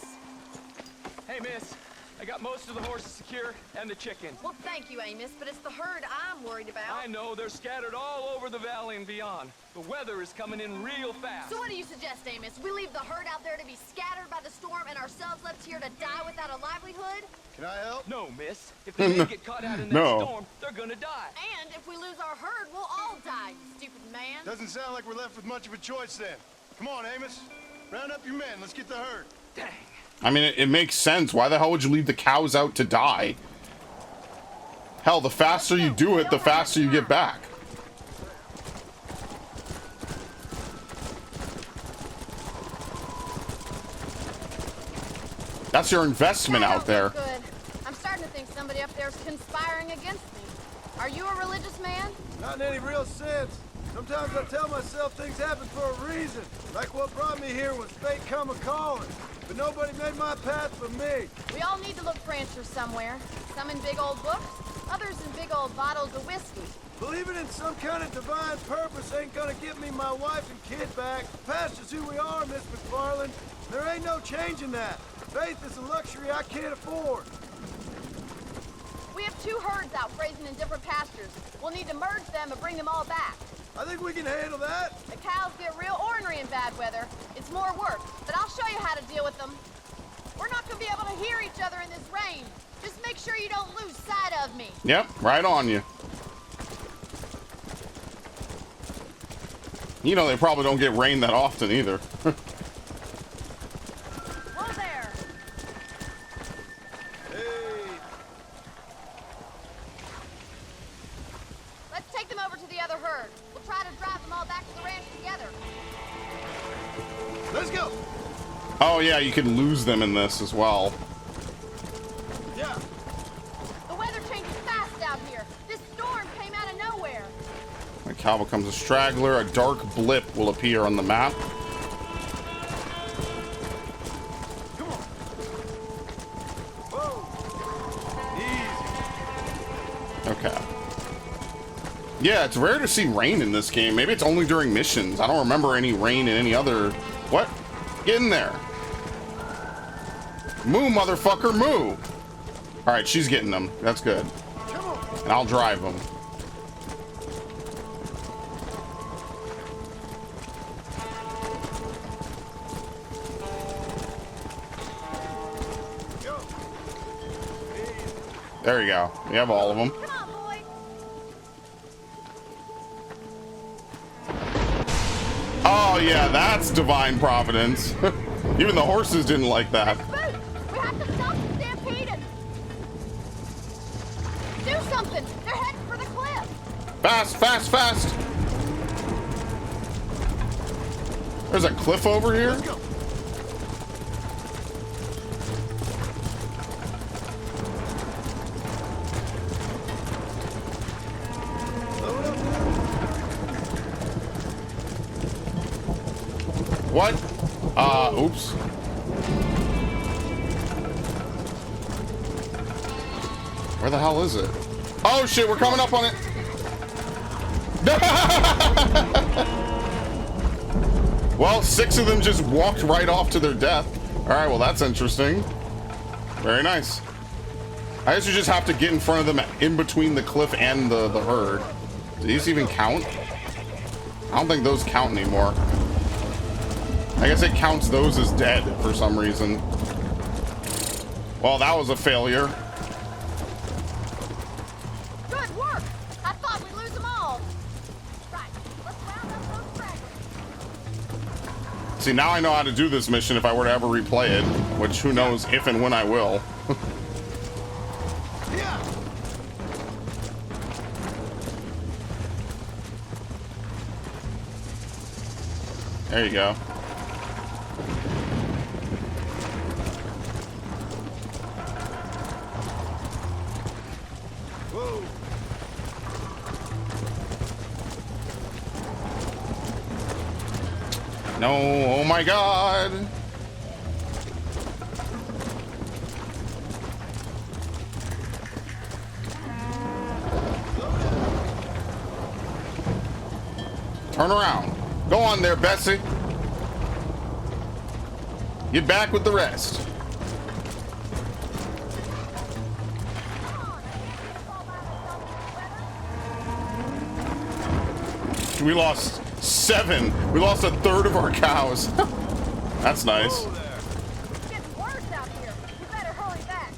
Speaker 8: Hey, miss.
Speaker 18: I got most of the horses secure and the chicken.
Speaker 4: Well, thank you, Amos, but it's the herd I'm worried about.
Speaker 18: I know, they're scattered all over the valley and beyond. The weather is coming in real fast.
Speaker 5: So what do you suggest, Amos? We leave the herd out there to be scattered by the storm and ourselves left here to die without a livelihood?
Speaker 3: Can I help?
Speaker 18: No, miss. If they get caught out in that
Speaker 1: No.
Speaker 18: storm, they're gonna die.
Speaker 5: And if we lose our herd, we'll all die, you stupid man.
Speaker 3: Doesn't sound like we're left with much of a choice then. Come on, Amos. Round up your men. Let's get the herd.
Speaker 18: Dang.
Speaker 1: I mean, it makes sense. Why the hell would you leave the cows out to die? Hell, the faster you do it, the faster you get back. That's your investment out there.
Speaker 5: Good. I'm starting to think somebody up there's conspiring against me. Are you a religious man?
Speaker 3: Not in any real sense. Sometimes I tell myself things happen for a reason. Like what brought me here was fate come a-calling. But nobody made my path for me.
Speaker 5: We all need to look for answers somewhere. Some in big old books, others in big old bottles of whiskey.
Speaker 3: Believing in some kind of divine purpose ain't gonna get me my wife and kid back. The past is who we are, Miss McFarland. There ain't no changing that. Faith is a luxury I can't afford.
Speaker 5: We have 2 herds out grazing in different pastures. We'll need to merge them and bring them all back.
Speaker 3: I think we can handle that.
Speaker 5: The cows get real ornery in bad weather. It's more work, but I'll show you how to deal with them. We're not gonna be able to hear each other in this rain. Just make sure you don't lose sight of me.
Speaker 1: Yep, right on you. You know, they probably don't get rain that often either.
Speaker 5: Whoa there.
Speaker 3: Hey.
Speaker 5: Let's take them over to the other herd. We'll try to drive them all back to the ranch together.
Speaker 3: Let's go.
Speaker 1: Oh yeah, you can lose them in this as well.
Speaker 3: Yeah.
Speaker 5: The weather changes fast out here. This storm came out of nowhere.
Speaker 1: When a cow becomes a straggler, a dark blip will appear on the map.
Speaker 3: Come on. Whoa. Easy.
Speaker 1: Okay. Yeah, it's rare to see rain in this game. Maybe it's only during missions. I don't remember any rain in any other... What? Get in there. Moo, motherfucker, moo. All right, she's getting them. That's good. And I'll drive them. There you go. We have all of them.
Speaker 5: Come on, boy.
Speaker 1: Oh, yeah, that's divine providence. Even the horses didn't like that.
Speaker 5: Boots, we have to stop the stampeding. Do something. They're heading for the cliff.
Speaker 1: Fast, fast, fast. There's a cliff over here.
Speaker 3: Let's go.
Speaker 1: What? Oops. Where the hell is it? Oh shit, we're coming up on it. Well, 6 of them just walked right off to their death. All right, well that's interesting. Very nice. I guess you just have to get in front of them in between the cliff and the herd. Do these even count? I don't think those count anymore. I guess it counts those as dead for some reason. Well, that was a failure.
Speaker 5: Good work. I thought we'd lose them all. Right. Let's round up those fragments.
Speaker 1: See, now I know how to do this mission if I were to ever replay it, which who knows if and when I will.
Speaker 3: Yeah.
Speaker 1: There you go.
Speaker 3: Whoa.
Speaker 1: No, oh my god. Turn around. Go on there, Bessie. Get back with the rest. We lost 7. We lost a third of our cows. That's nice.
Speaker 5: It's getting worse out here. We better hurry back.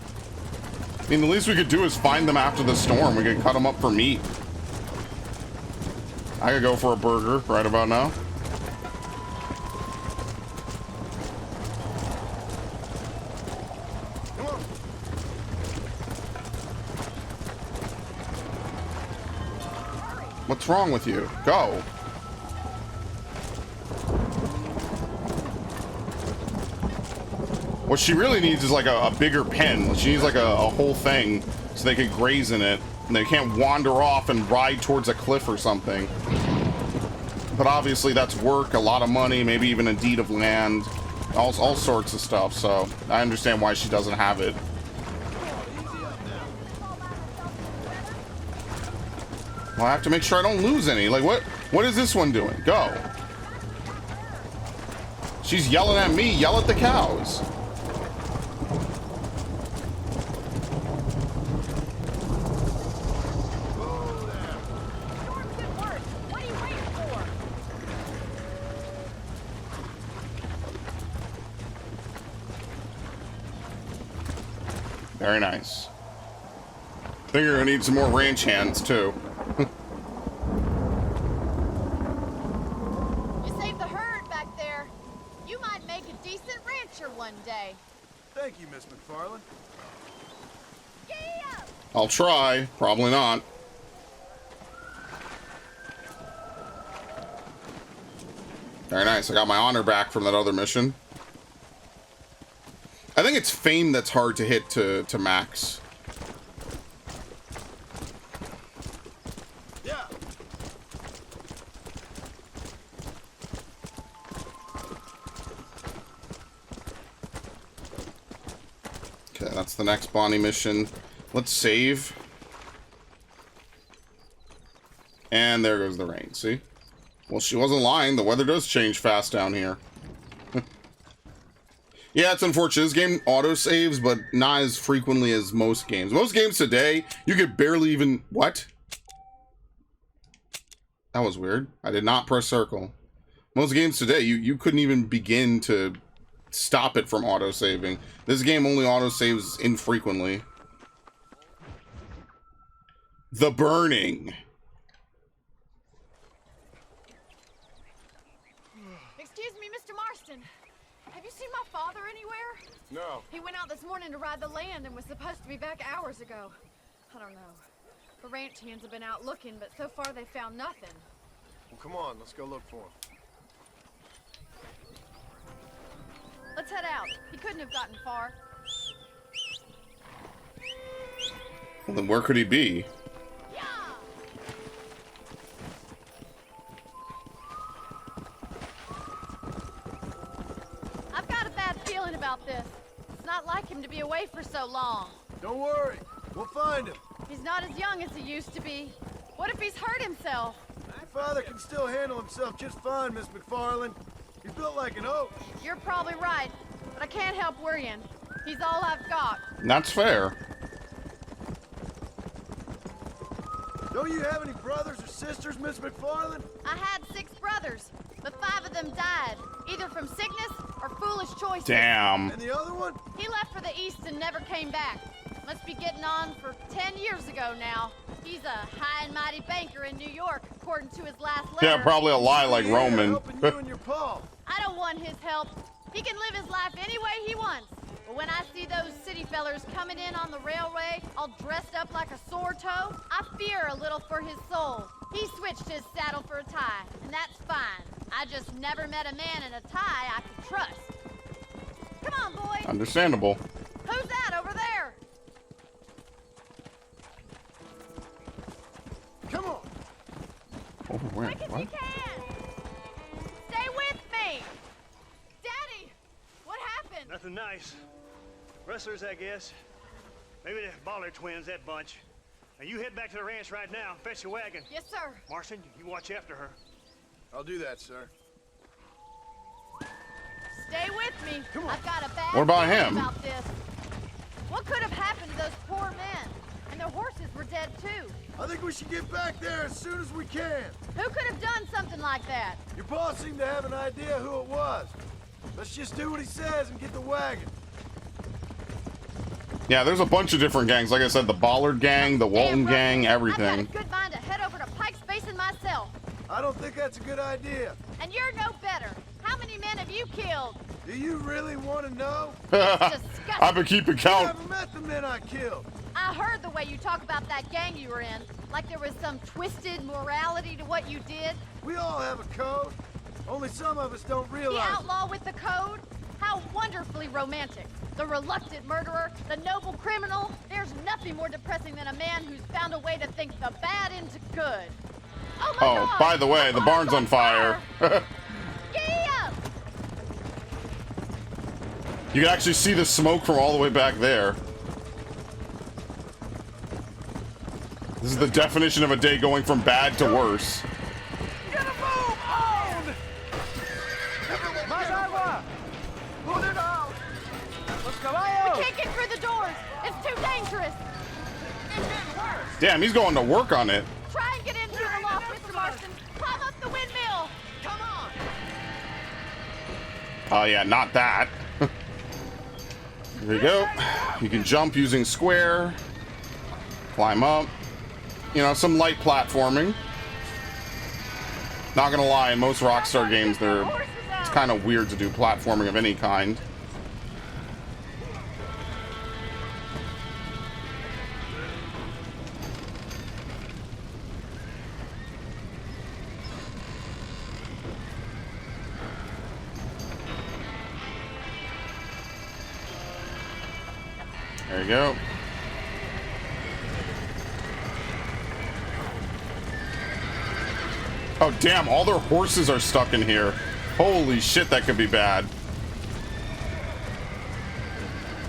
Speaker 1: I mean, the least we could do is find them after the storm. We could cut them up for meat. I could go for a burger right about now. What's wrong with you? Go. What she really needs is like a bigger pen. She needs like a whole thing so they could graze in it and they can't wander off and ride towards a cliff or something. But obviously that's work, a lot of money, maybe even a deed of land, all sorts of stuff. So I understand why she doesn't have it. Well, I have to make sure I don't lose any. Like, what is this one doing? Go. She's yelling at me. Yell at the cows. Very nice. I think you're gonna need some more ranch hands too.
Speaker 5: You saved the herd back there. You might make a decent rancher one day.
Speaker 3: Thank you, Miss McFarland.
Speaker 1: I'll try. Probably not. Very nice. I got my honor back from that other mission. I think it's fame that's hard to hit to max.
Speaker 3: Yeah.
Speaker 1: Okay, that's the next Bonnie mission. Let's save. And there goes the rain, see? Well, she wasn't lying. The weather does change fast down here. Yeah, it's unfortunate. This game auto-saves, but not as frequently as most games. Most games today, you could barely even... What? That was weird. I did not press circle. Most games today, you couldn't even begin to stop it from auto-saving. This game only auto-saves infrequently. The Burning.
Speaker 5: Excuse me, Mr. Marston. Have you seen my father anywhere?
Speaker 3: No.
Speaker 5: He went out this morning to ride the land and was supposed to be back hours ago. I don't know. The ranch hands have been out looking, but so far they found nothing.
Speaker 3: Well, come on, let's go look for him.
Speaker 5: Let's head out. He couldn't have gotten far.
Speaker 1: Well, then where could he be?
Speaker 5: I've got a bad feeling about this. It's not like him to be away for so long.
Speaker 3: Don't worry, we'll find him.
Speaker 5: He's not as young as he used to be. What if he's hurt himself?
Speaker 3: Your father can still handle himself just fine, Miss McFarland. He's built like an oak.
Speaker 5: You're probably right, but I can't help worrying. He's all I've got.
Speaker 1: That's fair.
Speaker 3: Don't you have any brothers or sisters, Miss McFarland?
Speaker 5: I had 6 brothers, but 5 of them died, either from sickness or foolish choices.
Speaker 1: Damn.
Speaker 3: And the other one?
Speaker 5: He left for the east and never came back. Must be getting on for 10 years ago now. He's a high and mighty banker in New York, according to his last letter.
Speaker 1: Yeah, probably a lie like Roman.
Speaker 3: Helping you and your pa.
Speaker 5: I don't want his help. He can live his life any way he wants. But when I see those city fellers coming in on the railway, all dressed up like a sore toe, I fear a little for his soul. He switched his saddle for a tie, and that's fine. I just never met a man in a tie I could trust. Come on, boys.
Speaker 1: Understandable.
Speaker 5: Who's that over there?
Speaker 3: Come on.
Speaker 1: Over where?
Speaker 5: Quick as
Speaker 1: What?
Speaker 5: you can. Stay with me. Daddy, what happened?
Speaker 6: Nothing nice. Rustlers, I guess. Maybe the Baller twins, that bunch. Now you head back to the ranch right now. Fetch the wagon.
Speaker 5: Yes, sir.
Speaker 6: Marston, you watch after her.
Speaker 3: I'll do that, sir.
Speaker 5: Stay with me. I've got a bad
Speaker 1: What about
Speaker 5: feeling
Speaker 1: him?
Speaker 5: about this. What could have happened to those poor men? And their horses were dead too.
Speaker 3: I think we should get back there as soon as we can.
Speaker 5: Who could have done something like that?
Speaker 3: Your boss seemed to have an idea who it was. Let's just do what he says and get the wagon.
Speaker 1: Yeah, there's a bunch of different gangs. Like I said, the Bollard gang, the Walton gang, everything.
Speaker 5: I've got a good mind to head over to Pike's Basin myself.
Speaker 3: I don't think that's a good idea.
Speaker 5: And you're no better. How many men have you killed?
Speaker 3: Do you really want to know?
Speaker 1: I've been keeping count.
Speaker 3: You haven't met the men I killed.
Speaker 5: I heard the way you talk about that gang you were in. Like there was some twisted morality to what you did.
Speaker 3: We all have a code. Only some of us don't realize.
Speaker 5: The outlaw with the code? How wonderfully romantic. The reluctant murderer, the noble criminal. There's nothing more depressing than a man who's found a way to think the bad into good. Oh my God!
Speaker 1: By the way, the barn's on fire.
Speaker 5: Yeah!
Speaker 1: You can actually see the smoke from all the way back there. This is the definition of a day going from bad to worse.
Speaker 13: Get a move on! Más agua! Put it out! Los caballos!
Speaker 5: We can't get through the doors! It's too dangerous!
Speaker 13: It's getting worse!
Speaker 1: Damn, he's going to work on it.
Speaker 5: Try and get into the loft, Mr. Marston! Climb up the windmill!
Speaker 13: Come on!
Speaker 1: Oh yeah, not that. There you go. You can jump using square. Climb up. You know, some light platforming. Not gonna lie, in most Rockstar games, it's kind of weird to do platforming of any kind. There you go. Oh, damn, all their horses are stuck in here. Holy shit, that could be bad.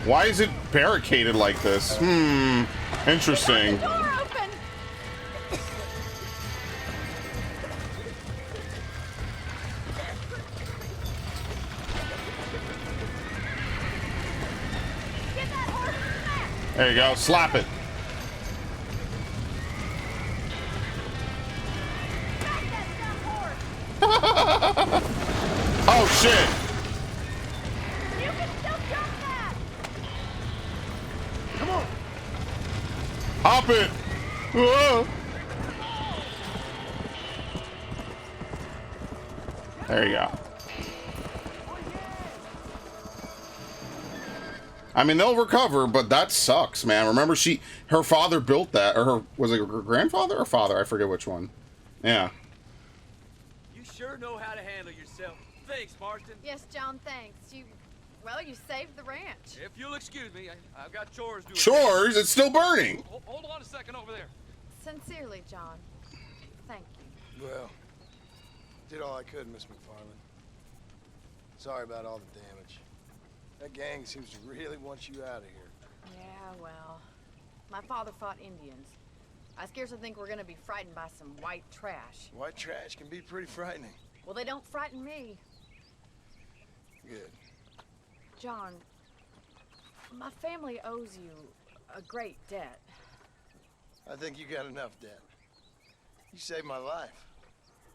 Speaker 1: Why is it barricaded like this? Interesting. There you go, slap it. Oh shit!
Speaker 5: You can still jump that!
Speaker 3: Come on!
Speaker 1: Hop it! Whoa. There you go. I mean, they'll recover, but that sucks, man. Remember, her father built that, or was it her grandfather or father? I forget which one. Yeah.
Speaker 9: You sure know how to handle yourself. Thanks, Marston.
Speaker 5: Yes, John, thanks. You saved the ranch.
Speaker 9: If you'll excuse me, I've got chores to do.
Speaker 1: Chores? It's still burning.
Speaker 9: Hold on a second over there.
Speaker 5: Sincerely, John. Thank you.
Speaker 3: Well, did all I could, Miss McFarland. Sorry about all the damage. That gang seems to really want you out of here.
Speaker 4: Yeah, well, my father fought Indians. I scarcely think we're gonna be frightened by some white trash.
Speaker 3: White trash can be pretty frightening.
Speaker 4: Well, they don't frighten me.
Speaker 3: Good.
Speaker 4: John, my family owes you a great debt.
Speaker 3: I think you got enough debt. You saved my life.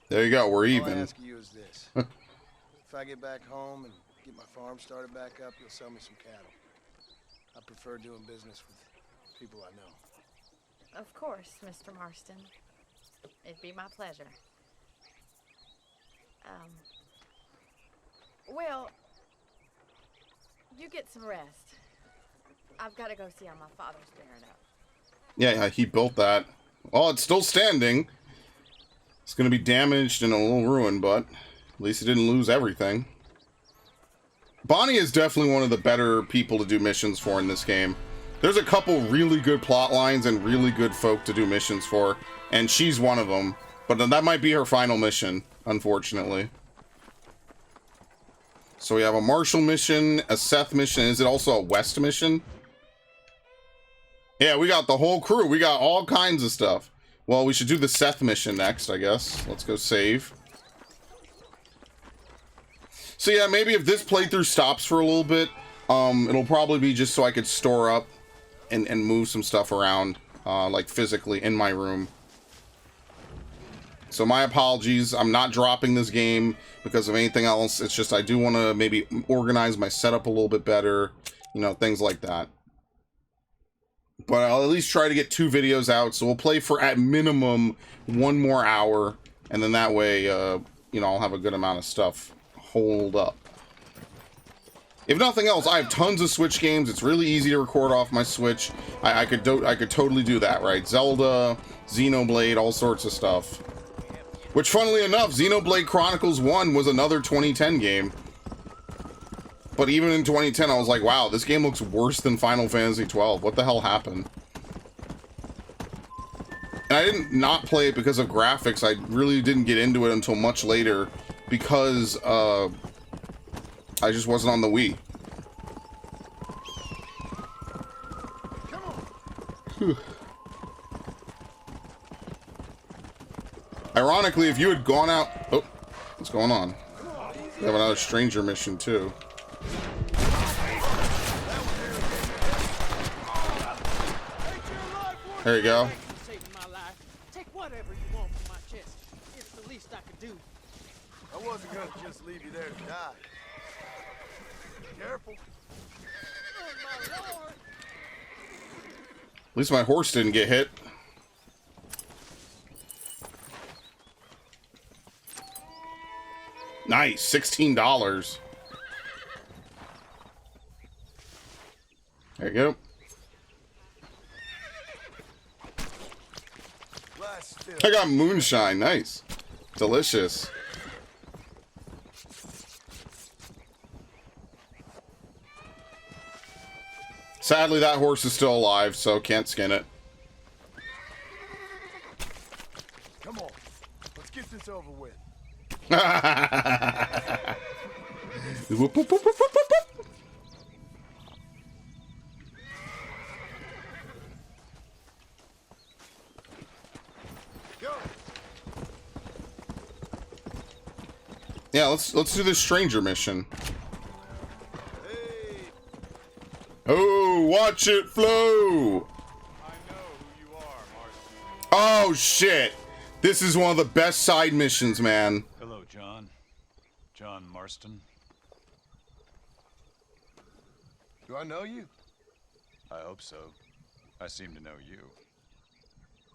Speaker 1: There you go, we're
Speaker 3: All
Speaker 1: even.
Speaker 3: I ask of you is this. If I get back home and get my farm started back up, you'll sell me some cattle. I prefer doing business with people I know.
Speaker 4: Of course, Mr. Marston. It'd be my pleasure. Well, you get some rest. I've got to go see how my father's faring up.
Speaker 1: Yeah, he built that. Well, it's still standing. It's going to be damaged and a little ruined, but at least it didn't lose everything. Bonnie is definitely one of the better people to do missions for in this game. There's a couple really good plot lines and really good folk to do missions for, and she's one of them. But that might be her final mission, unfortunately. So we have a Marshall mission, a Seth mission. Is it also a West mission? Yeah, we got the whole crew. We got all kinds of stuff. Well, we should do the Seth mission next, I guess. Let's go save. So yeah, maybe if this playthrough stops for a little bit, it'll probably be just so I could store up and move some stuff around. like physically in my room. So my apologies. I'm not dropping this game because of anything else. It's just I do want to maybe organize my setup a little bit better, you know, things like that. But I'll at least try to get 2 videos out. So we'll play for at minimum 1 more hour, and then that way, you know, I'll have a good amount of stuff hold up. If nothing else, I have tons of Switch games. It's really easy to record off my Switch. I could totally do that, right? Zelda, Xenoblade, all sorts of stuff. Which, funnily enough, Xenoblade Chronicles 1 was another 2010 game. But even in 2010, I was like, wow, this game looks worse than Final Fantasy 12. What the hell happened? And I didn't not play it because of graphics. I really didn't get into it until much later because I just wasn't on the Wii. Whew. Ironically, if you had gone out... Oh, what's going on? We have another stranger mission, too. There you go.
Speaker 13: Take whatever you want from my chest. It's the least I could do.
Speaker 3: I wasn't gonna just leave you there to die. Careful.
Speaker 1: At least my horse didn't get hit. Nice, $16. There you go. I got moonshine. Nice. Delicious. Sadly, that horse is still alive, so can't skin it.
Speaker 3: Come on. Let's get this over with.
Speaker 1: Whoop, whoop, whoop, whoop, whoop, whoop. Yeah, let's do this stranger mission. Oh, watch it flow! Oh shit! This is one of the best side missions, man.
Speaker 21: Hello, John. John Marston.
Speaker 3: Do I know you?
Speaker 21: I hope so. I seem to know you.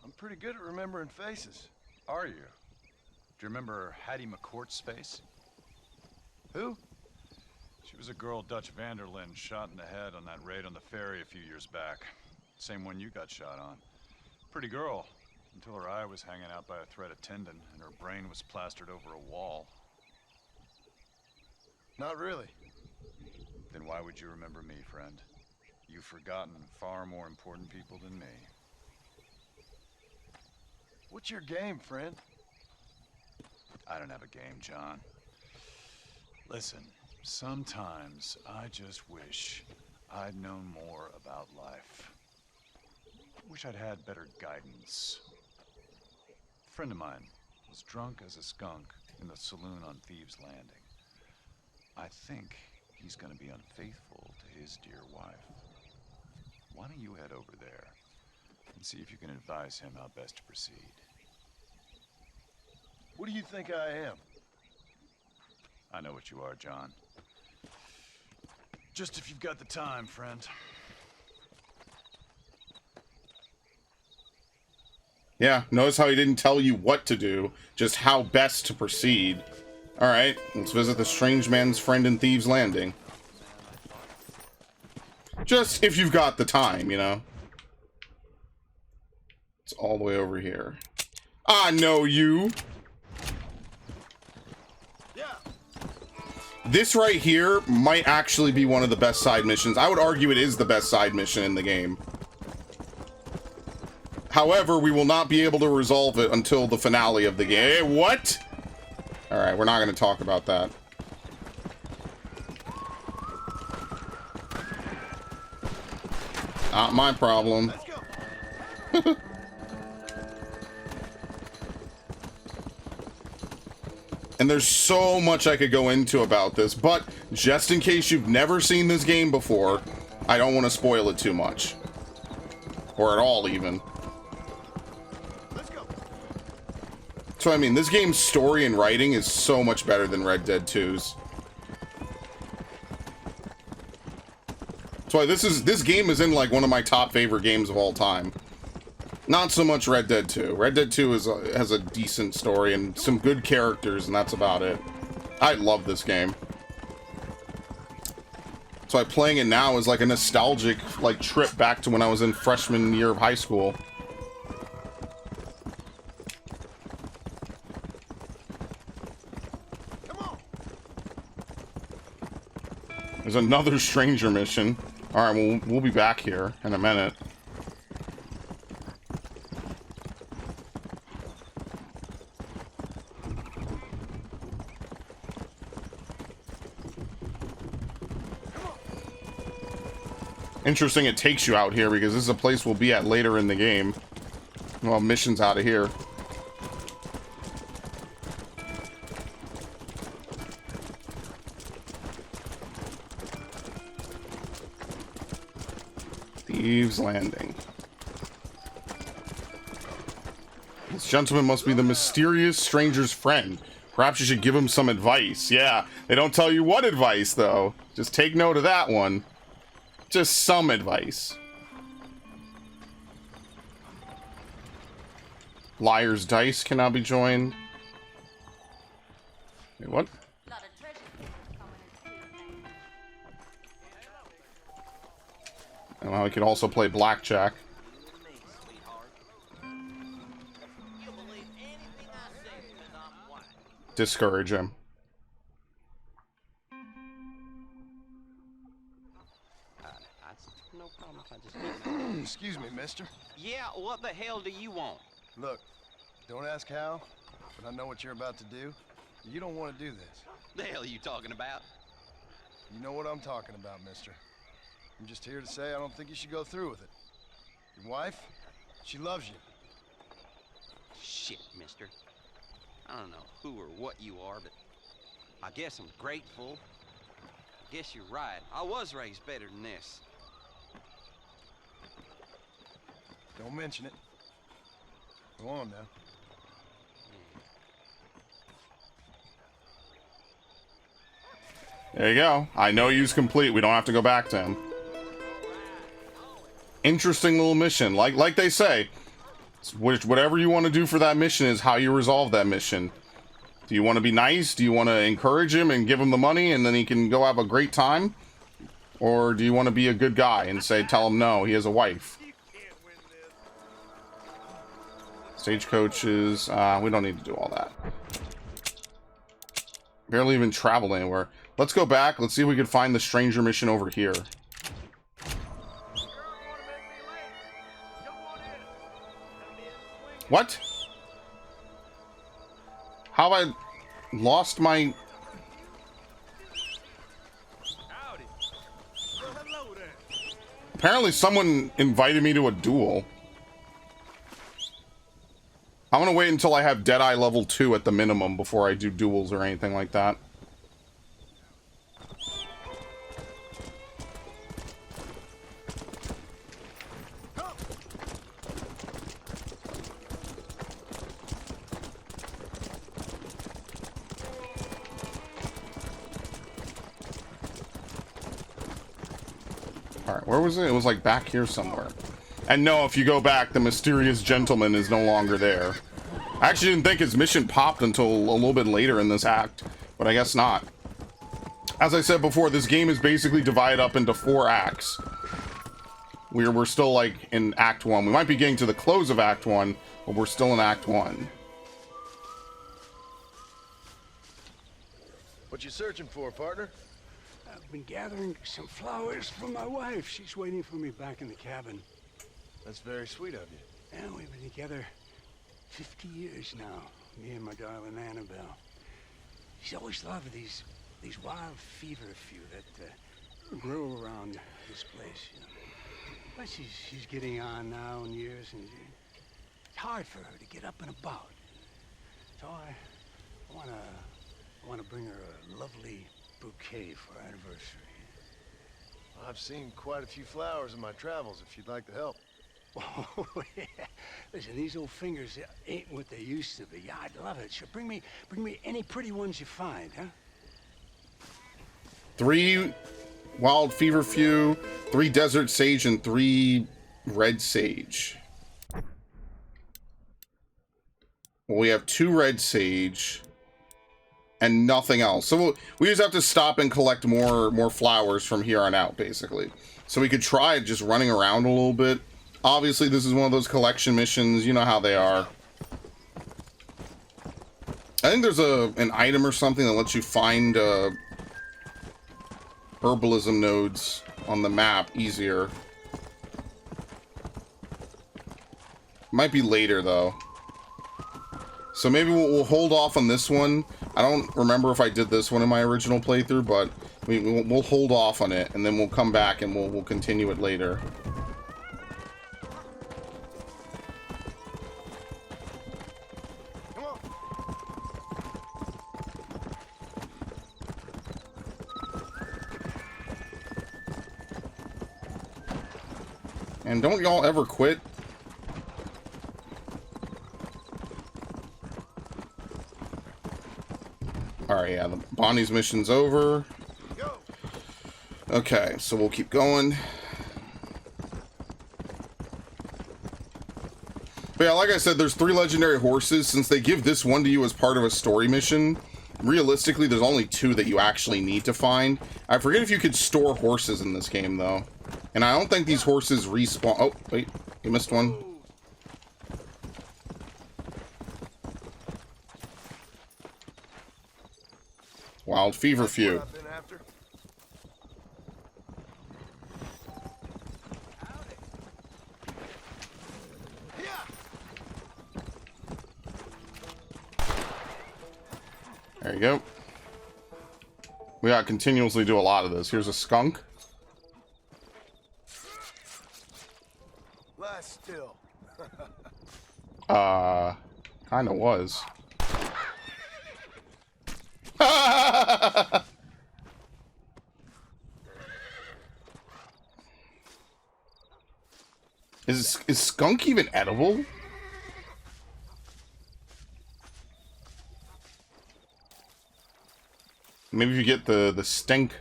Speaker 3: I'm pretty good at remembering faces.
Speaker 21: Are you? Do you remember Hattie McCourt's face?
Speaker 3: Who?
Speaker 21: She was a girl Dutch Vanderlyn shot in the head on that raid on the ferry a few years back. Same one you got shot on. Pretty girl, until her eye was hanging out by a thread of tendon and her brain was plastered over a wall.
Speaker 3: Not really.
Speaker 21: Then why would you remember me, friend? You've forgotten far more important people than me.
Speaker 3: What's your game, friend?
Speaker 21: I don't have a game, John. Listen, sometimes I just wish I'd known more about life. Wish I'd had better guidance. A friend of mine was drunk as a skunk in the saloon on Thieves' Landing. I think he's gonna be unfaithful to his dear wife. Why don't you head over there and see if you can advise him how best to proceed?
Speaker 3: What do you think I am?
Speaker 21: I know what you are, John. Just if you've got the time, friend.
Speaker 1: Yeah, notice how he didn't tell you what to do, just how best to proceed. Alright, let's visit the strange man's friend in Thieves' Landing. Just if you've got the time, you know. It's all the way over here. I know you! This right here might actually be one of the best side missions. I would argue it is the best side mission in the game. However, we will not be able to resolve it until the finale of the game. Hey, what? Alright, we're not going to talk about that. Not my problem. And there's so much I could go into about this, but just in case you've never seen this game before, I don't want to spoil it too much. Or at all, even. So I mean, this game's story and writing is so much better than Red Dead 2's. That's why this game is in like one of my top favorite games of all time. Not so much Red Dead 2. Red Dead 2 has a decent story and some good characters, and that's about it. I love this game. So playing it now is like a nostalgic like trip back to when I was in freshman year of high school. There's another stranger mission. All right, we'll be back here in a minute. Interesting it takes you out here because this is a place we'll be at later in the game. Well, missions out of here. Thieves Landing. This gentleman must be the mysterious stranger's friend. Perhaps you should give him some advice. Yeah, they don't tell you what advice, though. Just take note of that one. Just some advice. Liar's Dice cannot be joined. Wait, what? Well, we could also play blackjack. Discourage him.
Speaker 3: Excuse me, mister.
Speaker 18: Yeah, what the hell do you want?
Speaker 3: Look, don't ask how, but I know what you're about to do. You don't want to do this.
Speaker 18: The hell are you talking about?
Speaker 3: You know what I'm talking about, mister. I'm just here to say I don't think you should go through with it. Your wife, she loves you.
Speaker 18: Shit, mister. I don't know who or what you are, but I guess I'm grateful. I guess you're right. I was raised better than this.
Speaker 3: Don't mention it. Go on now.
Speaker 1: There you go. I know you's complete. We don't have to go back to him. Interesting little mission. Like they say, whatever you want to do for that mission is how you resolve that mission. Do you want to be nice? Do you want to encourage him and give him the money and then he can go have a great time? Or do you want to be a good guy and say, tell him no, he has a wife? Stagecoaches, we don't need to do all that. Barely even travel anywhere. Let's go back. Let's see if we can find the stranger mission over here. What? How have I lost my... Apparently someone invited me to a duel. I'm gonna wait until I have Deadeye level 2 at the minimum before I do duels or anything like that. Alright, where was it? It was like back here somewhere. And no, if you go back, the mysterious gentleman is no longer there. I actually didn't think his mission popped until a little bit later in this act, but I guess not. As I said before, this game is basically divided up into 4 acts. We're still like in Act 1. We might be getting to the close of Act 1, but we're still in Act 1.
Speaker 3: What you searching for, partner?
Speaker 6: I've been gathering some flowers for my wife. She's waiting for me back in the cabin.
Speaker 3: That's very sweet of you.
Speaker 6: Yeah, we've been together 50 years now, me and my darling Annabelle. She's always loved these wild feverfew that grow around this place. You know. But she's getting on now in years, and it's hard for her to get up and about. So I wanna bring her a lovely bouquet for our anniversary.
Speaker 3: I've seen quite a few flowers in my travels, if you'd like the help.
Speaker 6: Oh, yeah. Listen, these old fingers ain't what they used to be. I'd love it. Sure, bring me any pretty ones you find, huh?
Speaker 1: 3 wild feverfew, 3 desert sage, and 3 red sage. Well, we have 2 red sage and nothing else. So we just have to stop and collect more flowers from here on out, basically. So we could try just running around a little bit. Obviously, this is one of those collection missions. You know how they are. I think there's an item or something that lets you find herbalism nodes on the map easier. Might be later, though. So maybe we'll hold off on this one. I don't remember if I did this one in my original playthrough, but we'll hold off on it, and then we'll come back and we'll continue it later. And don't y'all ever quit. Alright, yeah, the Bonnie's mission's over. Okay, so we'll keep going. But yeah, like I said, there's 3 legendary horses. Since they give this one to you as part of a story mission, realistically, there's only 2 that you actually need to find. I forget if you could store horses in this game, though. And I don't think these horses respawn. Oh, wait. You missed one. Wild feverfew. There you go. We gotta continuously do a lot of this. Here's a skunk.
Speaker 3: Last still.
Speaker 1: Kinda was. Is skunk even edible? Maybe if you get the stink,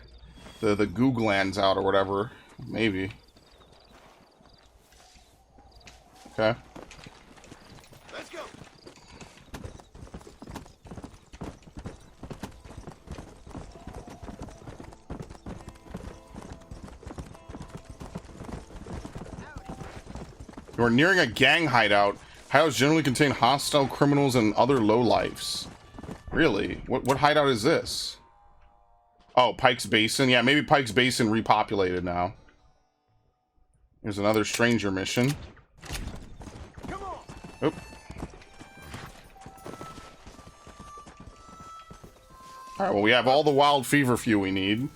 Speaker 1: the goo glands out or whatever, maybe. Okay.
Speaker 3: Let's go.
Speaker 1: You are nearing a gang hideout. Hideouts generally contain hostile criminals and other lowlifes. Really? What hideout is this? Oh, Pike's Basin. Yeah, maybe Pike's Basin repopulated now. Here's another stranger mission. Oop. Alright, well, we have all the wild feverfew we need.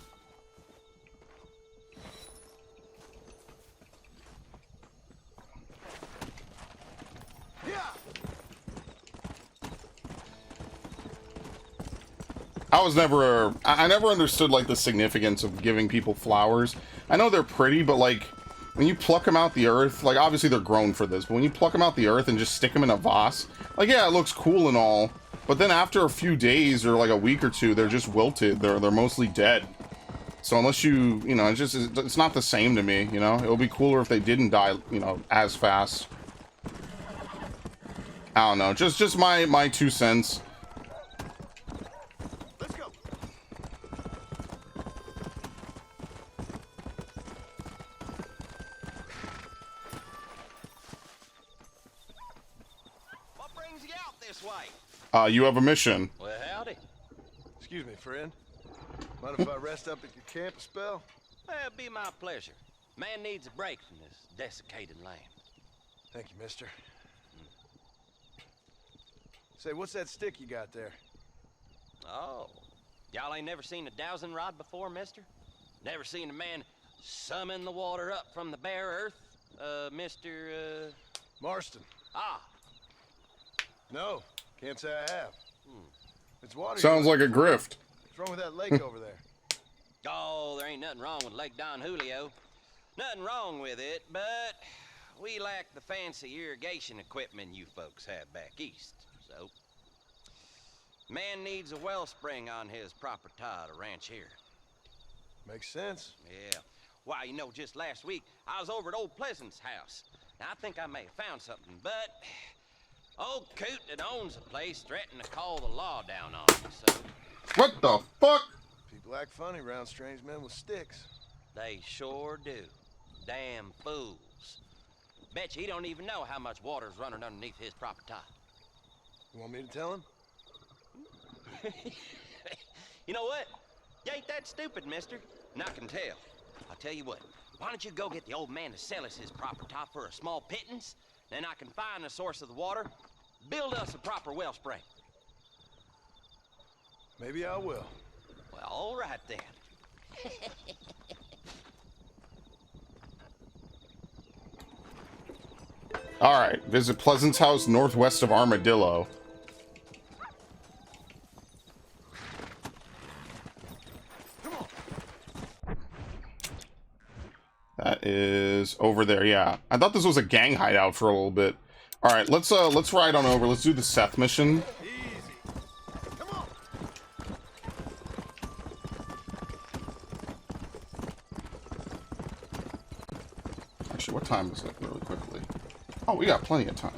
Speaker 1: I never understood, like, the significance of giving people flowers. I know they're pretty, but, like, when you pluck them out the earth, like, obviously they're grown for this, but when you pluck them out the earth and just stick them in a vase, like, yeah, it looks cool and all, but then after a few days or, like, a week or two, they're just wilted. They're mostly dead. So unless you know, it's not the same to me, you know? It would be cooler if they didn't die, you know, as fast. I don't know, just my 2 cents. You have a mission.
Speaker 9: Well, howdy.
Speaker 3: Excuse me, friend. Mind if I rest up at your camp a spell?
Speaker 9: Well, it'd be my pleasure. Man needs a break from this desiccated land.
Speaker 3: Thank you, mister. Say, what's that stick you got there?
Speaker 9: Oh, y'all ain't never seen a dowsing rod before, mister? Never seen a man summon the water up from the bare earth? Mr.
Speaker 3: Marston.
Speaker 9: Ah.
Speaker 3: No, can't say I have. It's water.
Speaker 1: Sounds like a grift.
Speaker 3: What's wrong with that lake over there?
Speaker 9: Oh, there ain't nothing wrong with Lake Don Julio. Nothing wrong with it, but, we lack the fancy irrigation equipment you folks have back east, so... Man needs a wellspring on his proper tie to ranch here.
Speaker 3: Makes sense.
Speaker 9: Yeah. Why, you know, just last week, I was over at Old Pleasant's house. Now, I think I may have found something, but... Old coot that owns the place threatened to call the law down on me, so...
Speaker 1: What the fuck?
Speaker 3: People act funny around strange men with sticks.
Speaker 9: They sure do. Damn fools. Bet you he don't even know how much water's running underneath his proper tie.
Speaker 3: You want me to tell him?
Speaker 9: You know what? You ain't that stupid, mister. And I can tell. I'll tell you what. Why don't you go get the old man to sell us his proper tie for a small pittance? Then I can find the source of the water, build us a proper wellspring.
Speaker 3: Maybe I will.
Speaker 9: Well, all right then.
Speaker 1: Alright, visit Pleasant's house northwest of Armadillo. That is over there, yeah. I thought this was a gang hideout for a little bit. Alright, let's ride on over. Let's do the Seth mission. Actually, what time is it, really quickly? Oh, we got plenty of time.